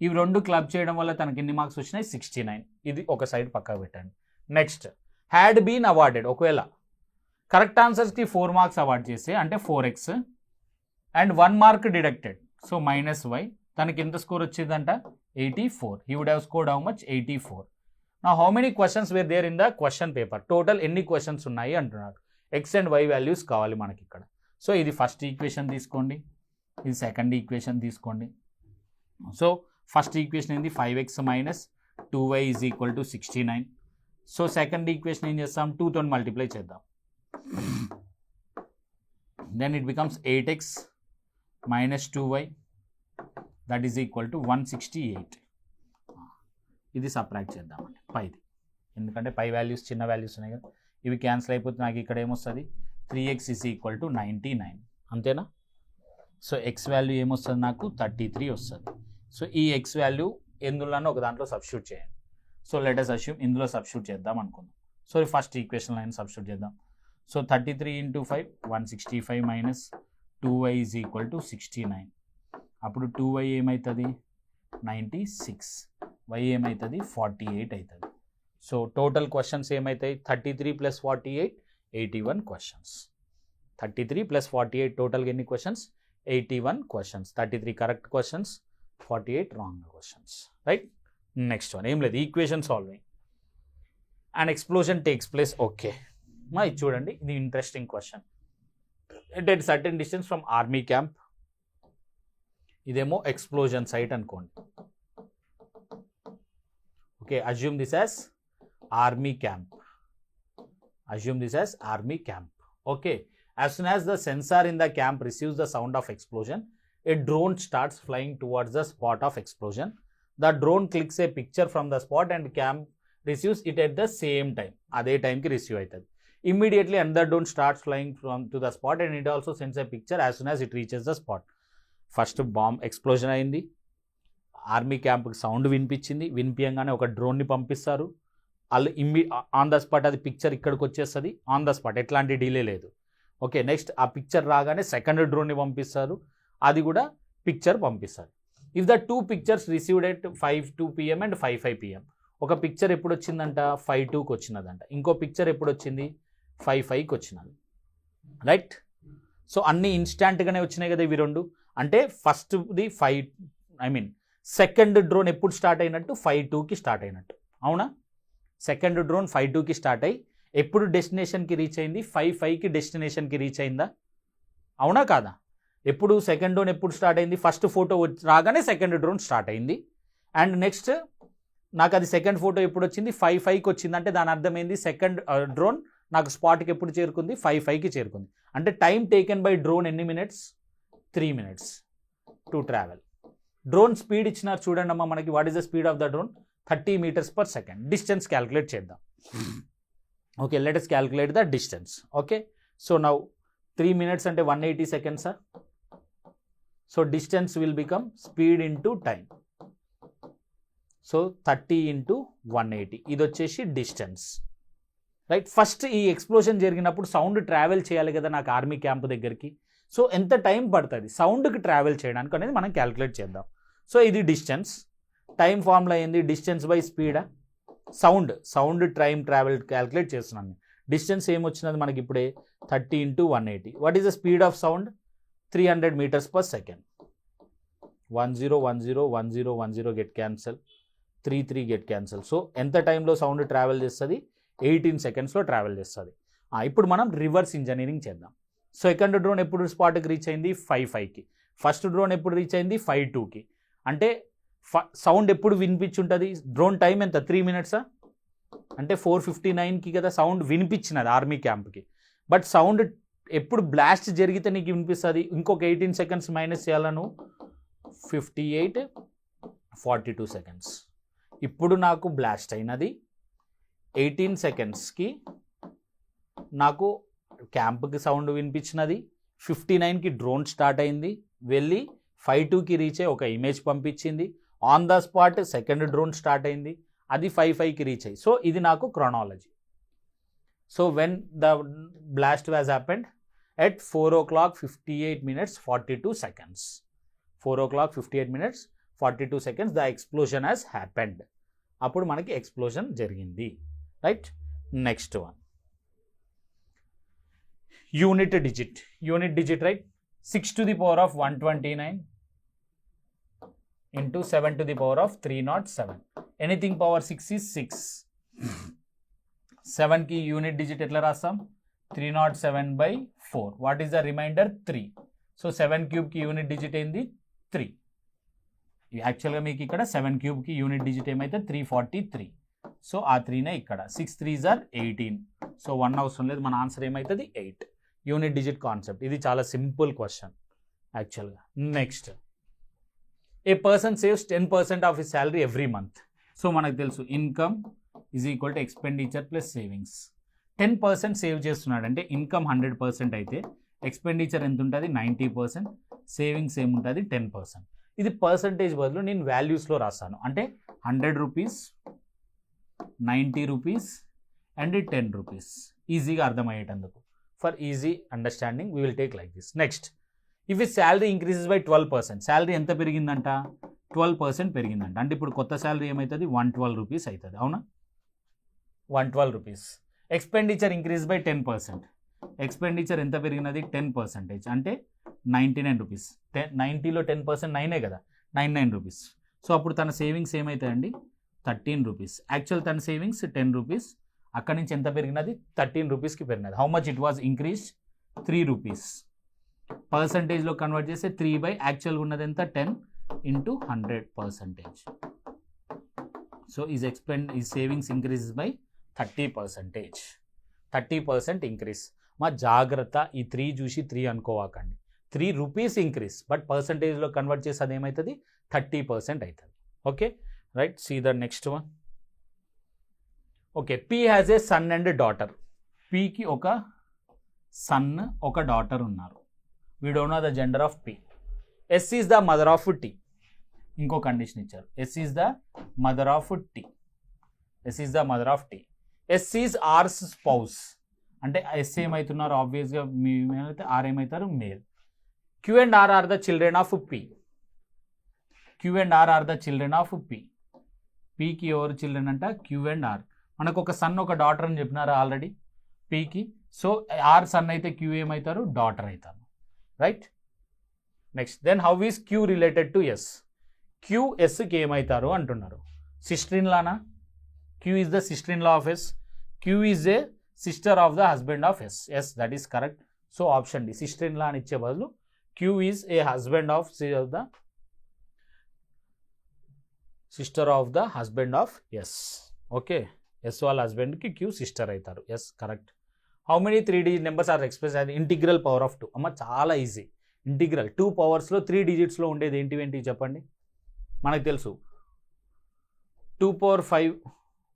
[SPEAKER 1] ఇవి రెండు క్లబ్ చేయడం వల్ల తనకి ఎన్ని మార్క్స్ వచ్చినాయి? 69. ఇది ఒక సైడ్ పక్కకు పెట్టండి. Next, had been awarded. ఒకవేళ కరెక్ట్ ఆన్సర్స్కి 4 మార్క్స్ అవార్డ్ చేస్తే అంటే 4x and 1 mark deducted, so -y. తనకి ఎంత స్కోర్ వచ్చిందంట? 84. He would have scored how much? 84. నా how many questions were there in the question paper? Total ఎన్ని క్వశ్చన్స్ ఉన్నాయి అంటున్నాడు. ఎక్స్ అండ్ వై వాల్యూస్ కావాలి మనకి ఇక్కడ. సో ఇది ఫస్ట్ ఈక్వేషన్ తీసుకోండి, ఇది సెకండ్ ఈక్వేషన్ తీసుకోండి. సో ఫస్ట్ ఈక్వేషన్ ఏంది? 5x - 2y is equal to 69. So second equation ఏం చేస్తాం? 2తో మల్టిప్లై చేద్దాం. Then it becomes 8x - 2y that is equal to 168. ఇది సబ్ట్రాక్ట్ చేద్దామండి పైది, ఎందుకంటే పై వాల్యూస్ చిన్న వాల్యూస్ ఉన్నాయి కదా, ఇవి క్యాన్సిల్ అయిపోతే నాకు ఇక్కడ ఏమొస్తుంది? 3x is equal to 99. అంతేనా? సో ఎక్స్ వాల్యూ ఏమొస్తుంది? నాకు 33 వస్తుంది. సో ఈ ఎక్స్ వాల్యూ ఎందులోనో ఒక దాంట్లో సబ్స్టిట్యూట్ చేయండి. సో లెట్ us assume ఇందులో సబ్స్టిట్యూట్ చేద్దాం అనుకుందాం. So first equation line substitute చేద్దాం. So 33 × 5 165 - 2y is equal to 69. అప్పుడు 2y ఏమవుతుంది? 96. y ఏమవుతుంది? 48 అవుతుంది. సో టోటల్ క్వశ్చన్స్ ఏమవుతాయి? 33 + 48 81 క్వశ్చన్స్. 33 + 48 టోటల్గా ఎన్ని questions? 81 questions. 33 correct questions, 48 wrong questions. Right, next one ఏం లేదు, equation solving. And explosion takes place. Okay మా ఇది చూడండి, ఇది interesting question. At certain distance from army camp. ఇదేమో ఎక్స్ప్లోజన్ సైట్ అనుకోండి. Okay, assume this as army camp. Okay, as soon as the sensor in the camp receives the sound of explosion, a drone starts flying towards the spot of explosion. The drone clicks a picture from the spot and camp receives it at the same time. అదే టైంకి receive అవుతుంది. Immediately another drone starts flying to the spot and it also sends a picture as soon as it reaches the spot. First bomb explosion అయింది, army క్యాంప్కి sound వినిపించింది, వినిపించగానే ఒక డ్రోన్ని పంపిస్తారు. వాళ్ళు on the spot అది పిక్చర్ ఇక్కడికి వచ్చేస్తుంది, ఆన్ ద స్పాట్, ఎట్లాంటి డిలే లేదు. ఓకే, నెక్స్ట్ ఆ పిక్చర్ రాగానే సెకండ్ డ్రోన్ని పంపిస్తారు, అది కూడా పిక్చర్ పంపిస్తారు. If the 2 pictures received at 5:02 PM and 5:05 PM. ఒక పిక్చర్ ఎప్పుడు వచ్చిందంట? 5:02కి వచ్చినదంట. ఇంకో పిక్చర్ ఎప్పుడు వచ్చింది? 5:05కి వచ్చినది. రైట్, సో అన్ని ఇన్స్టాంట్గానే వచ్చినాయి కదా ఇవి రెండు. అంటే ఫస్ట్ది సెకండ్ డ్రోన్ ఎప్పుడు స్టార్ట్ అయినట్టు? 5:02కి స్టార్ట్ అయినట్టు. అవునా? సెకండ్ డ్రోన్ 5:02కి స్టార్ట్ అయ్యి ఎప్పుడు డెస్టినేషన్కి రీచ్ అయింది? 5:05కి డెస్టినేషన్కి రీచ్ అయిందా? అవునా కాదా? ఎప్పుడు సెకండ్ డ్రోన్ ఎప్పుడు స్టార్ట్ అయింది? ఫస్ట్ ఫోటో రాగానే సెకండ్ డ్రోన్ స్టార్ట్ అయింది. అండ్ నెక్స్ట్ నాకు అది సెకండ్ ఫోటో ఎప్పుడు వచ్చింది? 5:05కి వచ్చింది. అంటే దాని అర్థమైంది సెకండ్ డ్రోన్ నాకు స్పాట్కి ఎప్పుడు చేరుకుంది? 5:05కి చేరుకుంది. అంటే టైం టేకెన్ బై డ్రోన్ ఎన్ని minutes? 3 minutes to travel. Drone speed ఇచ్చినారు చూడండి అమ్మా మనకి. What is the speed of the drone? 30 meters/second. Distance calculate చేద్దాం. Okay, let us calculate the distance. Okay, so now 3 minutes అంటే 180 seconds. So distance will become speed into time. So 30 into 180 ఇది వచ్చేసి distance, right. First ఈ explosion జరిగినప్పుడు sound travel చేయాలి కదా నాకు army camp దగ్గరికి. సో ఎంత టైం పడుతుంది సౌండ్కి ట్రావెల్ చేయడానికి అనేది మనం క్యాలిక్యులేట్ చేద్దాం. సో ఇది డిస్టెన్స్, టైం ఫార్ములా ఏంది, డిస్టెన్స్ బై స్పీడా, సౌండ్ టైం ట్రావెల్ క్యాలిక్యులేట్ చేస్తున్నాను. డిస్టెన్స్ ఏమొచ్చినది మనకి ఇప్పుడే 30 into 180. What is the speed of sound, 300 meters per second. 10 10 10 10 get cancel, 3 get cancel. So ఎంత టైంలో సౌండ్ ట్రావెల్ చేస్తుంది, 18 secondsలో ట్రావెల్ చేస్తుంది. ఇప్పుడు మనం రివర్స్ ఇంజనీరింగ్ చేద్దాం. సెకండ్ డ్రోన్ ఎప్పుడు స్పాట్కి రీచ్ అయింది 5:5కి, ఫస్ట్ డ్రోన్ ఎప్పుడు రీచ్ అయింది 5:2కి. అంటే సౌండ్ ఎప్పుడు వినిపించుంటుంది, డ్రోన్ టైం ఎంత 3 minutes అంటే 4:59కి కదా సౌండ్ వినిపించినది ఆర్మీ క్యాంప్కి. బట్ సౌండ్ ఎప్పుడు బ్లాస్ట్ జరిగితే నీకు వినిపిస్తుంది, ఇంకొక 18 seconds మైనస్ చేయాలను 58 42 seconds. ఇప్పుడు నాకు బ్లాస్ట్ అయినది 18 secondsకి, నాకు క్యాంప్కి సౌండ్ వినిపించినది, 59కి డ్రోన్ స్టార్ట్ అయింది, వెళ్ళి 5:2కి రీచ్ అయ్యి ఒక ఇమేజ్ పంపించింది, on the spot second drone start అయింది, అది 5:5కి రీచ్ అయ్యి. సో ఇది నాకు chronology. So when the blast was happened at 4:58 42 seconds. 4:58 42 seconds the explosion has happened. అప్పుడు మనకి ఎక్స్ప్లోజన్ జరిగింది, right. Next one unit digit, right. 6 to the power of 129 into 7 to the power of 307. Anything power 6 is 6. 7కి unit digit ఎట్లా రాస్తాం, 307/4. What is the remainder 3. So 7 క్యూబ్కి unit digit ఏంది 3. యాక్చువల్గా మీకు ఇక్కడ 7 క్యూబ్కి యూనిట్ డిజిట్ ఏమైతే 343. సో ఆ 3నే ఇక్కడ 6 3s are 18. సో 1 అవసరం లేదు, మన ఆన్సర్ ఏమవుతుంది 8. యూనిట్ డిజిట్ కాన్సెప్ట్, ఇది చాలా సింపుల్ క్వశ్చన్ యాక్చువల్గా. Next, A person saves 10% of his salary every month. So మనకు తెలుసు income is equal to expenditure plus savings. 10% save చేస్తున్నాడు అంటే ఇన్కమ్ 100% అయితే ఎక్స్పెండిచర్ ఎంత ఉంటుంది 90%, సేవింగ్స్ ఏముంటుంది 10%. ఇది పర్సంటేజ్ బదులు నేను వాల్యూస్లో రాస్తాను, అంటే 100 rupees, 90 rupees అండ్ 10 rupees. ఈజీగా అర్థమయ్యేటందుకు, for easy understanding we will take like this. Next, if ఈ శాలరీ ఇంక్రీజెస్ బై 12%, శాలరీ ఎంత పెరిగిందంట 12% పెరిగిందంట, అంటే ఇప్పుడు కొత్త శాలరీ ఏమవుతుంది 112 rupees అవుతుంది, అవునా. 112 rupees. Expenditure increase by 10%, expenditure ఎంత పెరిగినది 10%, అంటే 99 rupees. 90లో 10% 9 కదా, 99 rupees. సో అప్పుడు తన సేవింగ్స్ ఏమవుతాయండి 13 rupees. యాక్చువల్ తన సేవింగ్స్ 10 rupees, అక్కడి నుంచి ఎంత పెరిగినది 13 rupeesకి పెరిగినది. How much it was increase 3 rupees. పర్సంటేజ్లో కన్వర్ట్ చేస్తే 3 యాక్చువల్గా ఉన్నది ఎంత 10 into 100%. So is savings increase by 30%. 30% increase. మా జాగ్రత్త, ఈ 3 చూసి 3 అనుకోవాకండి. 3 rupees ఇంక్రీజ్, బట్ పర్సంటేజ్లో కన్వర్ట్ చేసి అది ఏమవుతుంది 30% అవుతుంది. Okay, right. See the next one. Okay, P has a son and daughter. పీకి ఒక సన్ ఒక డాటర్ ఉన్నారు. We don't know the gender of P. S is the mother of T. ఇంకో కండిషన్ ఇచ్చారు, S is the mother of T. S is the mother of T. S is R's spouse, అంటే S ఏమవుతున్నారు ఆబ్వియస్గా మీ అయితే R ఏమవుతారు male. Q and R are the children of P. Q and R are the children of P. పీకి ఎవరు children అంట queue and are. మనకు ఒక సన్ ఒక డాటర్ అని చెప్పినారు ఆల్రెడీ పీకి. సో ఆర్ సన్ అయితే క్యూ ఏమవుతారు డాటర్ అవుతారు, right. Next, then how is Q related to S. Q ఎస్కి ఏమవుతారు అంటున్నారు, సిస్టర్ ఇన్ లానా. Q is the sister in law of S. Q is a sister of the husband of S. Yes, that is correct. So option D, sister in law అని ఇచ్చే బదులు Q is a husband of the sister of the husband of yes. Okay, S వాళ్ళ హస్బెండ్కి Q sister అవుతారు. Yes, correct. How many 3 digit numbers are express అది integral power of 2. అమ్మ చాలా easy. Integral 2 పవర్స్లో 3 digitsలో ఉండేది ఏంటివి చెప్పండి. మనకు తెలుసు 2 power 5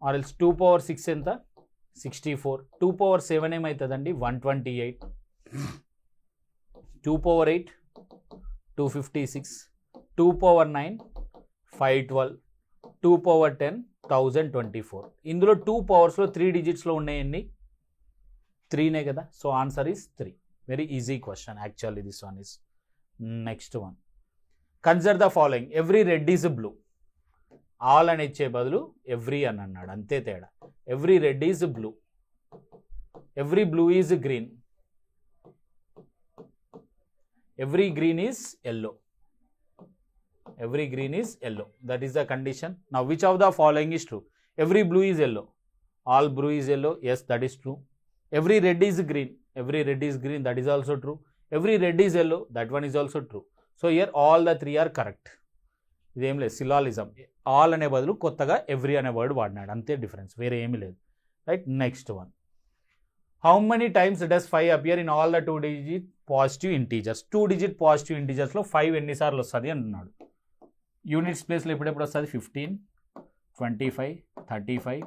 [SPEAKER 1] ఆర్ ఎల్స్ 2 power 6 ఎంత 64. 2 power 7 ఏమవుతుందండి 128. 2 power 8 256. 2 power 9 512. 2 power 10 1024. ఇందులో 2 పవర్స్లో 3 డిజిట్స్లో ఉన్నాయండి 3నే కదా. So answer is 3. Very easy question actually this one is. Next one, consider the following. Every red is blue. All అని ఇచ్చే బదులు ఎవ్రీ అని అన్నాడు, అంతే తేడా. Every red is blue, every blue is green, every green is yellow, every green is yellow. That is the condition. Now which of the following is true? Every blue is yellow, all blue is yellow, yes, that is true. Every red is green, every red is green, that is also true. Every red is yellow, that one is also true. So here all the three are correct. ఇదేం లేదు, సిలాలిజం. All అనే బదులు కొత్తగా every అనే word వాడినాడు, అంతే difference, వేరే ఏమీ లేదు. Right. Next one, how many times does 5 appear in all the 2 digit positive integers. 2 digit positive ఇంటీజర్స్లో 5 ఎన్నిసార్లు వస్తుంది అంటున్నాడు. యూనిట్స్ ప్లేస్లో ఎప్పుడెప్పుడు వస్తుంది? 15, 25, 35,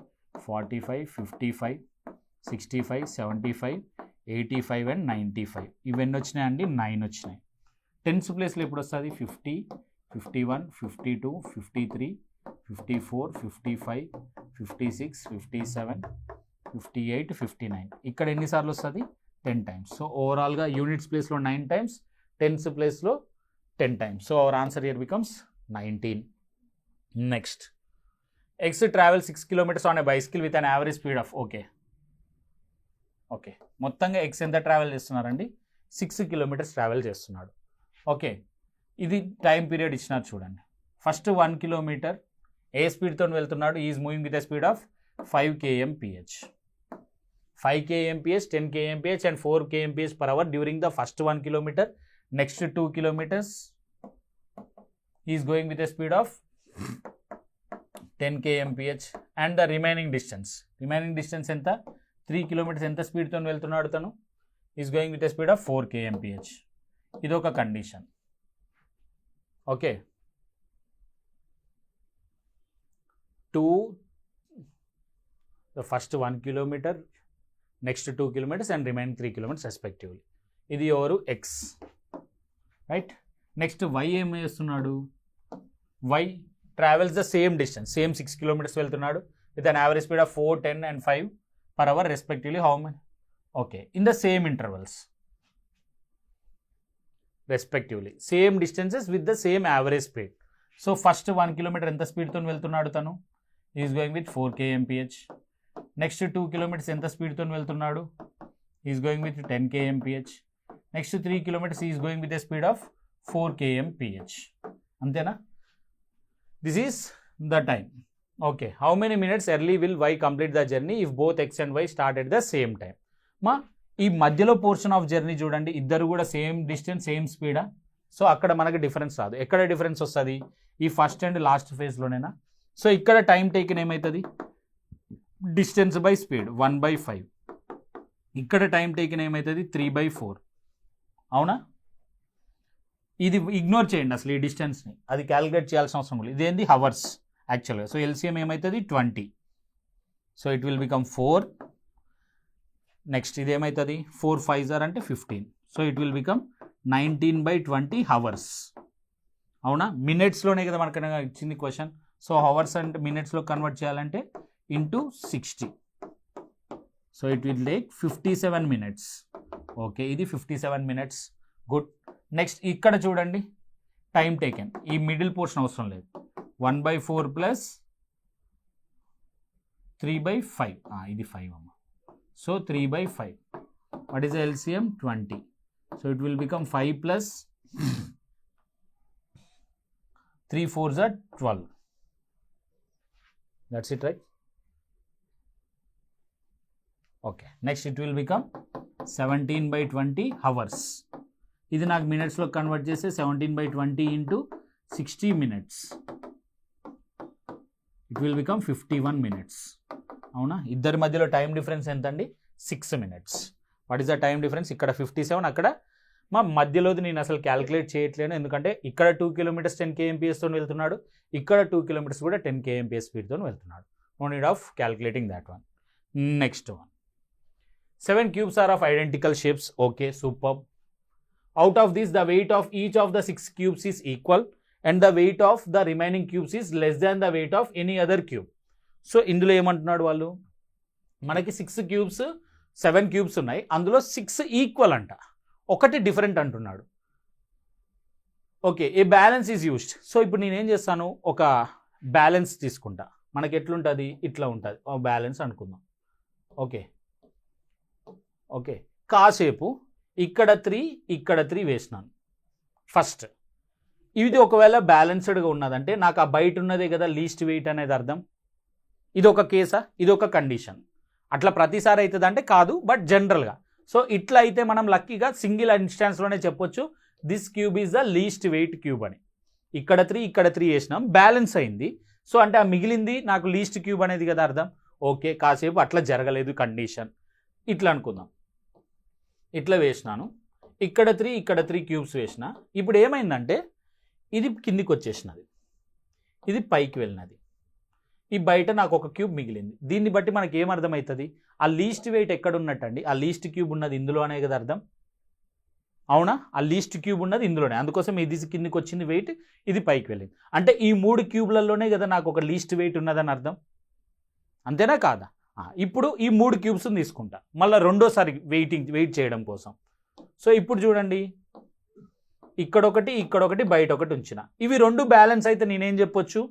[SPEAKER 1] 45, 55, 65, 75, 85 అండ్ 95. ఇవన్నీ వచ్చినాయండి, 9 వచ్చినాయి. టెన్స్ ప్లేస్లో ఎప్పుడు వస్తుంది? 50, 51, 52, 53, 54, 55, 56, 57, 58, 59. ఇక్కడ ఎన్నిసార్లు వస్తుంది? 10 టైమ్స్. సో ఓవరాల్గా యూనిట్స్ ప్లేస్లో 9 టైమ్స్, టెన్స్ ప్లేస్లో 10 times. So our answer here becomes 19. Next, X travels 6 kilometers on a bicycle with an average speed of okay మొత్తంగా X ఎంత ట్రావెల్ చేస్తున్నారండి? 6 kilometers ట్రావెల్ చేస్తున్నాడు. ఓకే, ఇది టైం పీరియడ్ ఇచ్చినారు చూడండి. ఫస్ట్ 1 kilometer ఏ స్పీడ్తో వెళ్తున్నాడు? Is moving with the speed of 5 kmph. 5 kmph, 10 kmph and 4 kmph per hour during the first 1 kilometer. Next 2 kilometers he is going with a speed of 10 kmph and the remaining distance ఎంత? 3 kilometers ఎంత స్పీడ్తో వెళ్తున్నాడు తను? Is going with a speed of 4 kmph. ఇదొక condition. Okay, the first 1 kilometer, next 2 kilometers and remaining 3 kilometers respectively. ఇది ఎవరు? X. Right. Next Y ఏం చేస్తున్నాడు? Y travels the same distance, same 6 kilometers వెళ్తున్నాడు with an average speed of 4, 10 and 5 per hour respectively. How many? Okay, in the same intervals respectively, same distances with the same average speed. So first 1 kilometer ఎంత స్పీడ్తో వెళ్తున్నాడు తను? He is going with 4 kmph. Next 2 kilometers ఎంత స్పీడ్తో వెళ్తున్నాడు? He is going with 10 kmph. Next 3 kilometers he is going with a speed of 4 kmph. అంతేనా? This is the time. Okay, how many minutes early will Y complete the journey if both X and Y start at the same time? ఈ మధ్యలో portion of journey చూడండి, ఇద్దరు కూడా same distance, same స్పీడా? So అక్కడ మనకు difference రాదు. ఎక్కడ difference వస్తుంది? ఈ ఫస్ట్ అండ్ లాస్ట్ ఫేజ్లోనేనా? సో ఇక్కడ టైం టేకెన్ ఏమవుతుంది? Distance by speed 1/5. ఇక్కడ టైం టేకెన్ ఏమవుతుంది? 3/4. అవునా? ఇది ఇగ్నోర్ చేయండి అసలు ఈ డిస్టెన్స్ని, అది క్యాలిక్యులేట్ చేయాల్సిన అవసరం లేదు. ఇదేంది? హవర్స్ యాక్చువల్గా. సో ఎల్సిఎం ఏమవుతుంది? 20. So it will become 4. Next ఇది ఏమవుతుంది? 4 5s అంటే 15. So it will become 19/20 hours. అవునా? మినిట్స్లోనే కదా మనకు ఇచ్చింది క్వశ్చన్. సో హవర్స్ అంటే మినిట్స్లో కన్వర్ట్ చేయాలంటే into 60. So it will take 57 minutes. Okay, ఇది 57 minutes. గుడ్. నెక్స్ట్ ఇక్కడ చూడండి టైం టేకెన్, ఈ మిడిల్ పోర్షన్ అవసరం లేదు. 1/4 ప్లస్ 3/5. ఇది 5 అమ్మ. So 3/5. What is the LCM? 20. So it will become 5 plus 3 4s are 12. That's it, right? Okay, next it will become 17/20 hours. ఇది నాకు మినిట్స్లో కన్వర్ట్ చేస్తే 17/20 into 60 minutes. It will become 51 minutes. అవునా? ఇద్దరి మధ్యలో టైం డిఫరెన్స్ ఎంత అండి? 6 minutes. What is the time difference? ఇక్కడ 57, అక్కడ మా మధ్యలోది నేను అసలు క్యాలిక్యులేట్ చేయట్లేను, ఎందుకంటే ఇక్కడ 2 kilometers 10 kmph తో వెళ్తున్నాడు, ఇక్కడ 2 kilometers కూడా 10 kmph స్పీడ్తో వెళ్తున్నాడు. No need of calculating that one. Next one, 7 cubes are of identical shapes. Okay, superb. Out of this, the weight of each of the 6 cubes is equal and the weight of the remaining cubes is less than the weight of any other cube. So ఇందులో ఏమంటున్నాడు వాళ్ళు, మనకి 6 cubes 7 cubes ఉన్నాయి, అందులో 6 equal అంట, ఒకటి different అంటున్నాడు. Okay, A balance is used. So ఇప్పుడు నేనేం చేస్తాను, ఒక బ్యాలెన్స్ తీసుకుంటా. మనకి ఎట్లుంటుంది, ఇట్లా ఉంటుంది, ఒక బ్యాలెన్స్ అనుకుందాం. ఓకే ఓకే, కాసేపు ఇక్కడ 3 ఇక్కడ 3 వేసినాను ఫస్ట్. ఇది ఒకవేళ బ్యాలెన్స్డ్గా ఉన్నదంటే నాకు ఆ బయట ఉన్నదే కదా లీస్ట్ వెయిట్ అనేది అర్థం. ఇది ఒక కేసా, ఇది ఒక కండిషన్. అట్లా ప్రతిసారి అవుతుంది అంటే కాదు, బట్ జనరల్గా. సో ఇట్లా అయితే మనం లక్కీగా సింగిల్ ఇన్స్టాన్స్లోనే చెప్పొచ్చు this cube is the least weight cube అని. ఇక్కడ 3 ఇక్కడ 3 వేసినాం, బ్యాలెన్స్ అయింది. సో అంటే ఆ మిగిలింది నాకు లీస్ట్ క్యూబ్ అనేది కదా అర్థం. ఓకే, కాసేపు అట్లా జరగలేదు కండిషన్, ఇట్లా అనుకుందాం. ఇట్లా వేసినాను, ఇక్కడ 3 ఇక్కడ 3 క్యూబ్స్ వేసిన. ఇప్పుడు ఏమైందంటే ఇది కిందికి వచ్చేసినది, ఇది పైకి వెళ్ళినది, ఈ బయట నాకు ఒక క్యూబ్ మిగిలింది. దీన్ని బట్టి మనకి ఏమర్థమవుతుంది, ఆ లీస్ట్ వెయిట్ ఎక్కడ ఉన్నట్టండి, ఆ లీస్ట్ క్యూబ్ ఉన్నది ఇందులో అనే కదా అర్థం. అవునా, ఆ లీస్ట్ క్యూబ్ ఉన్నది ఇందులోనే, అందుకోసం ఇది కిందికి వచ్చింది వెయిట్, ఇది పైకి వెళ్ళింది. అంటే ఈ 3 క్యూబ్లలోనే కదా నాకు ఒక లీస్ట్ వెయిట్ ఉన్నదని అర్థం, అంతేనా కాదా? ఇప్పుడు ఈ 3 క్యూబ్స్ని తీసుకుంటా మళ్ళీ రెండోసారి వెయిట్ చేయడం కోసం. సో ఇప్పుడు చూడండి, ఇక్కడొకటి ఇక్కడొకటి బయట ఒకటి ఉంచిన, ఇవి 2 బ్యాలెన్స్ అయితే నేనేం చెప్పొచ్చు,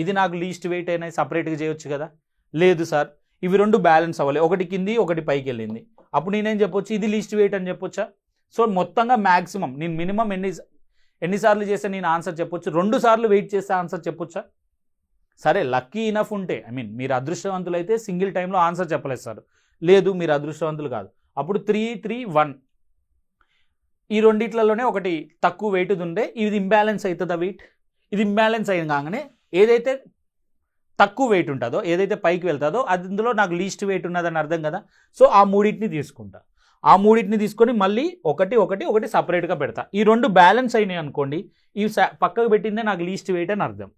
[SPEAKER 1] ఇది నాకు లీస్ట్ వెయిట్ అయినా సపరేట్గా చేయొచ్చు కదా. లేదు సార్, ఇవి 2 బ్యాలెన్స్ అవ్వాలి, ఒకటి కింది ఒకటి పైకి వెళ్ళింది, అప్పుడు నేనేం చెప్పొచ్చు, ఇది లీస్ట్ వెయిట్ అని చెప్పొచ్చా. సో మొత్తంగా మ్యాక్సిమం నేను మినిమం ఎన్నిసార్లు చేస్తే నేను ఆన్సర్ చెప్పొచ్చు, 2 సార్లు వెయిట్ చేస్తే ఆన్సర్ చెప్పొచ్చా. సరే లక్కీ ఇనఫ్ ఉంటే, మీరు అదృష్టవంతులు అయితే సింగిల్ టైంలో ఆన్సర్ చెప్పలేదు సార్. లేదు మీరు అదృష్టవంతులు కాదు, అప్పుడు 3 3 1 ఈ రెండిట్లలోనే ఒకటి తక్కువ వెయిట్ ఉండే, ఇది ఇంబ్యాలెన్స్ అవుతుందా వెయిట్. ఇది ఇంబ్యాలెన్స్ అయిన కాగానే ఏదైతే తక్కువ వెయిట్ ఉంటుందో, ఏదైతే పైకి వెళ్తుందో అది ఇందులో నాకు లీస్ట్ వెయిట్ ఉన్నదని అర్థం కదా. సో ఆ 3టిని తీసుకుంటా, ఆ 3టిని తీసుకొని మళ్ళీ ఒకటి ఒకటి ఒకటి సపరేట్గా పెడతా. ఈ 2 బ్యాలెన్స్ అయినాయి అనుకోండి, ఇవి పక్కకు పెట్టిందే నాకు లీస్ట్ వెయిట్ అని అర్థం.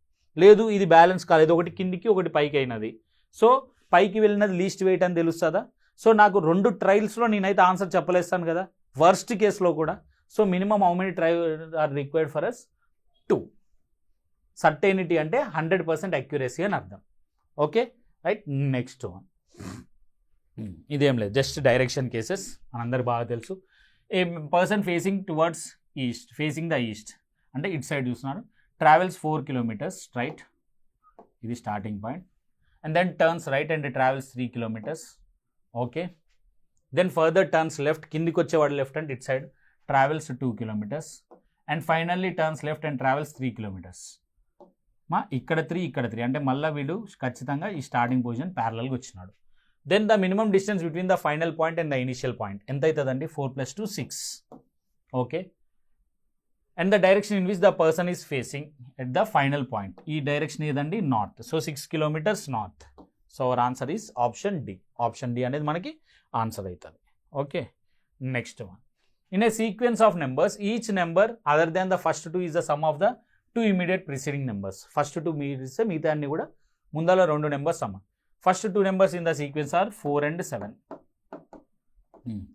[SPEAKER 1] లేదు ఇది బ్యాలెన్స్ కాలేదు, ఒకటి కిందికి ఒకటి పైకి అయినది, సో పైకి వెళ్ళినది లీస్ట్ వెయిట్ అని తెలుస్తుందా. సో నాకు 2 ట్రయల్స్లో నేనైతే ఆన్సర్ చెప్పలేస్తాను కదా, వర్స్ట్ కేసులో కూడా. So minimum how many trials are required for us 2. Certainty అంటే 100% అక్యురసీ అని అర్థం. Okay right, next one. ఇదేం లేదు, జస్ట్ డైరెక్షన్ కేసెస్ మనందరు బాగా తెలుసు. A person facing towards east, facing the east అంటే ఇట్ సైడ్ చూస్తున్నారు, ట్రావెల్స్ 4 kilometers రైట్, ఇది starting point, and then turns right and travels 3 kilometers. Okay, then further turns left, కిందికి వచ్చేవాడు లెఫ్ట్ అండ్ ఇట్ side travels 2 kilometers, and finally turns left and travels 3 kilometers. ఇక్కడ 3 ఇక్కడ 3 అంటే మళ్ళీ వీడు ఖచ్చితంగా ఈ స్టార్టింగ్ పొజిషన్ ప్యారలల్గా వచ్చినాడు. Then the minimum distance between the final point and the initial point ఎంత అవుతుందండి, 4 + 2 6. Okay, and the direction in which the person is facing at the final point, ఈ డైరెక్షన్ ఏదండి north. So 6 kilometers north. So our answer is option D. Option D అనేది మనకి answer అవుతుంది. Okay, next one. In a sequence of numbers each number other than the first 2 is the sum of the 2 immediate preceding numbers. First 2 మీరిస్తే మిగతా అన్ని కూడా ముందర 2 numbers sum. First 2 numbers in the sequence are 4 and 7.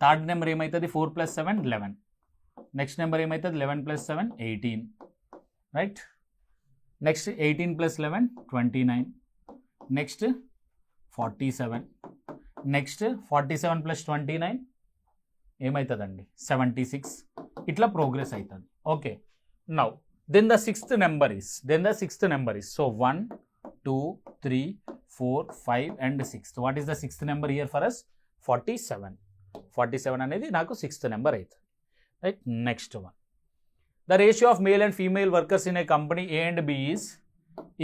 [SPEAKER 1] Third number ఏమవుతుంది, 4 + 7 11. Next number ఏమవుతుంది, 11 + 7 18 right. Next 18 + 11 29. Next 47. Next 47 + 29 ఏమవుతుందండి, 76. ఇట్లా progress అవుతుంది. Okay, now then the sixth number is so 1 2 3 4 5 and 6. What is the sixth number here for us, 47 అనేది నాకు 6th number అవుతుంది right. Next one. The ratio of male and female workers in a company A and B is,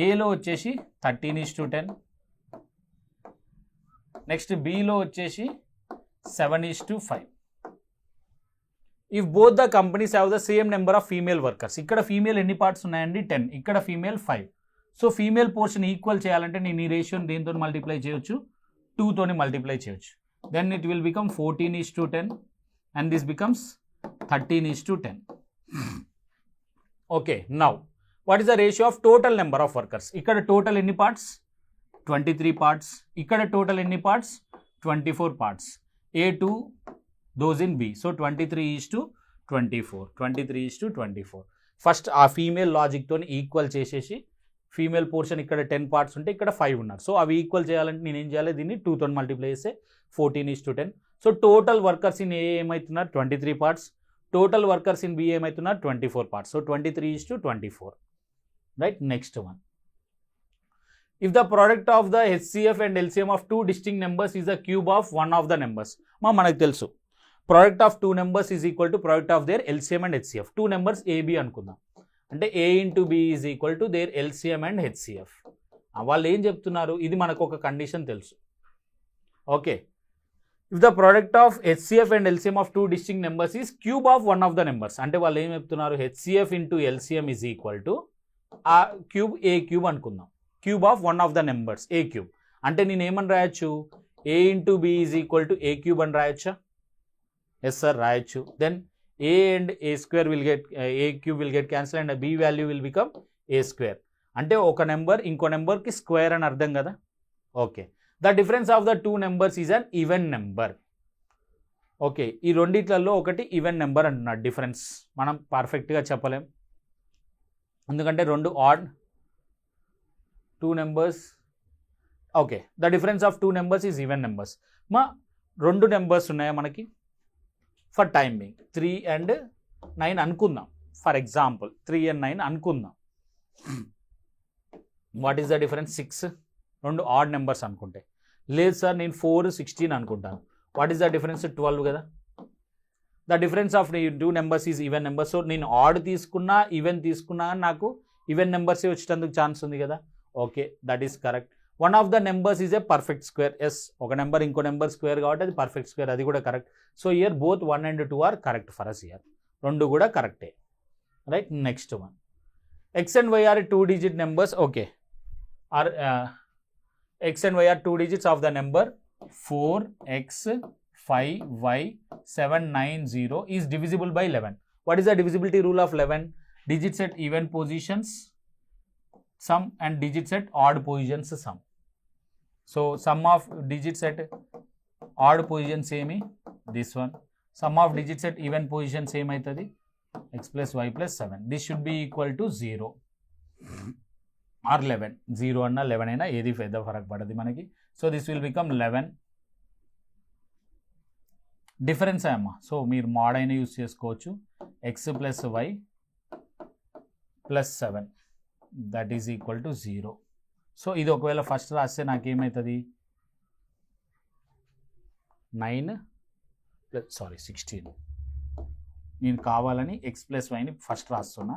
[SPEAKER 1] ఏలో వచ్చేసి 13:10, next బిలో వచ్చేసి 7:5. If both the companies have the same number of female workers, ఇక్కడ female ఎన్ని parts ఉన్నాయండి, 10, ఇక్కడ female 5. So female portion equal చేయాలంటే నేను ఈ రేషియోని దేంతో మల్టిప్లై చేయొచ్చు, 2తోని మల్టిప్లై చేయొచ్చు. Then it will become 14:10 and this becomes 13:10. Okay, now what is the ratio of total number of workers, ఇక్కడ టోటల్ ఎన్ని పార్ట్స్, 23 parts, ఇక్కడ టోటల్ ఎన్ని parts, 24 parts. A2 those in B. So 23:24. 23:24. First ఆ female లాజిక్తో equal చేసేసి female portion ఇక్కడ 10 parts ఉంటే ఇక్కడ 5 ఉన్నారు. సో అవి ఈక్వల్ చేయాలంటే నేను ఏం చేయాలి, దీన్ని 2తో మల్టిప్లై చేస్తే 14:10. So total workers in A ఏమవుతున్నారు 23 parts, total workers in B ఏమవుతున్నారు 24 parts. So 23:24. Right. Next one, if the product of the HCF and LCM of two distinct numbers is the cube of one of the numbers. మనకు తెలుసు product of two numbers is equal to product of their LCM and HCF. Two numbers AB అనుకుందాం, అంటే A into B is equal to their LCM and HCF. వాళ్ళు ఏం చెప్తున్నారు, ఇది మనకు ఒక కండిషన్ తెలుసు. Okay, if the product of HCF and LCM of two distinct numbers is cube of one of the numbers, అంటే వాళ్ళు ఏం చెప్తున్నారు, HCF into LCM is equal to ఆ క్యూబ్ A క్యూబ్ అనుకుందాం, cube of one of the numbers A cube. అంటే నేను ఏమని రాయొచ్చు, A into B is equal to A cube అని రాయొచ్చా? ఎస్ సార్, రాయొచ్చు. దెన్ A and A square will get A cube will get cancelled and B value will become A square. అంటే ఒక నెంబర్ ఇంకో నెంబర్కి స్క్వేర్ అని అర్థం కదా. Okay, the difference of the two numbers is an even number. Okay, ఈ రెండిట్లలో ఒకటి even number అంటున్నాడు. డిఫరెన్స్ మనం పర్ఫెక్ట్గా చెప్పలేం, ఎందుకంటే రెండు odd two numbers. Okay, the difference of two numbers is even numbers. మా రెండు నెంబర్స్ ఉన్నాయా మనకి, ఫర్ టైం బీయింగ్ 3 and 9 అనుకుందాం. ఫర్ ఎగ్జాంపుల్ 3 and 9 అనుకుందాం. What is the difference? 6. రెండు ఆడ్ నెంబర్స్ అనుకుంటే. లేదు సార్, నేను 4, 16 అనుకుంటాను. What is the difference? 12 కదా. The difference of two numbers is even number. So నేను ఆడ్ తీసుకున్నా ఈవెన్ తీసుకున్నా నాకు ఈవెన్ నెంబర్సే వచ్చేటందుకు ఛాన్స్ ఉంది కదా. Okay, that is correct. One of the numbers is a perfect square. Yes, ఒక నెంబర్ ఇంకో నెంబర్ స్క్వేర్ కాబట్టి అది పర్ఫెక్ట్ స్క్వేర్, అది కూడా correct. So here both 1 and 2 are correct for us. Here రెండు కూడా కరెక్టే. Right. Next one, X and Y are 2-digit numbers. Okay, are X and Y are 2 digits of the number 4x 5y 790 is divisible by 11. What is the divisibility rule of 11? digits at even positions sum and digits at odd positions sum. So sum of digits at odd positions ఏమి, this one. Sum of digits at even positions ఏమవుతుంది, x plus y plus 7. This should be equal to 0 or 11. 0 అన్నా 11 అయినా ఏది పెద్ద ఫరక్ పడదు మనకి. So this will become 11. Difference అమ్మా, సో మీరు మోడ్ అయినా యూస్ చేసుకోవచ్చు. x plus y plus 7 that is equal to 0. So ఇది ఒకవేళ ఫస్ట్ రాస్తే నాకేమవుతుంది, 16. నేను కావాలని x plus yని ఫస్ట్ రాస్తున్నా,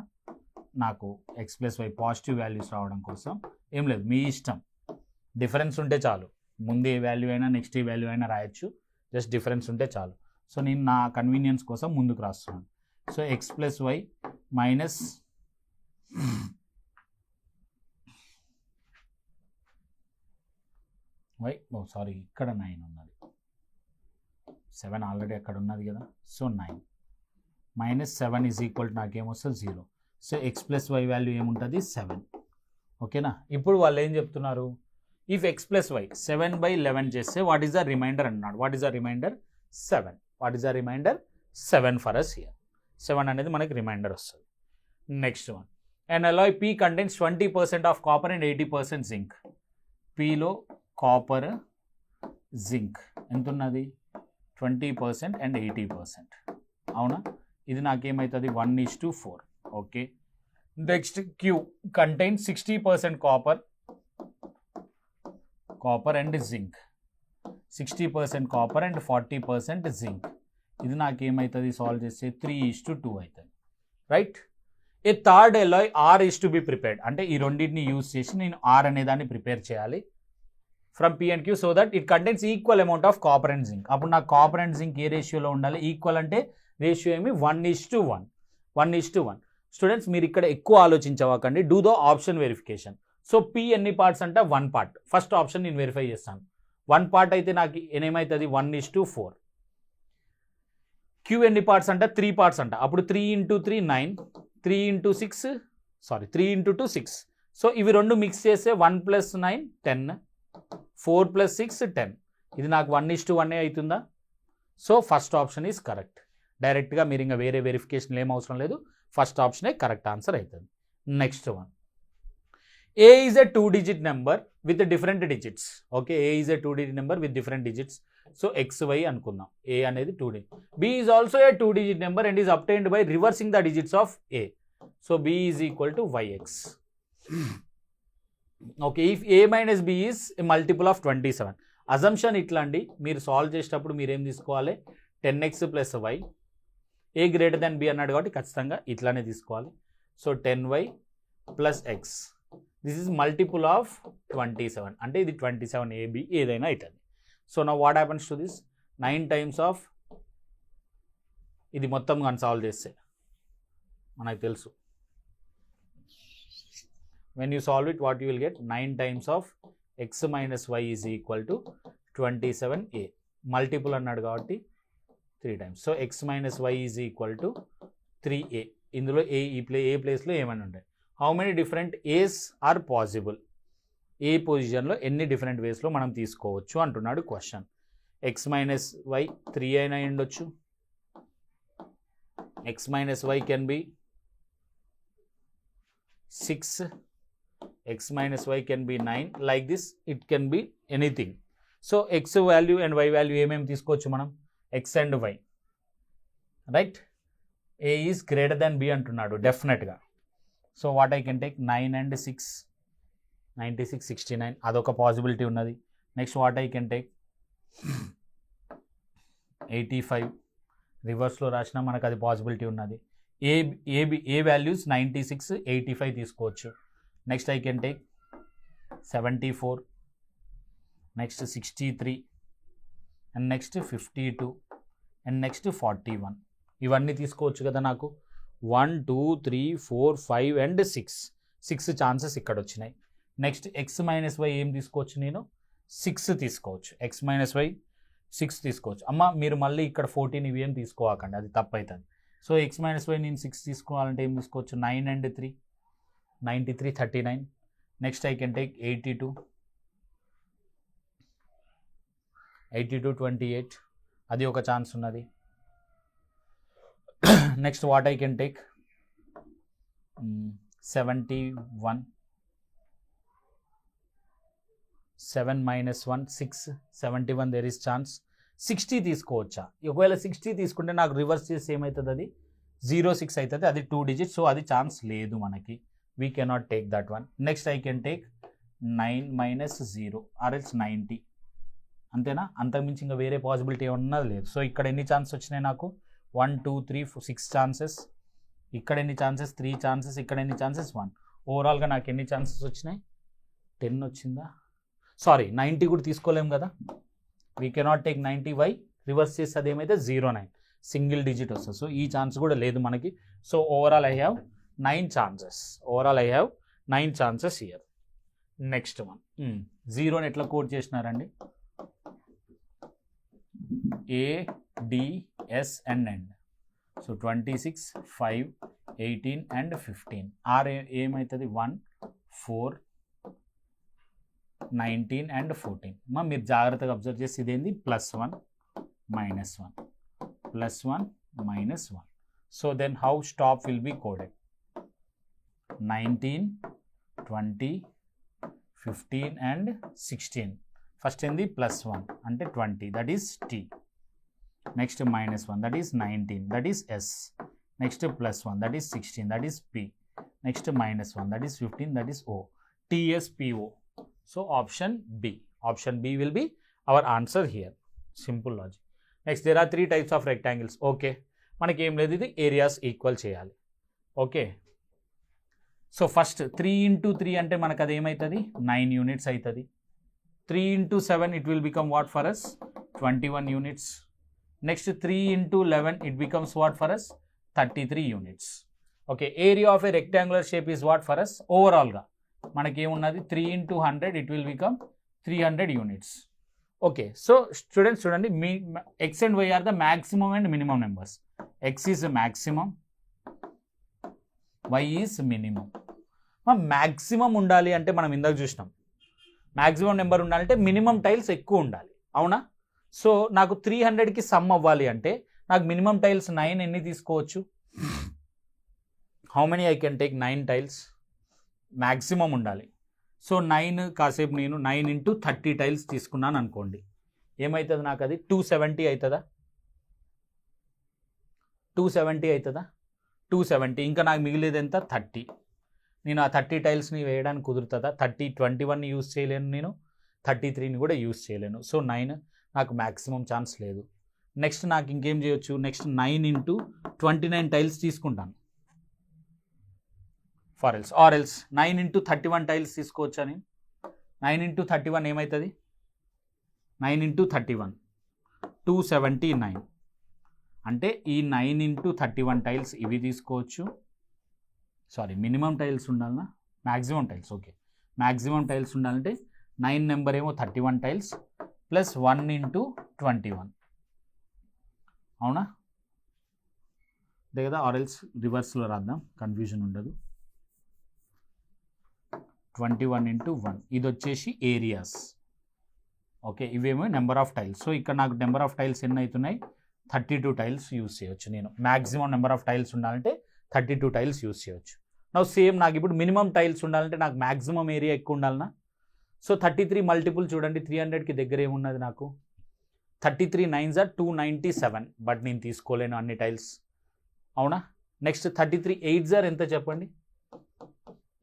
[SPEAKER 1] నాకు x plus y positive values రావడం కోసం. ఏం లేదు, మీ ఇష్టం. డిఫరెన్స్ ఉంటే చాలు, ముందు ఏ వాల్యూ అయినా నెక్స్ట్ ఏ వాల్యూ అయినా రాయొచ్చు, జస్ట్ డిఫరెన్స్ ఉంటే చాలు. సో నేను నా కన్వీనియన్స్ కోసం ముందుకు రాస్తున్నాను. So x plus y minus Y, oh sorry, ఇక్కడ 9 ఉన్నది, 7 ఆల్రెడీ అక్కడ ఉన్నది కదా. So 9 minus 7 is equal to నాకేమొస్తుంది 0. So X plus Y value ఏముంటుంది 7. ఓకేనా. ఇప్పుడు వాళ్ళు ఏం చెప్తున్నారు, ఇఫ్ ఎక్స్ ప్లస్ వై 7/11 చేస్తే వాట్ ఈస్ ద రిమైండర్ అన్నాడు. What is the reminder? 7. What is the reminder? 7 for us here. 7 అనేది మనకి రిమైండర్ వస్తుంది. Next one, an alloy P contains 20% of copper and 80% zinc. Pలో కాపర్ జింక్ ఎంత ఉన్నది, 20% and 80%. అవునా, ఇది నాకేమవుతుంది 1:4. Okay. Next Q contains 60% copper and zinc, 60% copper and 40% zinc. ఇది నాకేమవుతుంది సాల్వ్ చేస్తే 3:2 అవుతుంది. Right. A third alloy R is to be prepared, అంటే ఈ రెండింటిని యూజ్ చేసి నేను ఆర్ అనే దాన్ని ప్రిపేర్ చేయాలి from P and Q, so that it contains equal amount of copper and zinc. అప్పుడు నాకు కాపర్ అండ్ జింక్ ఏ రేషియోలో ఉండాలి? ఈక్వల్ అంటే రేషియో ఏమి 1:1. 1:1. స్టూడెంట్స్ మీరు ఇక్కడ ఎక్కువ ఆలోచించవకండి, do the option verification. So P ఎన్ని పార్ట్స్ అంటే 1 part. ఫస్ట్ ఆప్షన్ నేను వెరిఫై చేస్తాను. 1 part అయితే నాకు ఏమవుతుంది 1:4. క్యూ ఎన్ని పార్ట్స్ అంటే 3 parts అంట, అప్పుడు 3 × 3 9, 3 × 2 6. సో ఇవి రెండు మిక్స్ చేస్తే 1 + 9 10, 4 + 6 10. ఇది నాకు 1:1 అవుతుందా? So first option is correct. డైరెక్ట్గా మీరు ఇంకా వేరే వెరిఫికేషన్ ఏం అవసరం లేదు, ఫస్ట్ ఆప్షనే కరెక్ట్ ఆన్సర్ అవుతుంది. Next one, A is a 2-digit number with different digits. Okay, A is a 2-digit number with different digits. So XY అనుకుందాం, ఏ అనేది 2 digit. B is also a 2-digit number and is obtained by reversing the digits of A. So B is equal to YX. Okay, if A minus B is a multiple of 27. Assumption ఇట్లా అండి, మీరు solve చేసేటప్పుడు మీరు ఏం తీసుకోవాలి, 10x plus y. A greater than B అన్నాడు కాబట్టి ఖచ్చితంగా ఇట్లానే తీసుకోవాలి. So 10y plus x, this is multiple of 27, అంటే ఇది 27AB ఏదైనా అవుతుంది. సో నా what happens to this, 9 times of ఇది మొత్తం కానీ సాల్వ్ చేస్తే మనకు తెలుసు, when you solve it what you will get, 9 times of x minus y is equal to 27a. Multiple అన్నాడు కాబట్టి 3 times. So x minus y is equal to 3a. ఇందులో ఏ ప్లేస్లో ఏమైనా ఉంటాయి. How many different As are possible, ఏ పొజిషన్లో ఎన్ని different వేస్లో మనం తీసుకోవచ్చు అంటున్నాడు క్వశ్చన్. x minus y 3 అయినా ఉండొచ్చు, x minus y can be 6, x minus y can be 9, like this it can be anything. So x value and y value ఏమేమి తీసుకోవచ్చు మనం, x and y, right. a is greater than b అంటున్నాడు డెఫినెట్గా. So what I can take 9 and 6, 96, 69, అదొక possibility ఉన్నది. Next what I can take 85, రివర్స్లో రాసినా మనకు అది పాసిబిలిటీ ఉన్నది. ఏ వాల్యూస్ 96, 85 తీసుకోవచ్చు. Next I can take 74, next 63, and next 52, and next 41. ఇవన్నీ తీసుకోవచ్చు కదా నాకు. 1, 2, 3, 4, 5 అండ్ 6 ఛాన్సెస్ ఇక్కడ వచ్చినాయి. నెక్స్ట్ ఎక్స్ మైనస్ వై ఏం తీసుకోవచ్చు, నేను 6 తీసుకోవచ్చు. ఎక్స్ మైనస్ వై 6 తీసుకోవచ్చు. అమ్మ మీరు మళ్ళీ ఇక్కడ 14 ఇవి ఏం తీసుకోవాకండి, అది తప్పు అవుతుంది. సో ఎక్స్ మైనస్ వై నేను 6 తీసుకోవాలంటే ఏం తీసుకోవచ్చు, 9 and 3, 93, 39. Next I can take 82, 28, అది ఒక ఛాన్స్ ఉన్నది. Next what I can take 71, 7 minus 1, 6, 71 there is chance. 60 తీసుకోవచ్చా, ఒకవేళ 60 తీసుకుంటే నాకు రివర్స్ చేసి ఏమవుతుంది, అది 06 అవుతుంది, అది 2 digits. సో అది ఛాన్స్ లేదు మనకి, we cannot take that one. Next I can take 9 minus 0 or else 90. అంతేనా, అంతకుమించి ఇంకా వేరే పాసిబిలిటీ ఏమన్నా లేదు. సో ఇక్కడ ఎన్ని ఛాన్సెస్ వచ్చినాయి నాకు, 1, 2, 3, 4, 6 ఛాన్సెస్. ఇక్కడ ఎన్ని ఛాన్సెస్, 3 ఛాన్సెస్. ఇక్కడ ఎన్ని ఛాన్సెస్, 1. ఓవరాల్గా నాకు ఎన్ని ఛాన్సెస్ వచ్చినాయి, 10 వచ్చిందా. సారీ 90 కూడా తీసుకోలేము కదా, we cannot take 90y. Reverse చేస్తే అది ఏమైతే 09, సింగిల్ డిజిట్ వస్తుంది. సో ఈ ఛాన్స్ కూడా లేదు మనకి. So overall I have 9 chances. Overall I have 9 chances here. Next one, 0ని ఎట్లా కోడ్ చేసినారండి, ADS and end. So 26, 5, 18 and 15. R ఏమవుతుంది, 1, 4, 19 and 14. మీరు జాగ్రత్తగా అబ్జర్వ్ చేసి ఇదేంది, +1, -1, +1, -1. So then how stop will be coded, 19, 20, 15 and 16. First ఏంది +1 అంటే 20, that is T. Next -1, that is 19, that is S. Next +1, that is 16, that is P. Next -1, that is 15, that is O. TSPO. So option B. Option B will be our answer here. Simple logic. Next there are 3 types of rectangles. Okay, మనకి ఏం లేదు, ఇది areas equal చేయాలి. Okay, so first 3 into 3 అంటే మనకు అది ఏమవుతుంది, 9 units అవుతుంది. 3 into 7 it will become what for us, 21 units. Next 3 into 11 it becomes what for us, 33 units. Okay, area of a rectangular shape is what for us, ఓవరాల్గా మనకి ఏమున్నది, 3 into 100 it will become 300 units. Okay, so students చూడండి, మీ X and Y are the maximum and minimum numbers. X is maximum, Y is minimum. Maximum ఉండాలి అంటే మనం ఇందాక చూసినాం, మ్యాక్సిమం నెంబర్ ఉండాలంటే మినిమం టైల్స్ ఎక్కువ ఉండాలి, అవునా. సో నాకు 300కి సమ్ అవ్వాలి అంటే నాకు మినిమం టైల్స్ 9 ఎన్ని తీసుకోవచ్చు, how many I can take 9 tiles maximum ఉండాలి. సో 9 కాసేపు నేను 9 ఇంటూ 30 టైల్స్ తీసుకున్నాను అనుకోండి, ఏమవుతుంది నాకు అది 270 అవుతుందా? 270 అవుతుందా? 270. ఇంకా నాకు మిగిలేదు ఎంత? 30. నేను ఆ 30 టైల్స్ని వేయడానికి కుదురుతుందా? 21 యూజ్ చేయలేను, నేను 33ని కూడా యూజ్ చేయలేను. సో 9 నాకు మ్యాక్సిమం ఛాన్స్ లేదు. నెక్స్ట్ నాకు ఇంకేం చేయొచ్చు? నెక్స్ట్ 9 ఇంటూ 29 టైల్స్ తీసుకుంటాను. ఫార్ ఎల్స్ 9 ఇంటూ 31 టైల్స్ తీసుకోవచ్చా నేను? 9 ఇంటూ 31 ఏమవుతుంది? 9 ఇంటూ 31 279. అంటే ఈ 9 ఇంటూ 31 టైల్స్ ఇవి తీసుకోవచ్చు. సారీ, మినిమం టైల్స్ ఉండాలన్నా maximum tiles? Okay, maximum tiles ఉండాలంటే 9 నెంబర్ ఏమో 31 టైల్స్ ప్లస్ 1 ఇంటూ 21. అవునా? అంతే కదా? ఆర్ఎల్స్ రివర్స్లో రాద్దాం, కన్ఫ్యూజన్ ఉండదు. 21 ఇంటూ 1 ఇది వచ్చేసి ఏరియాస్. ఓకే, ఇవేమో నెంబర్ ఆఫ్ టైల్స్. సో ఇక్కడ నాకు నెంబర్ ఆఫ్ టైల్స్ ఎన్ని అవుతున్నాయి? 32 టైల్స్ యూజ్ చేయొచ్చు నేను. మ్యాక్సిమం నెంబర్ ఆఫ్ టైల్స్ ఉండాలంటే 32 టైల్స్ యూజ్ చేయొచ్చు. నా సేమ్ నాకు ఇప్పుడు మినిమం టైల్స్ ఉండాలంటే నాకు మ్యాక్సిమం ఏరియా ఎక్కువ ఉండాలన్నా. సో 33 మల్టిపుల్ చూడండి, 300కి దగ్గర ఏమున్నది నాకు? 33 9s are 297, బట్ నేను తీసుకోలేను అన్ని టైల్స్. అవునా? నెక్స్ట్ 33 8s are ఎంత చెప్పండి?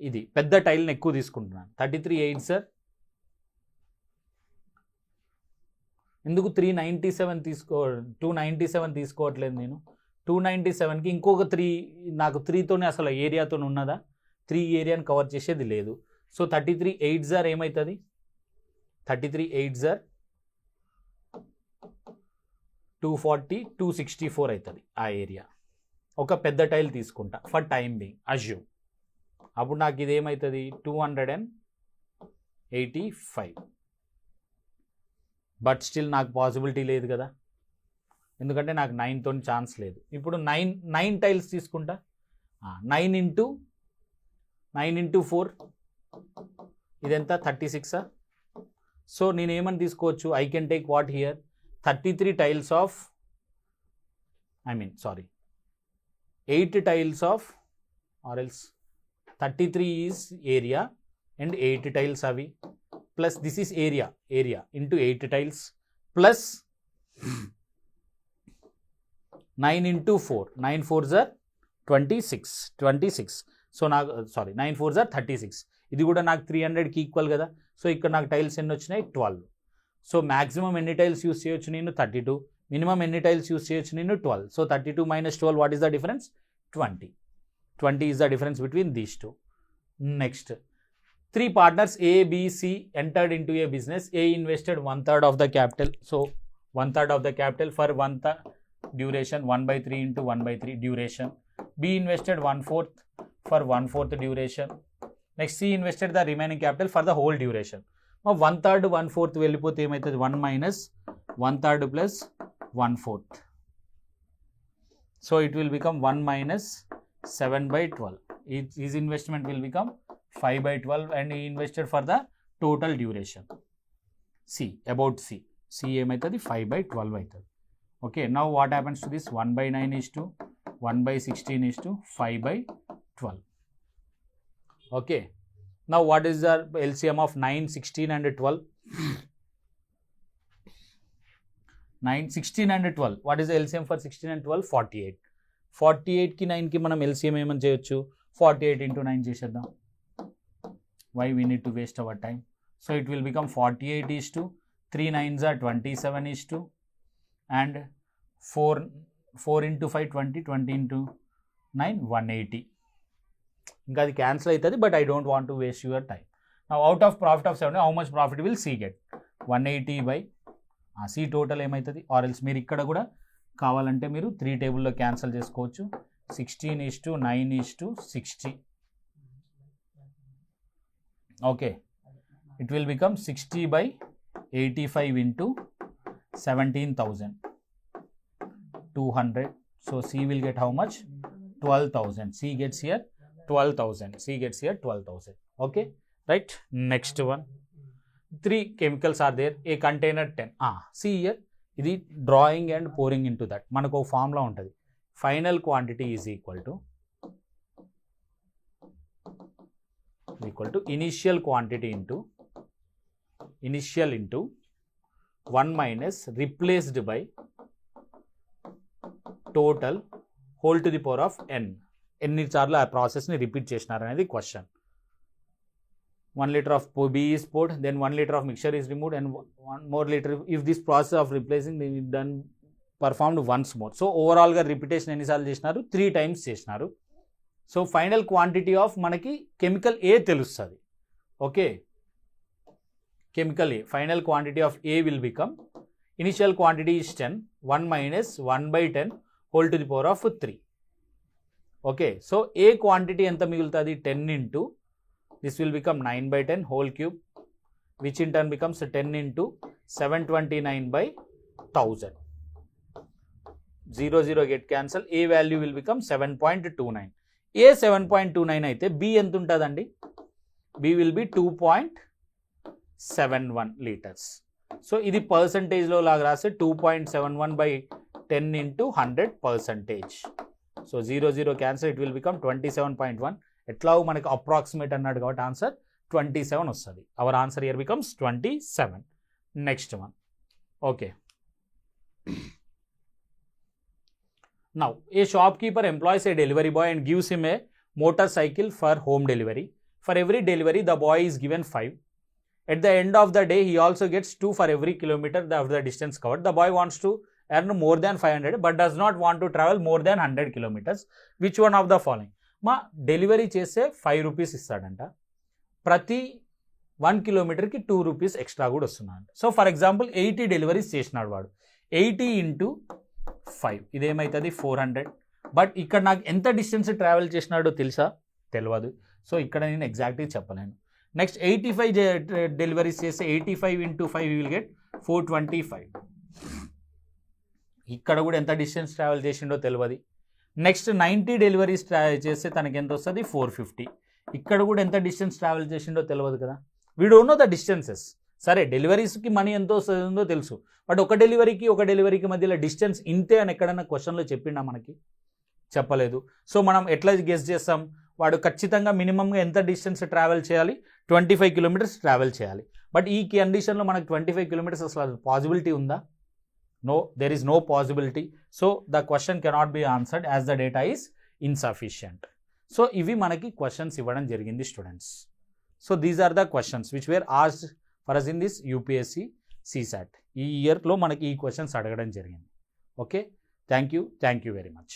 [SPEAKER 1] ఇది పెద్ద టైల్ని ఎక్కువ తీసుకుంటున్నాను. 33 8s are ఎందుకు 297 తీసుకోవట్లేదు నేను? 297కి ఇంకొక 3 నాకు 3తోనే అసలు ఏరియాతో ఉన్నదా? 3 ఏరియాని కవర్ చేసేది లేదు. సో 33 8s are ఏమవుతుంది? 33 8s are 240 264 అవుతుంది ఆ ఏరియా. ఒక పెద్ద టైల్ తీసుకుంటా ఫర్ టైం బీయింగ్, అజ్యూమ్. అప్పుడు నాకు ఇది ఏమవుతుంది? 285. బట్ స్టిల్ నాకు పాసిబిలిటీ లేదు కదా, ఎందుకంటే నాకు 9తో ఛాన్స్ లేదు. ఇప్పుడు 9 టైల్స్ తీసుకుంటా. 9 ఇంటూ 4 ఇదెంత? 36. సో నేనేమని తీసుకోవచ్చు? I can take what here? 33 tiles of 8 tiles of, or else 33 is area and 8 tiles అవి, plus this is area into 8 tiles plus 9 into 4 9 4s are 26. సో నాకు 9 4s are 36. ఇది కూడా నాకు 300కి ఈక్వల్ కదా. సో ఇక్కడ నాకు టైల్స్ ఎన్ని వచ్చినాయి? 12. సో మ్యాక్సిమం ఎన్ని టైల్స్ యూస్ చేయొచ్చు నేను? 32. మినిమం ఎన్ని టైల్స్ యూస్ చేయొచ్చు నేను? 12. So 32 minus 12, what is the difference? 20 is the difference between these two. Next 3 partners A, B, C entered into a business. A invested 1/3 of the capital. So 1/3 of the capital for 1/3 duration, 1/3 into 1/3 duration. B invested 1/4 for 1/4 duration. Next C invested the remaining capital for the whole duration. 1/3 1/4 వెళ్ళిపోతే ఏమవుతుంది? 1 minus 1/3 plus 1/4. So it will become 1 minus 7/12. His investment will become 5/12 and he invested for the total duration. C, about C ఏమవుతుంది? 5/12 అవుతుంది. Okay, now what happens to this? 1/9 is to 1/16 is to 5/12. Okay, now what is the LCM of 9, 16 and 12? 9, 16 and 12. What is the LCM for 16 and 12? 48. 48కి 9కి మనం LCM ఏమని చేయొచ్చు? 48 into 9 చేసేద్దాం. Why we need to waste our time? So it will become 48 is to 3 9s are 27 is to, and 4 into 5 20, 20 into 9 180. ఇంకా అది cancel అవుతుంది, but I don't want to waste your time. Now out of profit of 70, how much profit will C get? 180 by C total ఏమవుతుంది? Or else మీరు ఇక్కడ కూడా కావాలంటే మీరు 3 టేబుల్లో క్యాన్సిల్ చేసుకోవచ్చు. 16 is to 9 is to 60. Okay, it will become 60 by 85 into 17,200. So C will get how much? 12,000. C gets here 12,000. C gets here 12,000. Okay, right? Next one. 3 chemicals are there. A container 10. See here, ఇది drawing and pouring into that. మనకు ఒక formula ఉంటుంది. Final quantity is equal to equal to initial quantity into initial into 1 minus replaced by total whole to the power of n. ఎన్నిసార్లు ఆ ప్రాసెస్ని repeat చేసినారనేది question. 1 liter of B is poured, then 1 liter of mixture is removed and 1 more liter if this process of replacing is done performed once more. So overall గా repetition ఎన్నిసార్లు చేసినారు? 3 times చేసినారు. So final quantity of మనకి chemical ఏ తెలుస్తుంది. Okay, chemical A final quantity of A will become initial quantity is 10, 1 minus 1/10 whole to the power of 3. Okay, so A quantity ఎంత మిగులుతుంది? 10 into this will become 9/10 whole cube, which in turn becomes 10 into 729/1000. 0 0 get cancel. A value will become 7.29. A 7.29 అయితే B ఎంత ఉంటుందండి? B will be 2.71 liters. So ఇది పర్సంటేజ్లో లాగా రాస్తే 2.71/10 into 100%. So 0 0 cancel, it will become 27.1. ఎట్లా మనకు అప్రాక్సిమేట్ అన్నాడు కాబట్టి ఆన్సర్ 27 వస్తుంది. Hour answer here becomes 27. Next one. Okay, now A shop keeper employees A delivery boy and gives him a motor cycle for home delivery. For every delivery the boy is given 5. At the end of the day he also gets 2 for every kilometer of the distance covered. The boy wants to earn more than 500 but does not want to travel more than 100 kilometers. Which one of the following? మా delivery చేస్తే 5 rupees ఇస్తాడంట, ప్రతి 1 kilometerకి 2 rupees extra కూడా వస్తున్నాడు. So for example 80 deliveries చేసినాడు వాడు. 80 into 5 ఇదేమవుతుంది? 400. But ఇక్కడ నాకు ఎంత డిస్టెన్స్ ట్రావెల్ చేసినాడో తెలుసా? తెలియదు. సో ఇక్కడ నేను ఎగ్జాక్ట్గా చెప్పలేను. నెక్స్ట్ 85 డెలివరీస్ చేస్తే 85 into 5 విల్ గెట్ 425. ఇక్కడ కూడా ఎంత డిస్టెన్స్ ట్రావెల్ చేసిండో తెలియదు. నెక్స్ట్ 90 డెలివరీస్ చేస్తే తనకి ఎంత వస్తుంది? 450. ఇక్కడ కూడా ఎంత డిస్టెన్స్ ట్రావెల్ చేసిండో తెలియదు కదా. We don't know the distances. సరే, డెలివరీస్కి మనీ ఎంత వస్తుందో తెలుసు, బట్ ఒక డెలివరీకి మధ్యలో డిస్టెన్స్ ఇంతే అని ఎక్కడన్నా క్వశ్చన్లో చెప్పిండా? మనకి చెప్పలేదు. సో మనం ఎట్లా గెస్ చేస్తాం? వాడు ఖచ్చితంగా మినిమంగా ఎంత డిస్టెన్స్ ట్రావెల్ చేయాలి? 25 kilometers ట్రావెల్ చేయాలి. బట్ ఈ కండిషన్లో మనకు 25 kilometers అసలు పాసిబిలిటీ ఉందా? No, there is no possibility. So the question cannot be answered as the data is insufficient. So ఇవి మనకి క్వశ్చన్స్ ఇవ్వడం జరిగింది students. So these are the questions which were asked for us in this UPSC CSAT. ఈ ఇయర్లో మనకి ఈ questions అడగడం జరిగింది. Okay, thank you very much.